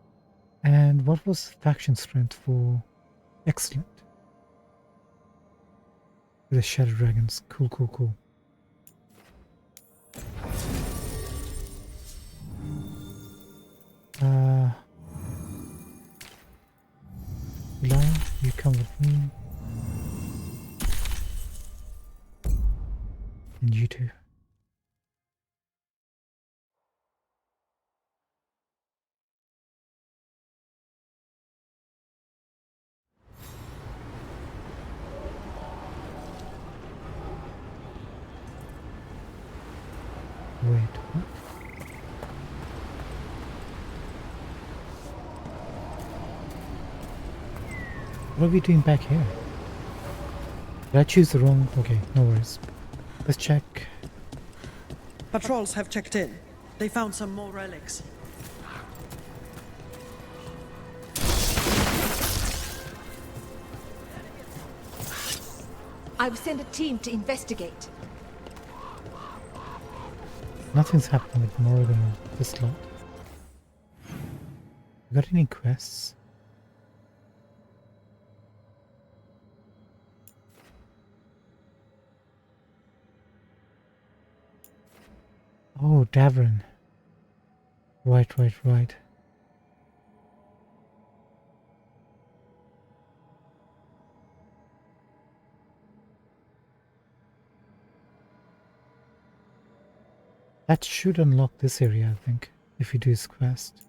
And what was faction strength for excellent? With the Shadow Dragons. Cool, cool, cool. Lion, you come with me. And you too. Wait, what? What are we doing back here? Did I choose the wrong... Okay, no worries. Let's check. Patrols have checked in. They found some more relics. I will send a team to investigate. Nothing's happening with Morgan or this lot. You got any quests? Oh, Davrin. Right. That should unlock this area, I think, if you do his quest.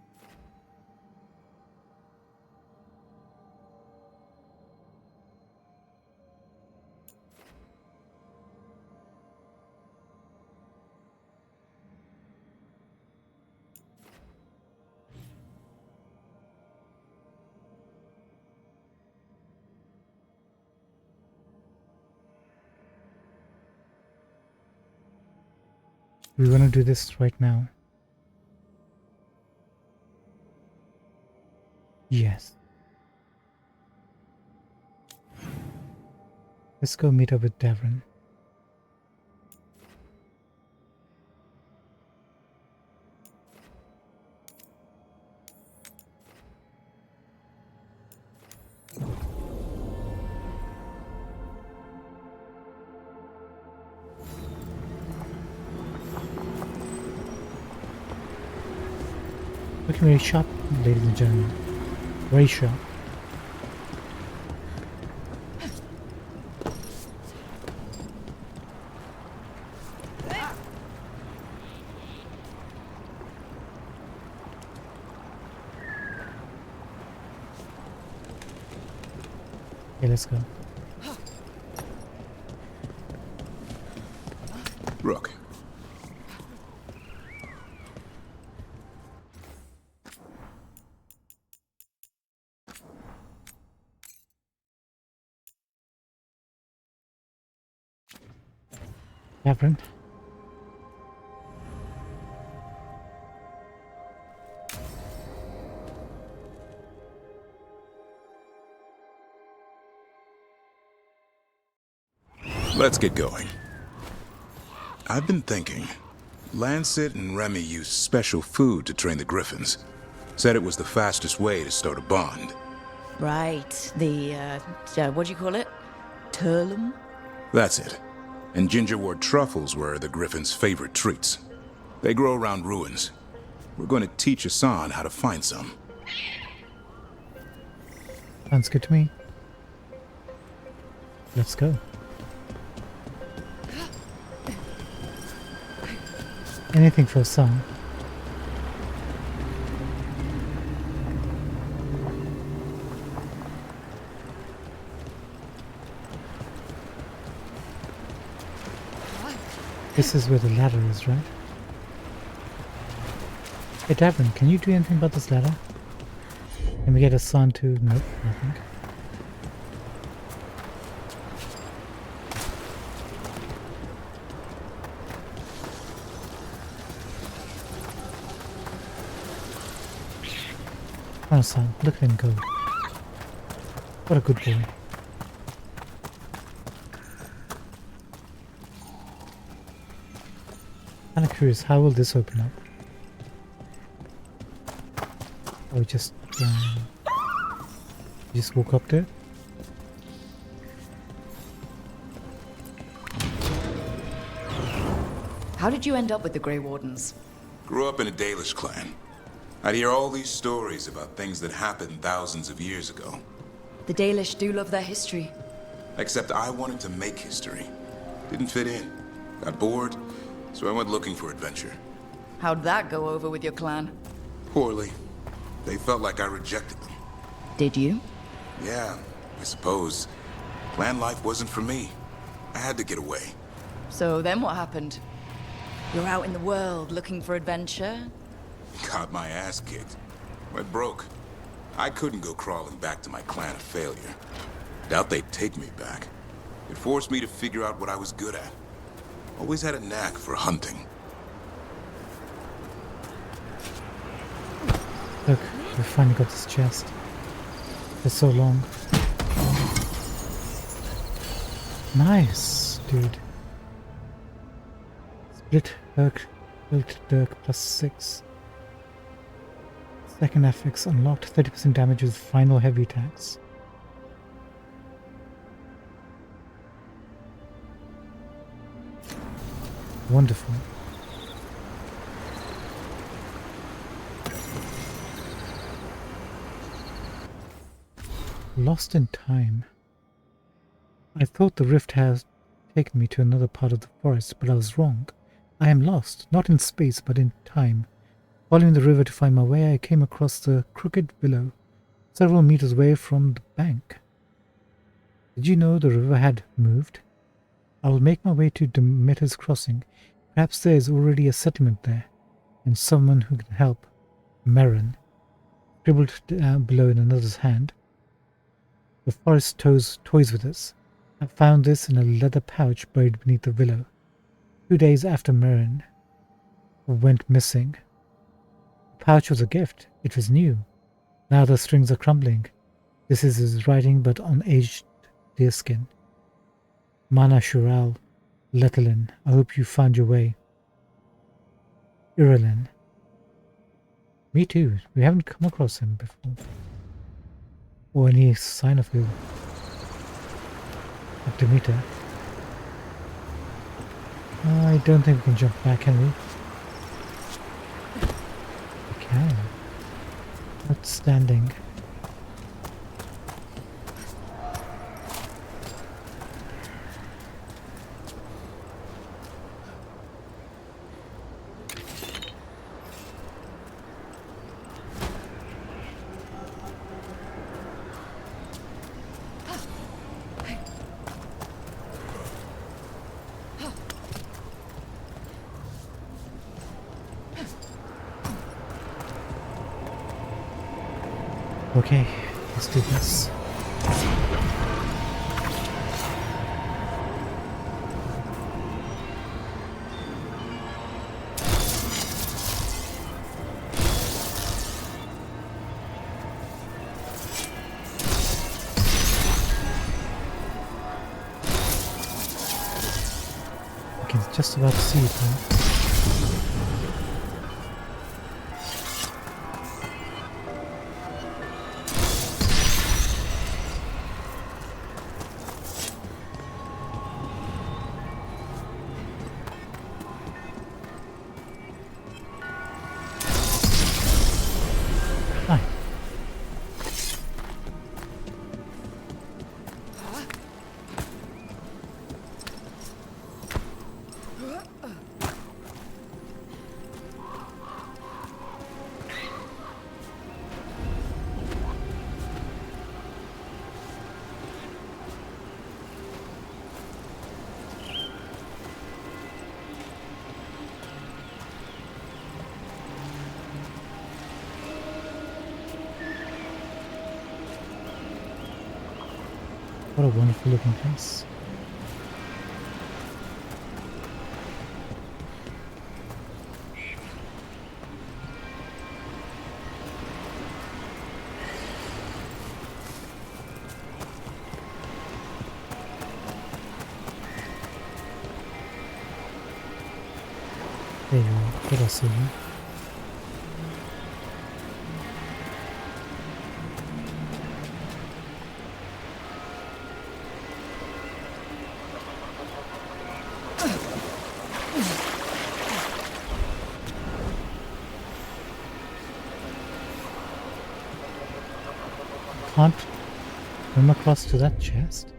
We want to do this right now. Yes. Let's go meet up with Davrin. Looking very sharp, ladies and gentlemen. Very sharp. Okay, let's go. Rook. Davrin. Let's get going. I've been thinking. Lancet and Remy used special food to train the griffins. Said it was the fastest way to start a bond. Right. The, what do you call it? Turlum? That's it. And gingerwort truffles were the griffins' favorite treats. They grow around ruins. We're going to teach Hassan how to find some. Sounds good to me. Let's go. Anything for Hassan. This is where the ladder is, right? Hey Davrin, can you do anything about this ladder? Can we get Hassan to... Nope, nothing. Oh, son, look at him go. What a good boy. Kinda curious, how will this open up? Or just walk up there? How did you end up with the Grey Wardens? Grew up in a Dalish clan. I'd hear all these stories about things that happened thousands of years ago. The Dalish do love their history. Except I wanted to make history. Didn't fit in. Got bored, so I went looking for adventure. How'd that go over with your clan? Poorly. They felt like I rejected them. Did you? Yeah, I suppose. Clan life wasn't for me. I had to get away. So then what happened? You're out in the world looking for adventure? Got my ass kicked. Went broke. I couldn't go crawling back to my clan of failure. Doubt they'd take me back. It forced me to figure out what I was good at. Always had a knack for hunting. Look, we finally got this chest. For so long. Nice, dude. Split Dirk, built Dirk +6. Second FX unlocked, 30% damage with final heavy attacks. Wonderful. Lost in time. I thought the rift had taken me to another part of the forest, but I was wrong. I am lost, not in space, but in time. Following the river to find my way, I came across the crooked willow, several meters away from the bank. Did you know the river had moved? I will make my way to Demeter's Crossing. Perhaps there is already a settlement there, and someone who can help. Merrin. Scribbled below in another's hand. The forest toys with us. I found this in a leather pouch buried beneath the willow. 2 days after Merrin went missing. The pouch was a gift. It was new. Now the strings are crumbling. This is his writing, but on aged deerskin. Mana Shural, Letalin, I hope you found your way. Irilin. Me too. We haven't come across him before. Or any sign of him. Of Demeter. I don't think we can jump back, can we? We can. Outstanding. Okay, let's do this. I can just about see it now. What a wonderful looking place. There you are. What else is there? Can't come across to that chest.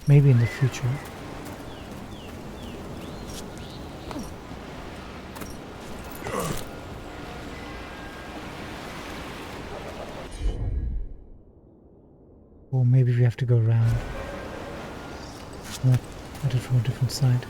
Maybe in the future. Or maybe we have to go around. At it from a different side.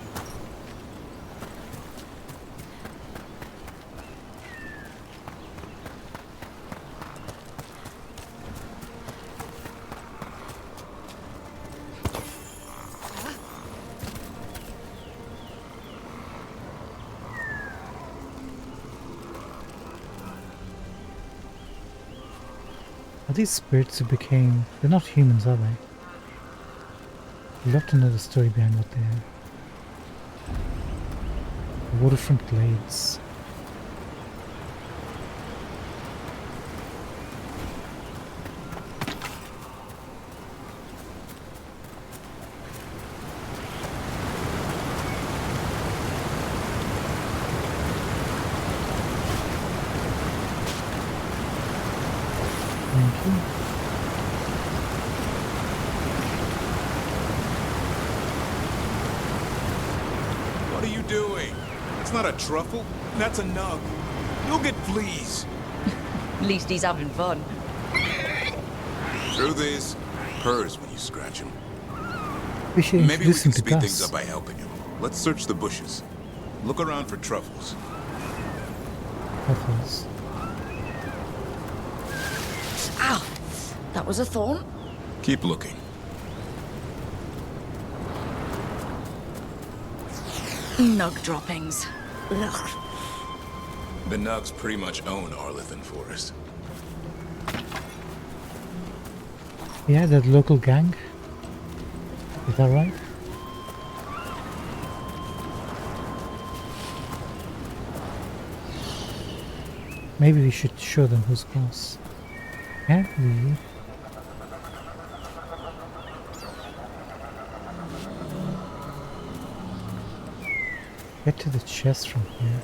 Are these spirits who became... They're not humans, are they? We'd love to know the story behind what they are. The waterfront glades. Thank you. What are you doing? It's not a truffle. That's a nug. You'll get fleas. At least he's having fun. Truth is, purrs when you scratch him. We should Maybe we introduce him can to speed things Gus. up by helping him. Let's search the bushes. Look around for truffles. Truffles. Ow! That was a thorn. Keep looking. Nug droppings. Ugh. The Nugs pretty much own Arlithan Forest. Yeah, that local gang. Is that right? Maybe we should show them who's boss. Can we? Get to the chest from here.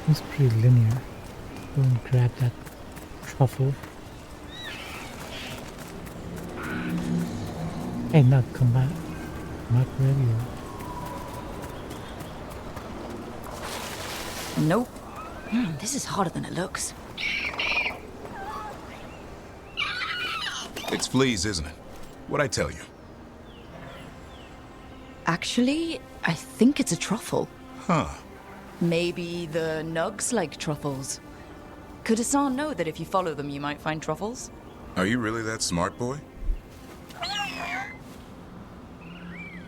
It's pretty linear. Go and grab that truffle. Hey, Nug, come back. Not wherever you are. Nope. This is harder than it looks. It's fleas, isn't it? What'd I tell you? Actually, I think it's a truffle. Huh. Maybe the Nugs like truffles. Could Hassan know that if you follow them, you might find truffles? Are you really that smart, boy?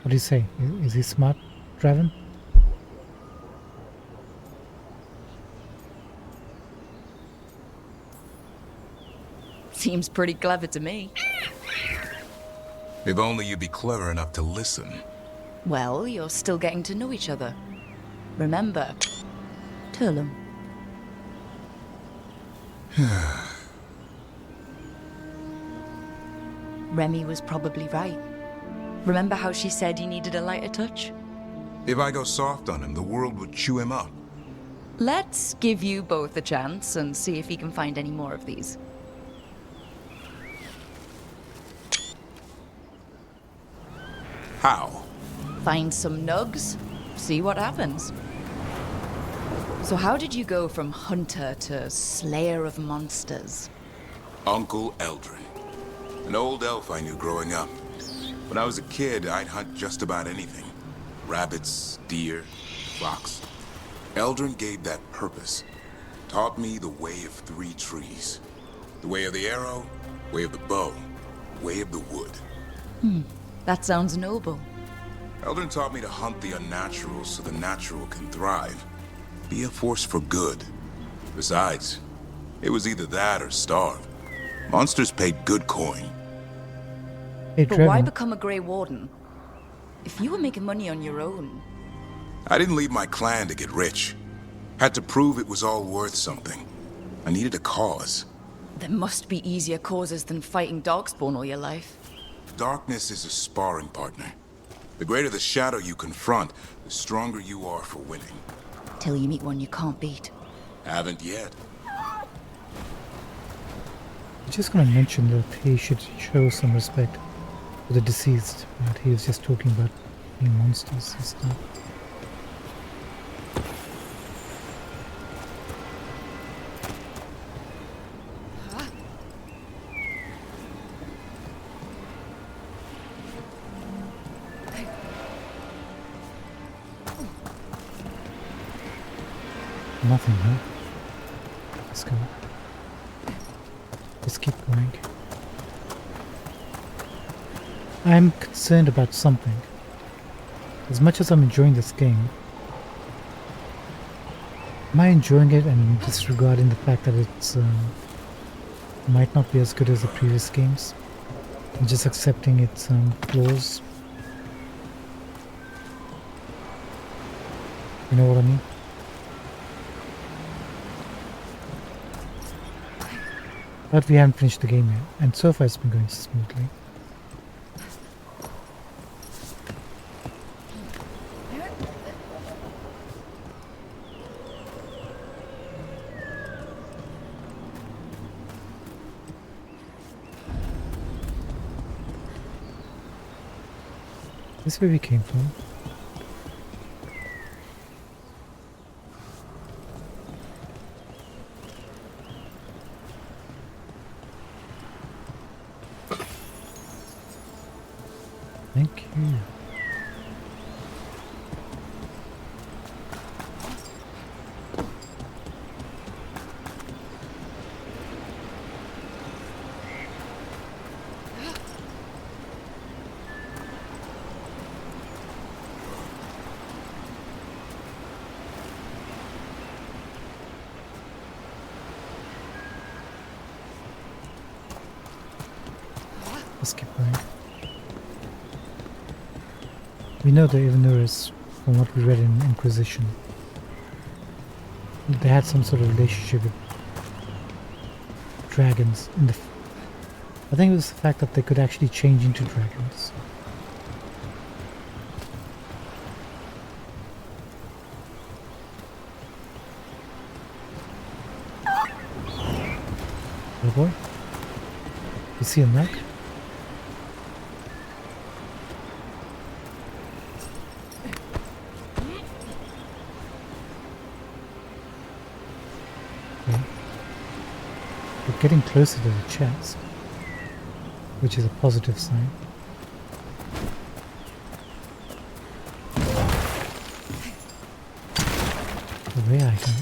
What do you say? Is he smart, Draven? Seems pretty clever to me. If only you'd be clever enough to listen. Well, you're still getting to know each other. Remember, Turlum. Remy was probably right. Remember how she said he needed a lighter touch? If I go soft on him, the world would chew him up. Let's give you both a chance and see if he can find any more of these. How? Find some nugs, see what happens. So how did you go from hunter to slayer of monsters? Uncle Eldrin. An old elf I knew growing up. When I was a kid, I'd hunt just about anything. Rabbits, deer, fox. Eldrin gave that purpose. Taught me the way of 3 trees. The way of the arrow, way of the bow, way of the wood. That sounds noble. Eldrin taught me to hunt the unnatural so the natural can thrive. Be a force for good. Besides, it was either that or starve. Monsters paid good coin. Hey, But why Draven. become a Grey Warden? If you were making money on your own, I didn't leave my clan to get rich. Had to prove it was all worth something. I needed a cause. there must be easier causes than fighting Darkspawn all your life. Darkness is a sparring partner. The greater the shadow you confront, the stronger you are for winning. Till you meet one you can't beat. Haven't yet. I'm just gonna mention that he should show some respect to the deceased, but he was just talking about being monsters and stuff. Nothing, huh? Let's go. Let's keep going. I'm concerned about something. As much as I'm enjoying this game, am I enjoying it and disregarding the fact that it's might not be as good as the previous games? I'm just accepting its flaws. You know what I mean? But we haven't finished the game yet, and so far it's been going smoothly. This is where we came from. Thank you. Let's keep going. We know the Evanuris from what we read in Inquisition. They had some sort of relationship with dragons. I think it was the fact that they could actually change into dragons. Oh boy. You see him, right? Getting closer to the chest, which is a positive sign. The way I can.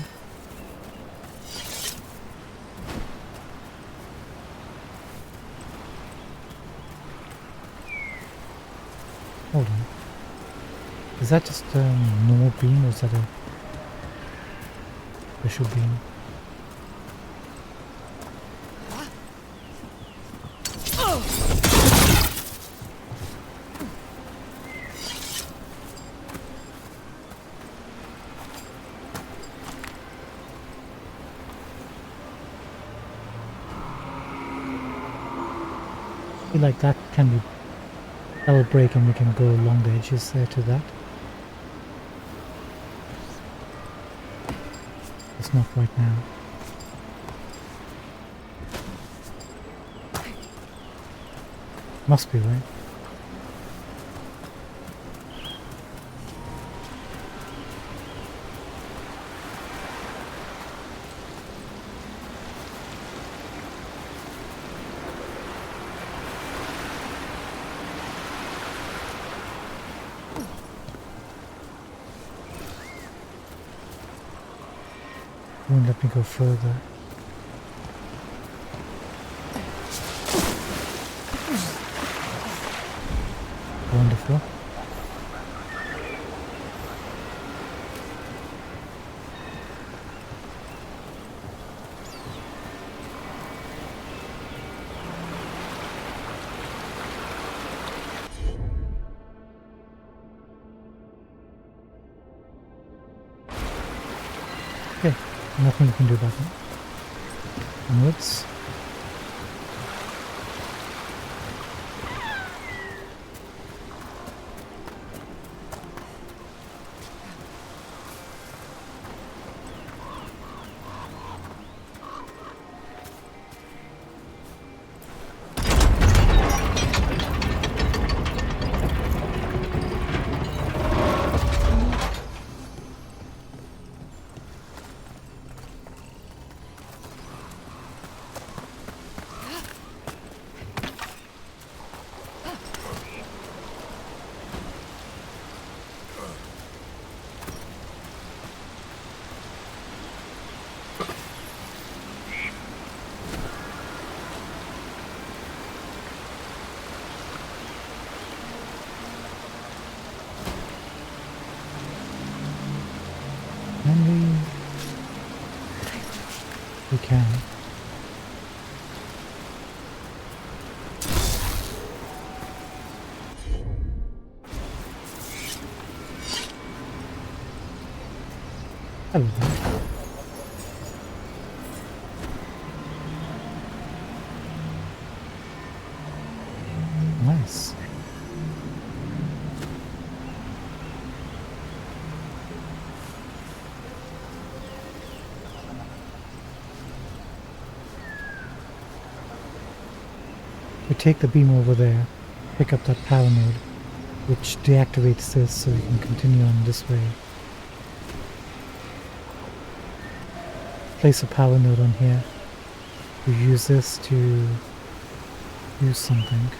Hold on. Is that just a normal beam or is that a special beam? I feel like that will break and we can go along the edges there to that. It's not right now. Must be right. Won't let me go further. Wonderful. Okay, nothing you can do about that. Onwards. Can we? We can. Hello. Nice. We take the beam over there, pick up that power node, which deactivates this so we can continue on this way. Place a power node on here. We use this to use something.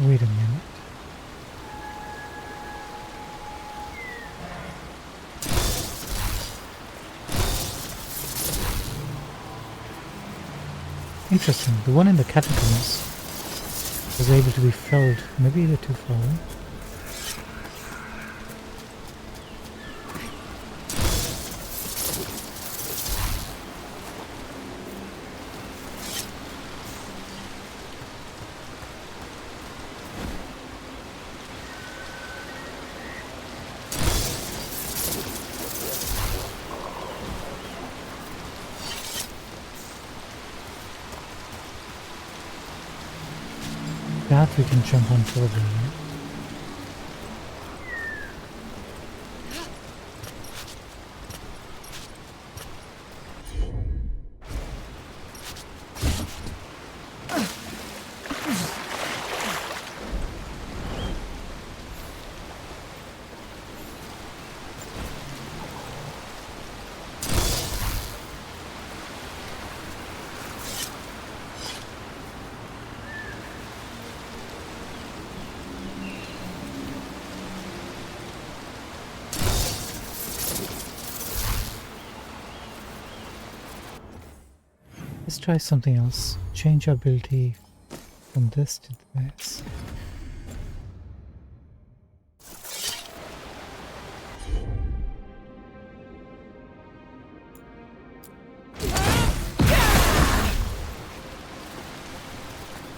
Wait a minute. Interesting. The one in the catacombs was able to be felled. Maybe they're too far. That we can jump on further, right? Let's try something else. Change our ability from this to this.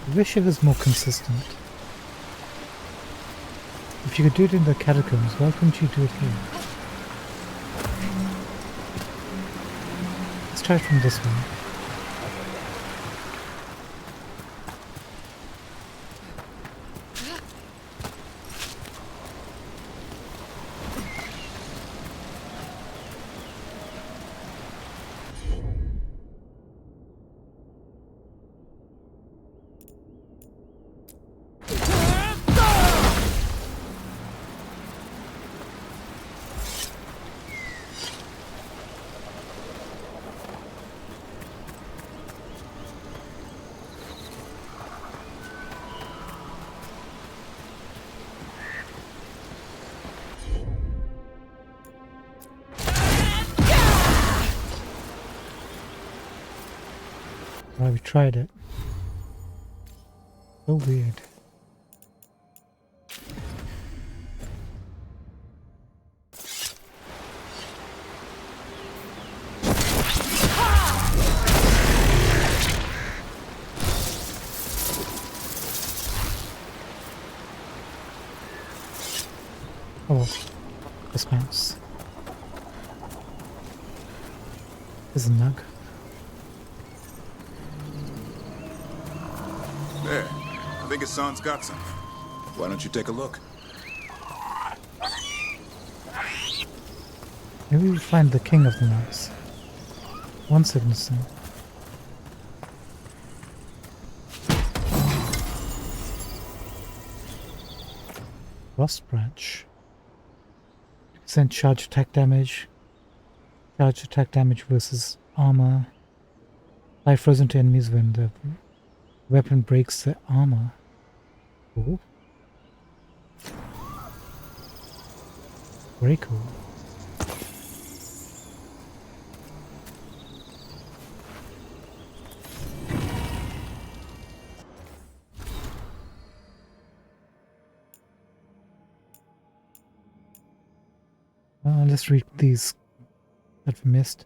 I wish it was more consistent. If you could do it in the catacombs, why couldn't you do it here? Let's try it from this one. Well, we tried it. So weird. Oh, this mouse. There's a nug. There. I think Hassan's got something. Why don't you take a look? Maybe we find the king of the nugs. One second, son. Frost branch. Send charge attack damage. Charge attack damage versus armor. Apply frozen to enemies when the weapon breaks the armor. Cool. Very cool. Let's read these that we missed.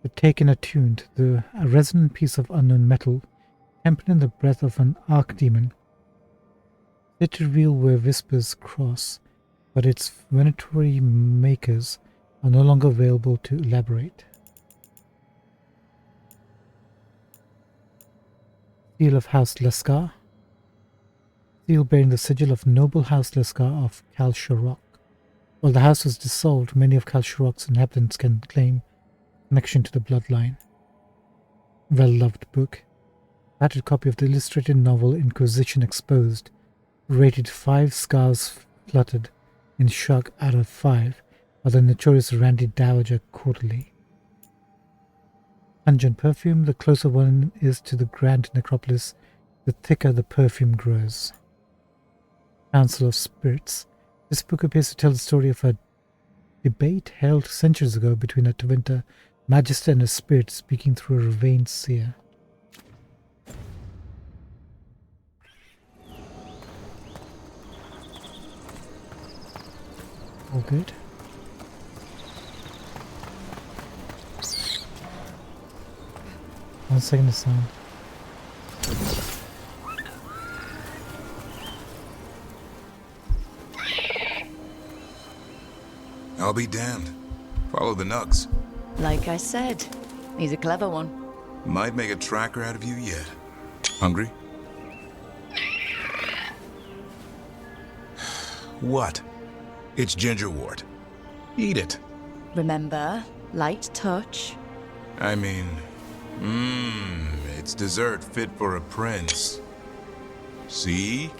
The taken attuned, a resonant piece of unknown metal, tempered in the breath of an archdemon. Set to reveal where whispers cross, but its venatory makers are no longer available to elaborate. Seal of House Leskar. Seal bearing the sigil of noble House Leskar of Kal Sharok. While the house was dissolved, many of Kal Sharok's inhabitants can claim connection to the bloodline. Well-loved book. Battered copy of the illustrated novel Inquisition Exposed. Rated 5 scars fluttered in shock out of 5 by the notorious Randy Dowager Quarterly. Pungent perfume. The closer one is to the grand necropolis, the thicker the perfume grows. Council of Spirits. This book appears to tell the story of a debate held centuries ago between a Tevinter magister and a spirit speaking through a Ravane seer. All good. One second to sound. I'll be damned. Follow the nugs. Like I said, he's a clever one. Might make a tracker out of you yet. Hungry? What? It's gingerwort. Eat it. Remember, light touch. I mean, it's dessert fit for a prince. See?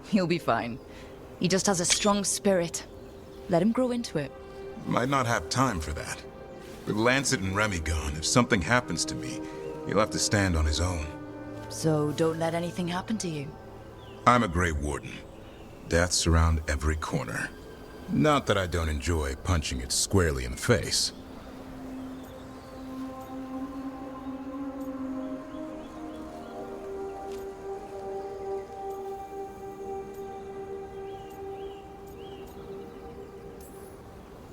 He'll be fine. He just has a strong spirit. Let him grow into it. Might not have time for that. With Lancet and Remy gone, if something happens to me, he'll have to stand on his own. So don't let anything happen to you. I'm a Grey Warden. Death's around every corner. Not that I don't enjoy punching it squarely in the face.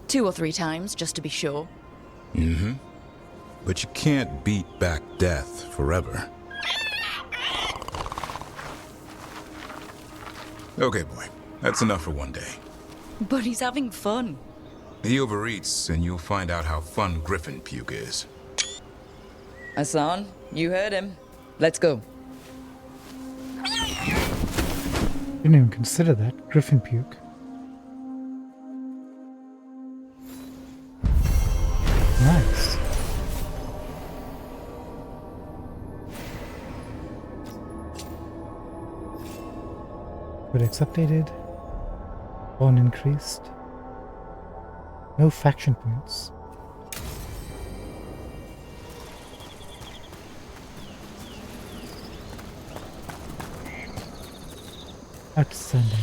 Two or three times, just to be sure. Mm-hmm. But you can't beat back death forever. Okay, boy. That's enough for one day. But he's having fun. He overeats, and you'll find out how fun griffin puke is. Hassan, you heard him. Let's go. Didn't even consider that. Griffin puke. Nice. Codex updated. Bond increased. No faction points. Outstanding.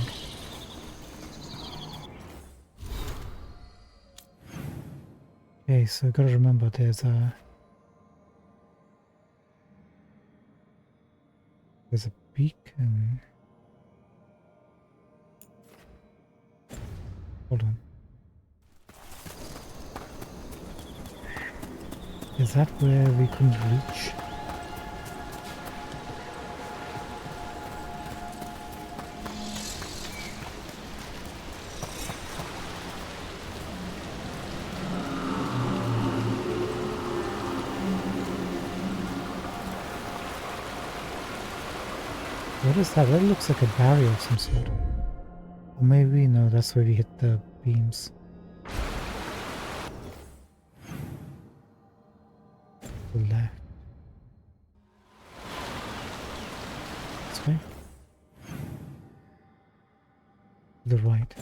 Okay, so gotta remember there's a beacon. Hold on. Is that where we couldn't reach? What is that? That looks like a barrier of some sort. Or maybe, no, that's where we hit the beams. The left. This way. The right.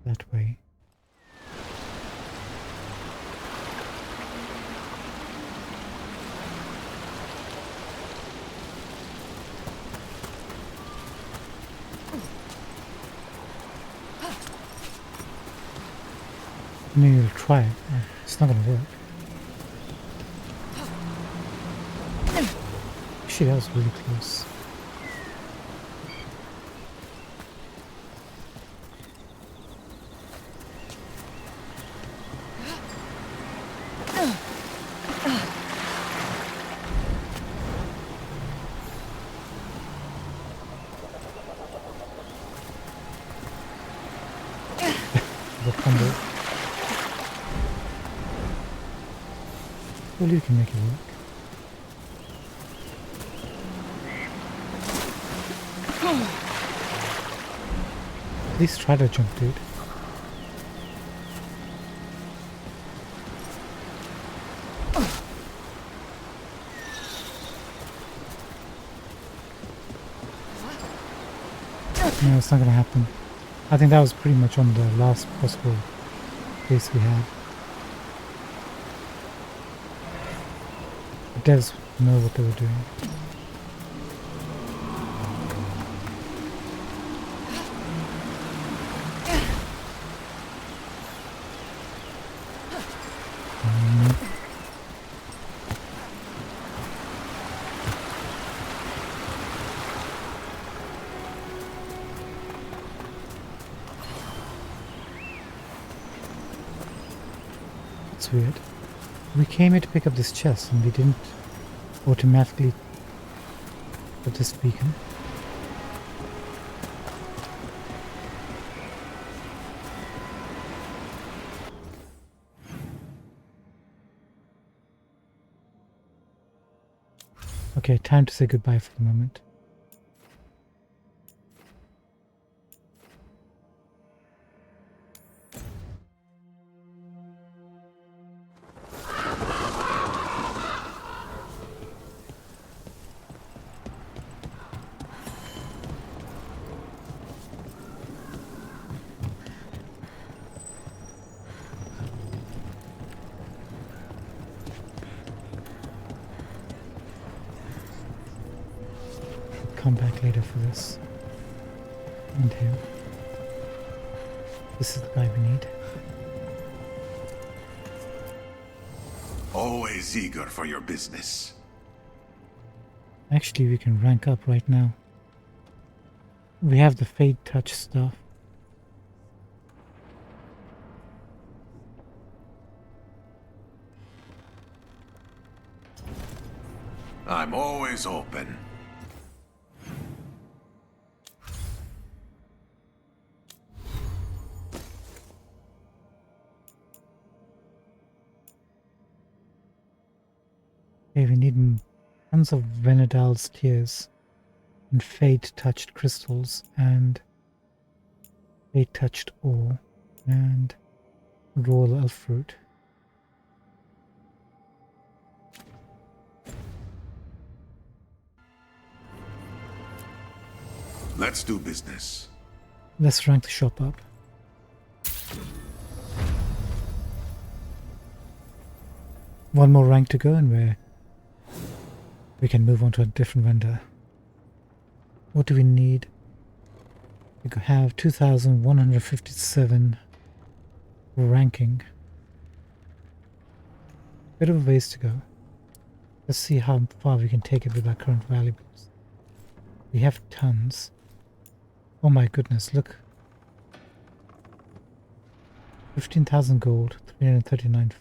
That way. I mean, you'll try it. It's not gonna work. Actually, that was really close. The combo. Well, you can make it work. At least try to jump, dude. No, it's not gonna happen. I think that was pretty much on the last possible place we had. The devs know what they were doing. That's weird. We came here to pick up this chest and we didn't automatically put this beacon. Okay, time to say goodbye for the moment. Come back later for this. And him. This is the guy we need. Always eager for your business. Actually, we can rank up right now. We have the Fade Touch stuff. I'm always open. Okay, we need tons of Venedal's tears and Fade-touched crystals and Fade-touched ore and royal elf fruit. Let's do business. Let's rank the shop up. One more rank to go and we can move on to a different vendor. What do we need? We could have 2,157 ranking. Bit of a ways to go. Let's see how far we can take it with our current valuables. We have tons. Oh my goodness, look. 15,000 gold, 339.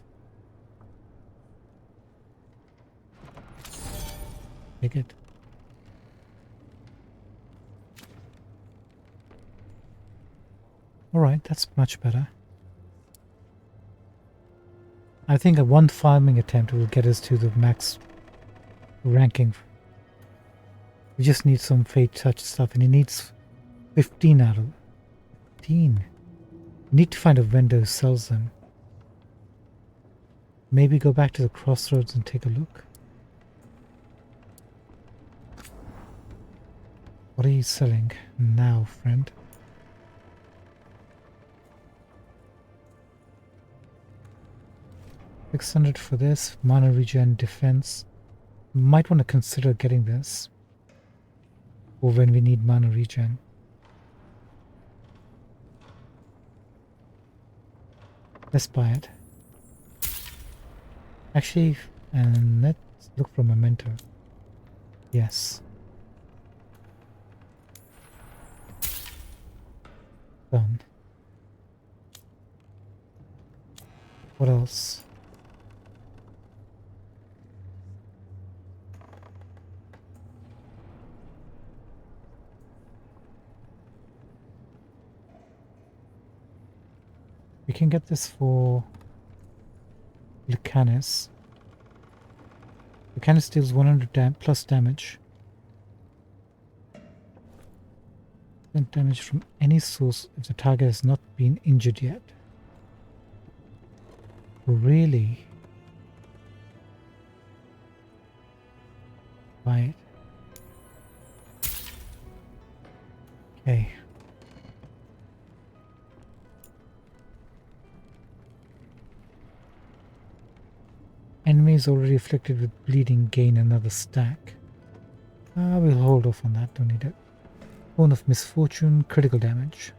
Take it. Alright, that's much better. I think a one farming attempt will get us to the max ranking. We just need some Fate Touch stuff, and he needs 15 out of 15. We need to find a vendor who sells them. Maybe go back to the crossroads and take a look. What are you selling now, friend? $600 for this, mana regen, defense. Might want to consider getting this. Or when we need mana regen. Let's buy it. Actually, and let's look for a memento. Yes. Done. What else? We can get this for Lucanus. Lucanus deals 100 plus damage. And damage from any source if the target has not been injured yet. Really? Buy it. Okay. Enemies already afflicted with bleeding gain another stack. We'll hold off on that, don't need it. Bone of Misfortune, critical damage.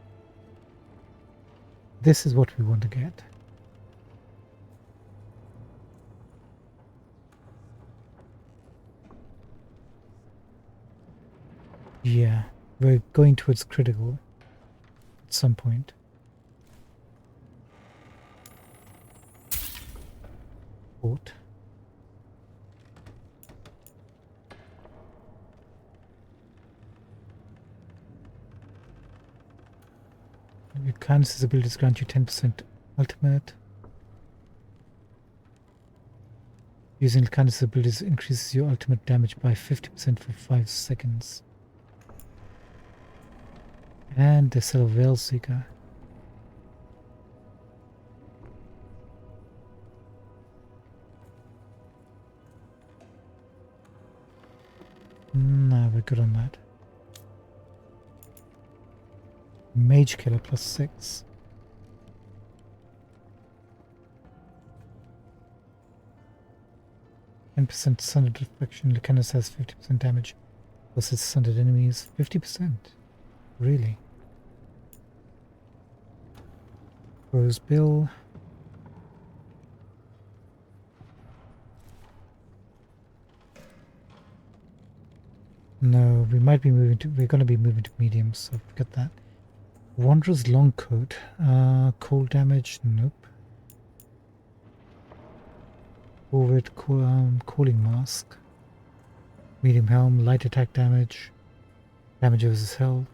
This is what we want to get. Yeah, we're going towards critical at some point. Port. Lucanus' abilities grant you 10% ultimate. Using Lucanus' abilities increases your ultimate damage by 50% for 5 seconds. And they sell a Veilseeker. Nah, we're good on that. Mage Killer plus 6. %10% sundered reflection. Lucanus has 50% damage versus sundered enemies. 50%? Really? Rose Bill. No, we might be moving to. We're going to be moving to mediums, so forget that. Wanderer's long coat. Cold damage. Nope. Forward cooling mask. Medium helm. Light attack damage. Damage versus health.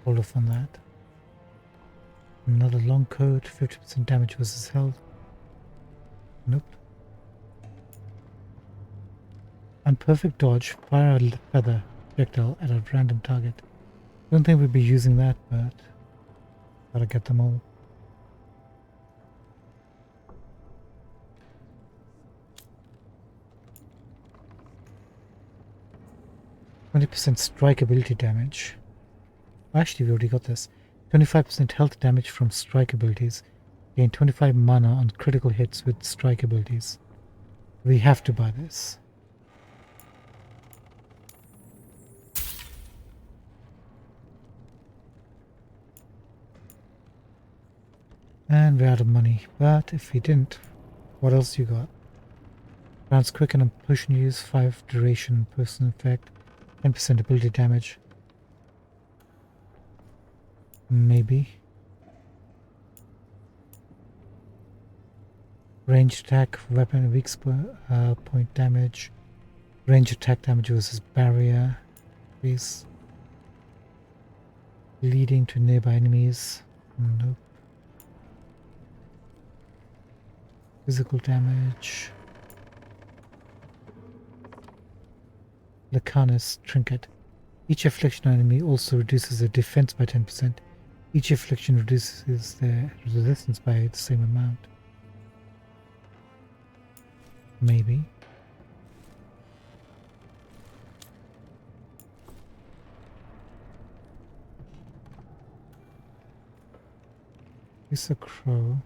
Hold off on that. Another long coat. 50% damage versus health. Nope. Unperfect dodge, fire a feather projectile at a random target. Don't think we'll be using that, but gotta get them all. %20% strike ability damage. Actually, we already got this. 25% health damage from strike abilities. Gain 25 mana on critical hits with strike abilities. We have to buy this. And we're out of money. But if we didn't, What else you got? Rounds quicken and potion use, 5 duration, personal effect, 10% ability damage. Maybe. Range attack, weapon, weak point damage. Range attack damage versus barrier. Increase. Leading to nearby enemies. Nope. Physical damage. Lacanus Trinket. Each affliction on enemy also reduces their defense by 10%. Each affliction reduces their resistance by the same amount. Maybe. It's a crow.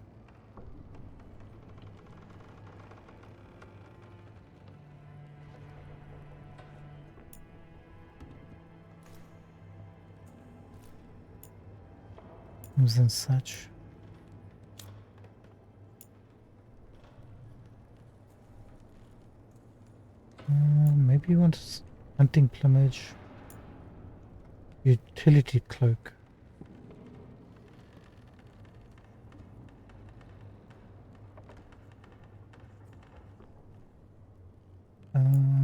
And such. Maybe you want hunting plumage. Utility cloak.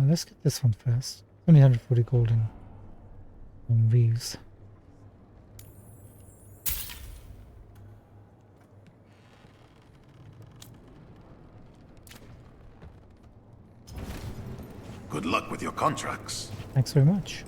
Let's get this one first. Only 140 golden on these. Good luck with your contracts. Thanks very much.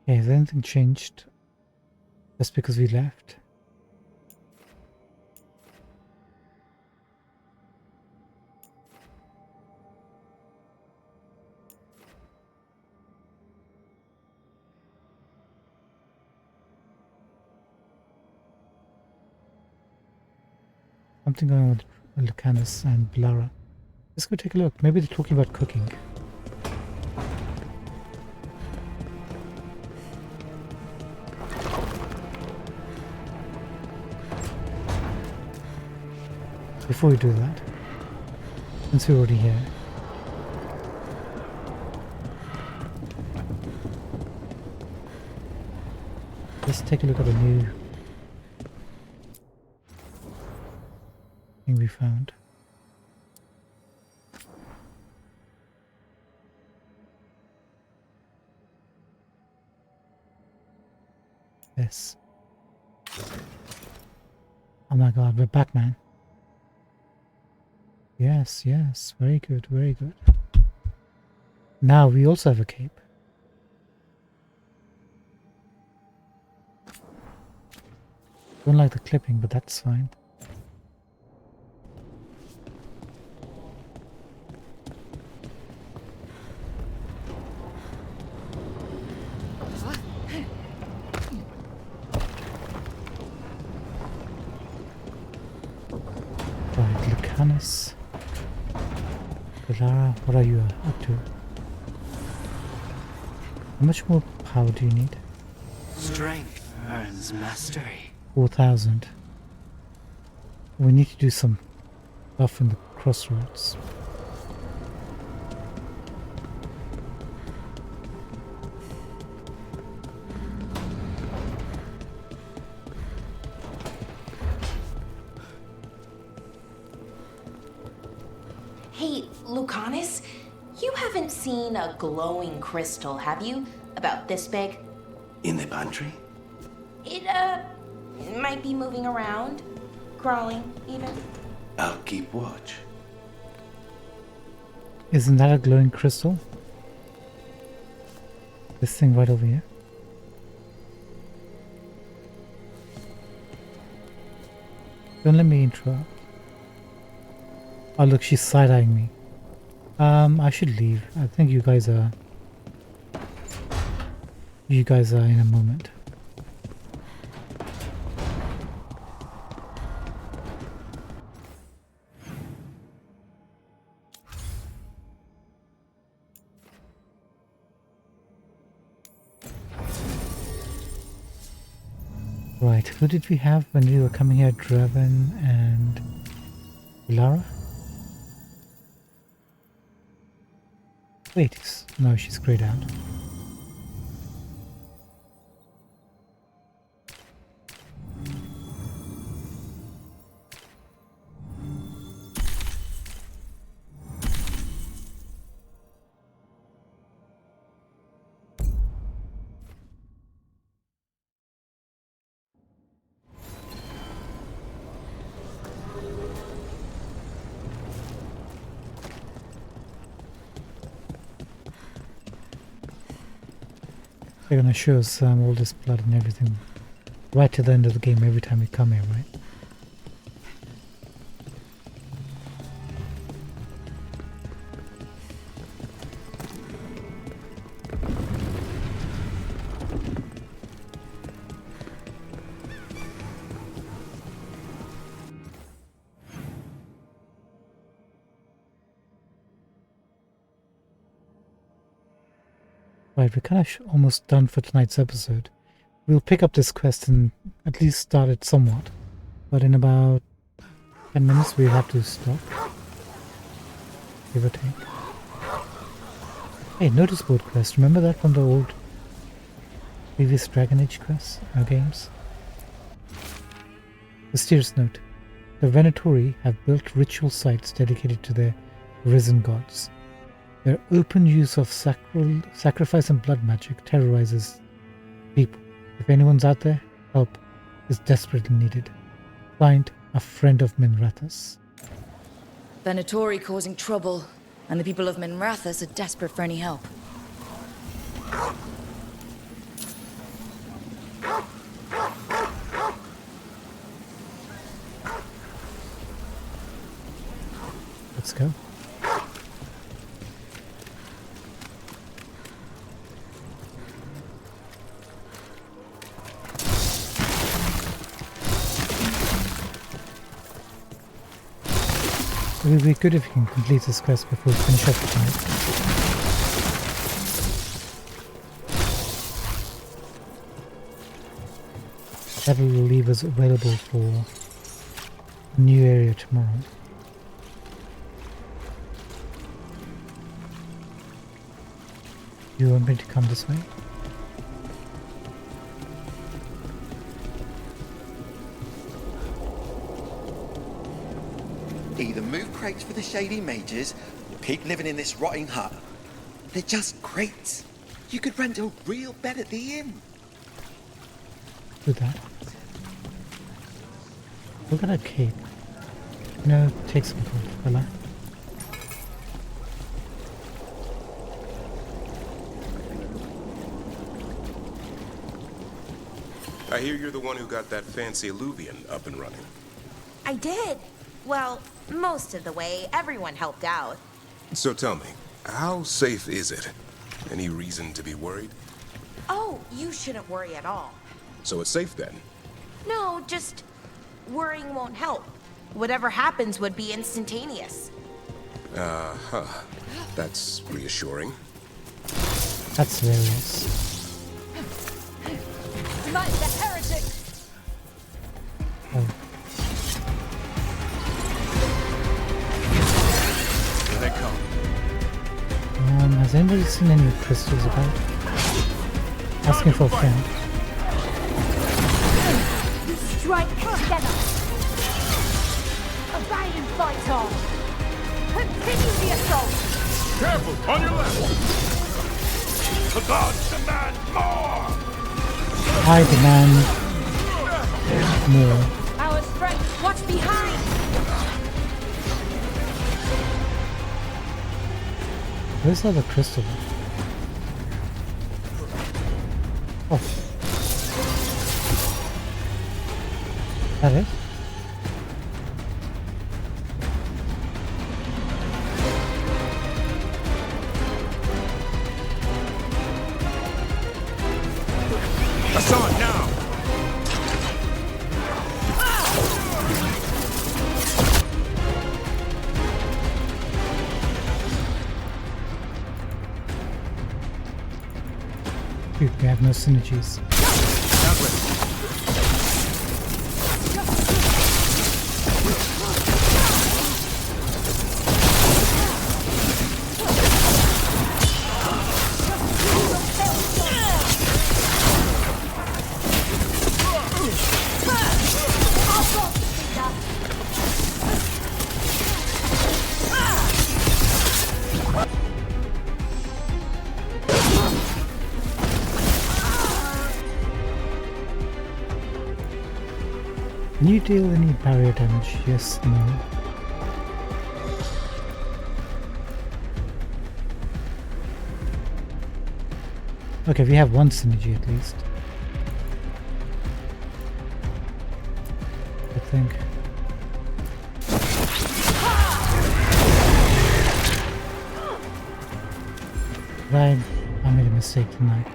Okay, has anything changed just because we left? Something going on with Lucanus and Blara. Let's go take a look. Maybe they're talking about cooking. Before we do that, since we're already here, let's take a look at the new thing we found. This. Oh my god, we're Batman. Yes, yes, very good, very good. Now we also have a cape. Don't like the clipping, but that's fine. Right, Lucanus. Lara, what are you up to? How much more power do you need? Strength earns mastery. 4,000. We need to do some stuff in the crossroads. Hey, Lucanus, you haven't seen a glowing crystal, have you? About this big? In the pantry? It might be moving around. Crawling, even. I'll keep watch. Isn't that a glowing crystal? This thing right over here? Don't let me interrupt. Oh look, she's side-eyeing me. I should leave. I think you guys are in a moment. Right, who did we have when we were coming here? Draven and Lara? Wait, no, she's grayed out. They're gonna show us all this blood and everything right to the end of the game every time we come here, right? Right, we're kind of almost done for tonight's episode. We'll pick up this quest and at least start it somewhat. But in about 10 minutes we'll have to stop. Give or take. Hey, notice board quest. Remember that from the old previous Dragon Age quests games? Mysterious note. The Venatori have built ritual sites dedicated to their risen gods. Their open use of sacrifice and blood magic terrorizes people. If anyone's out there, help is desperately needed. Signed, a friend of Minrathous. Venatori causing trouble, and the people of Minrathous are desperate for any help. Let's go. It would be good if we can complete this quest before we finish up tonight. That will leave us available for a new area tomorrow. You want me to come this way? Either move crates for the shady mages, or keep living in this rotting hut. They're just crates. You could rent a real bed at the inn. Do that. Look at that cape. No, take some gold, fella. I hear you're the one who got that fancy Illuvian up and running. I did. Well, most of the way. Everyone helped out. So tell me, how safe is it? Any reason to be worried? Oh, you shouldn't worry at all. So it's safe then? No, just worrying won't help. Whatever happens would be instantaneous. Uh-huh. That's reassuring. That's various. Smite the heretic! Oh. Here they come. Has anybody seen any crystals about? Asking for a friend. You strike together! A valiant fight on! Continue the assault! Careful, on your left! The gods demand more! I demand more. Our strength, watch behind! Where's the other crystal? Oh. That it? Hassan, now! Dude, we have no synergies. Can you deal any barrier damage? Yes, no. Okay, we have one synergy at least. I think. I made a mistake tonight.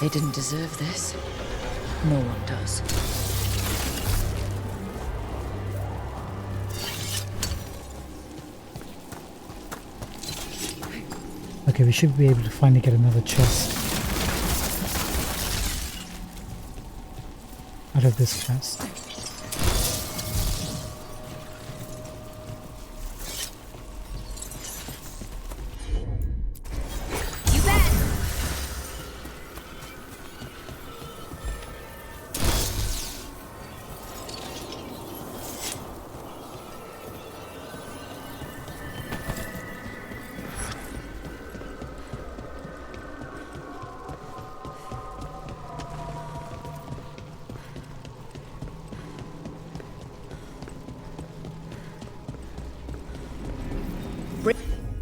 They didn't deserve this. No one does. Okay, we should be able to finally get another chest out of this chest.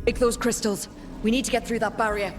Break those crystals. We need to get through that barrier.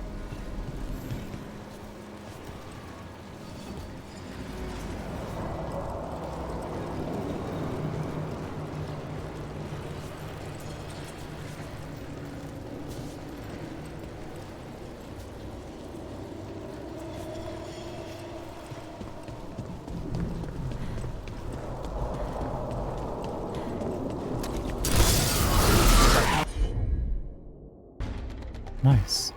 Nice.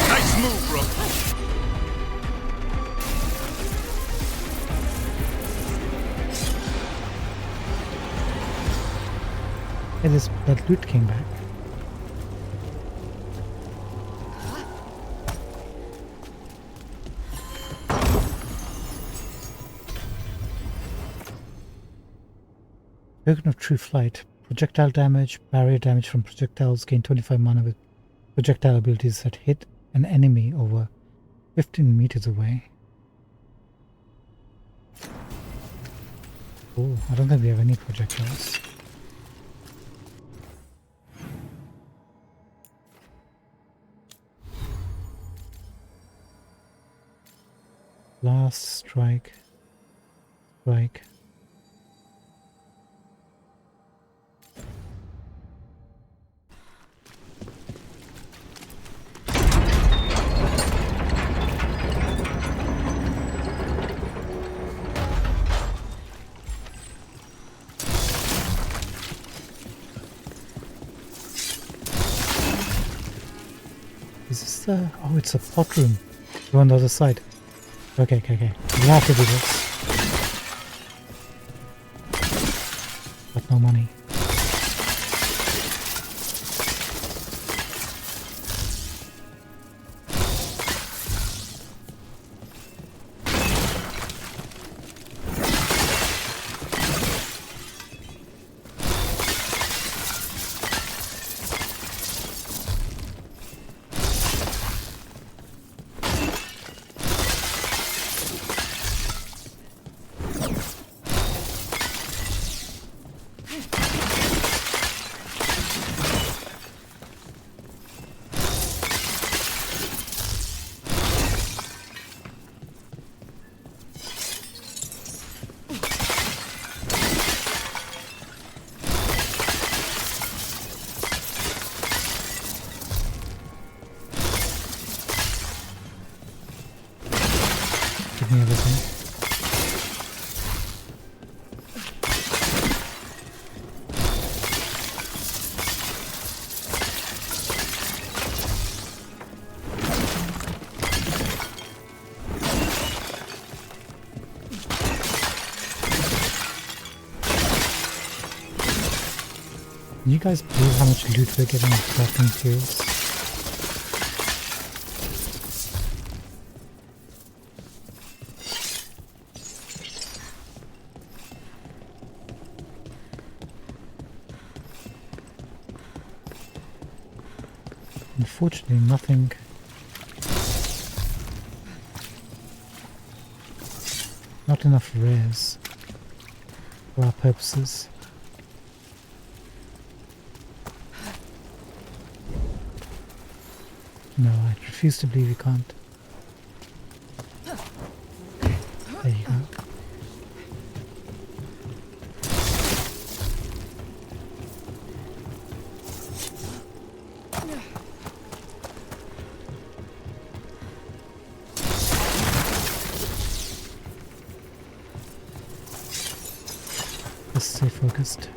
Nice move, bro. Hey, that loot came back. Token of True Flight. Projectile damage, barrier damage from projectiles, gain 25 mana with projectile abilities that hit an enemy over 15 meters away. Oh, I don't think we have any projectiles. Last strike. Strike. Is this the... Oh, it's a pot room. Go on the other side. Okay. We have to do this. But no money. give me everything. Can you guys believe how much loot we're getting with crafting materials? Unfortunately, nothing. Not enough rares for our purposes. No, I refuse to believe you can't. There you go. Just stay focused.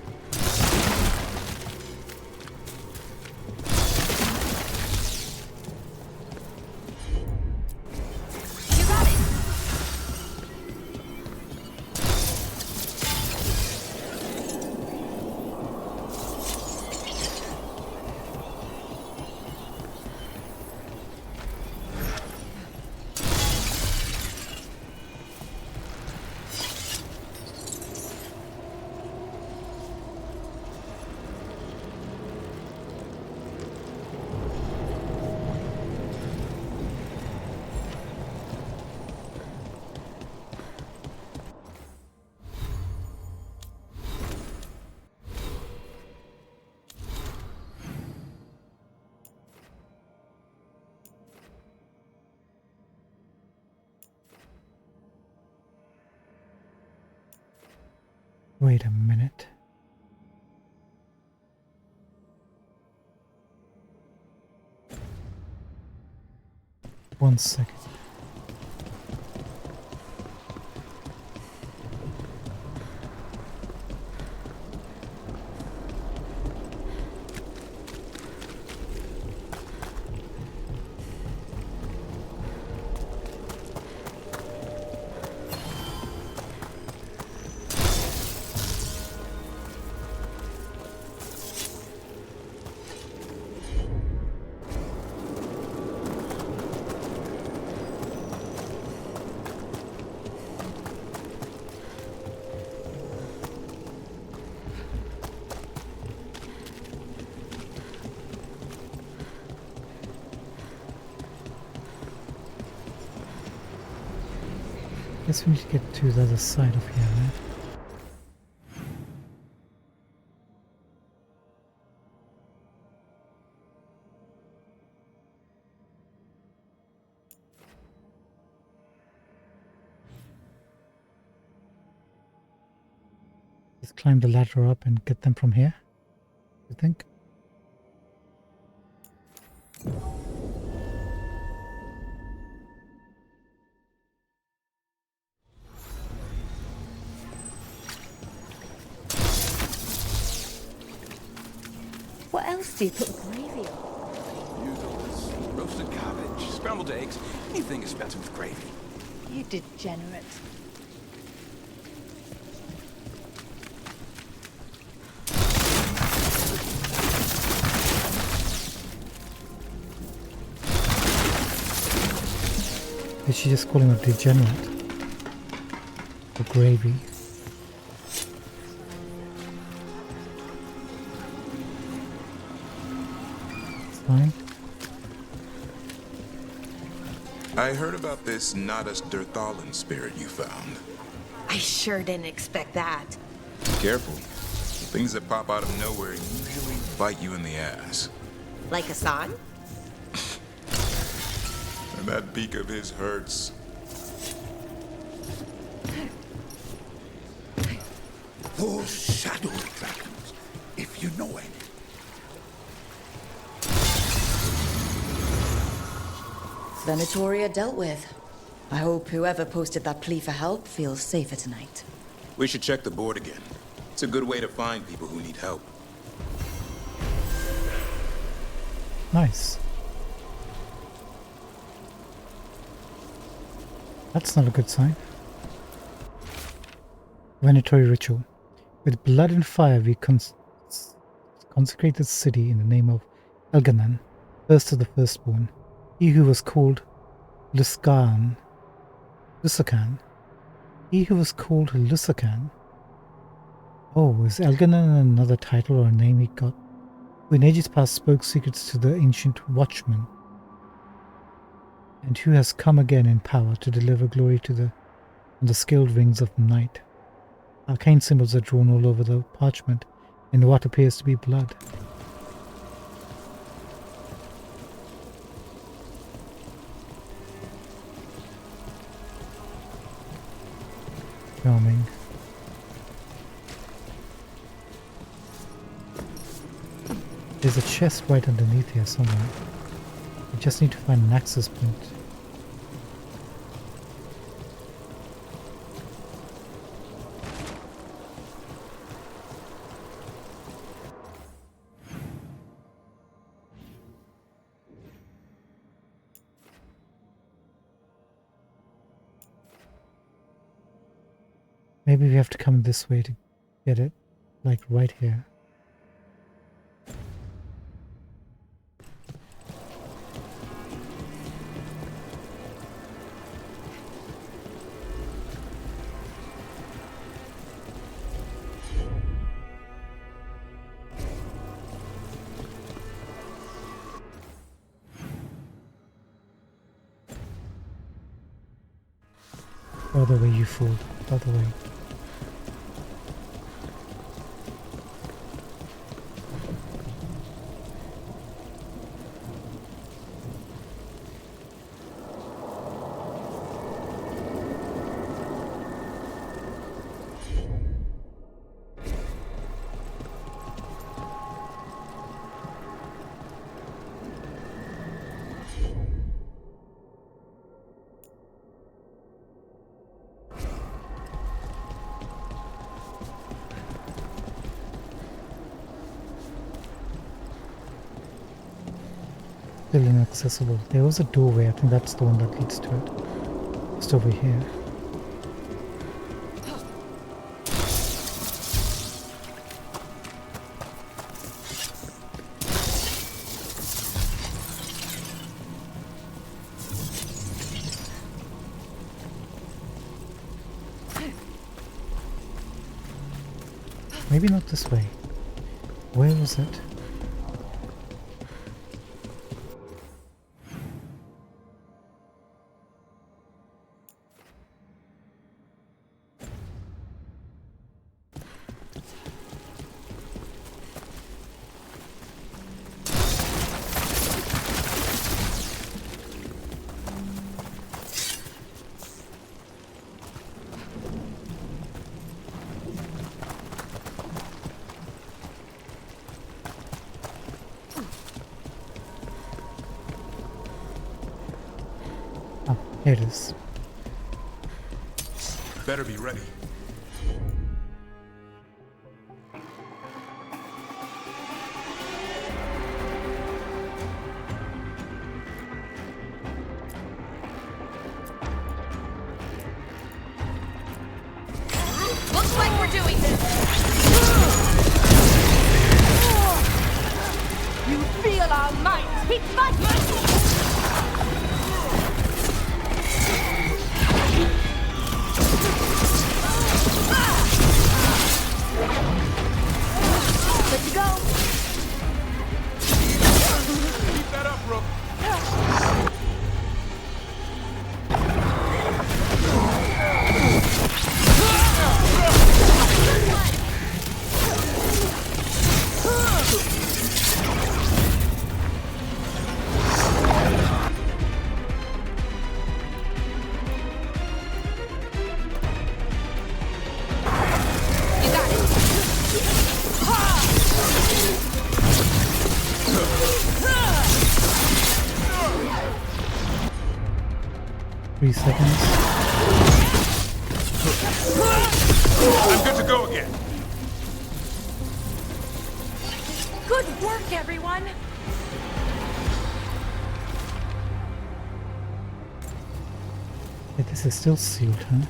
Wait a minute. One second. Guess we need to get to the other side of here, right? Let's climb the ladder up and get them from here, you think? What else do you put the gravy on? Noodles, roasted cabbage, scrambled eggs. Anything is better with gravy. You degenerate. Did she just call him a degenerate? The gravy. It's fine. I heard about this Nadas Derthalan spirit you found. I sure didn't expect that. Be careful. The things that pop out of nowhere usually bite you in the ass. Like Hassan? And that beak of his hurts. Those shadow dragons, if you know any. Venatoria dealt with. I hope whoever posted that plea for help feels safer tonight. We should check the board again. It's a good way to find people who need help. Nice. That's not a good sign. Veilguard ritual. With blood and fire we consecrate the city in the name of Elganan, first of the firstborn, he who was called Lusakan. He who was called Lusakan. Oh, is Elganan another title or a name he got? Who in ages past spoke secrets to the ancient watchman, and who has come again in power to deliver glory to the skilled wings of the night. Arcane symbols are drawn all over the parchment in what appears to be blood. Charming. There's a chest right underneath here somewhere. I just need to find an access point. Maybe we have to come this way to get it, like right here. The other way, you fool. The other way. Still inaccessible. There was a doorway, I think that's the one that leads to it. Just over here. Maybe not this way. Where was it? Here it is. Better be ready. Looks like we're doing this. You feel our might. Keep fighting. 3 seconds. I'm good to go again. Good work, everyone! Yeah, this is still sealed, huh?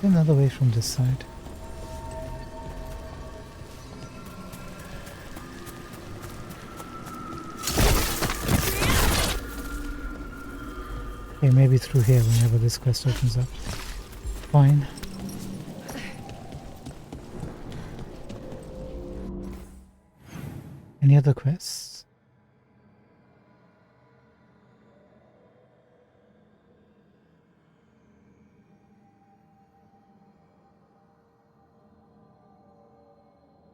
Another way from this side. Okay, maybe through here whenever this quest opens up. Fine. Any other quests?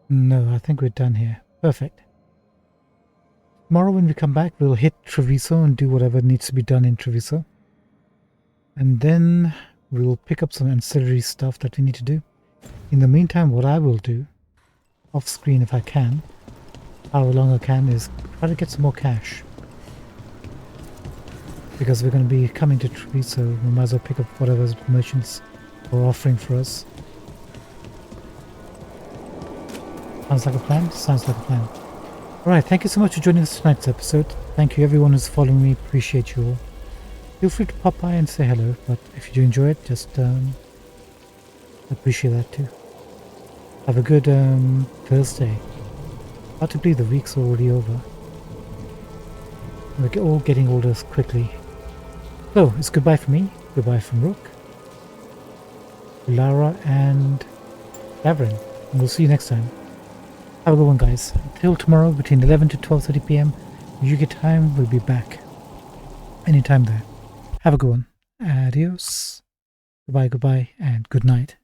No, I think we're done here. Perfect. Tomorrow when we come back, we'll hit Treviso and do whatever needs to be done in Treviso. And then we'll pick up some ancillary stuff that we need to do. In the meantime, what I will do, off screen if I can, however long I can, is try to get some more cash. Because we're going to be coming to Treviso, we might as well pick up whatever merchants are offering for us. Sounds like a plan? Sounds like a plan. Alright, thank you so much for joining us tonight's episode. Thank you everyone who's following me, appreciate you all. Feel free to pop by and say hello, but if you do enjoy it, just appreciate that too. Have a good Thursday. Hard to believe the week's already over. We're all getting older quickly. So, it's goodbye from me, goodbye from Rook, Lara and Gavrin, and we'll see you next time. Have a good one, guys. Until tomorrow between 11 to 12:30 PM UK time, we'll be back. Anytime there. Have a good one. Adios. Goodbye, goodbye, and good night.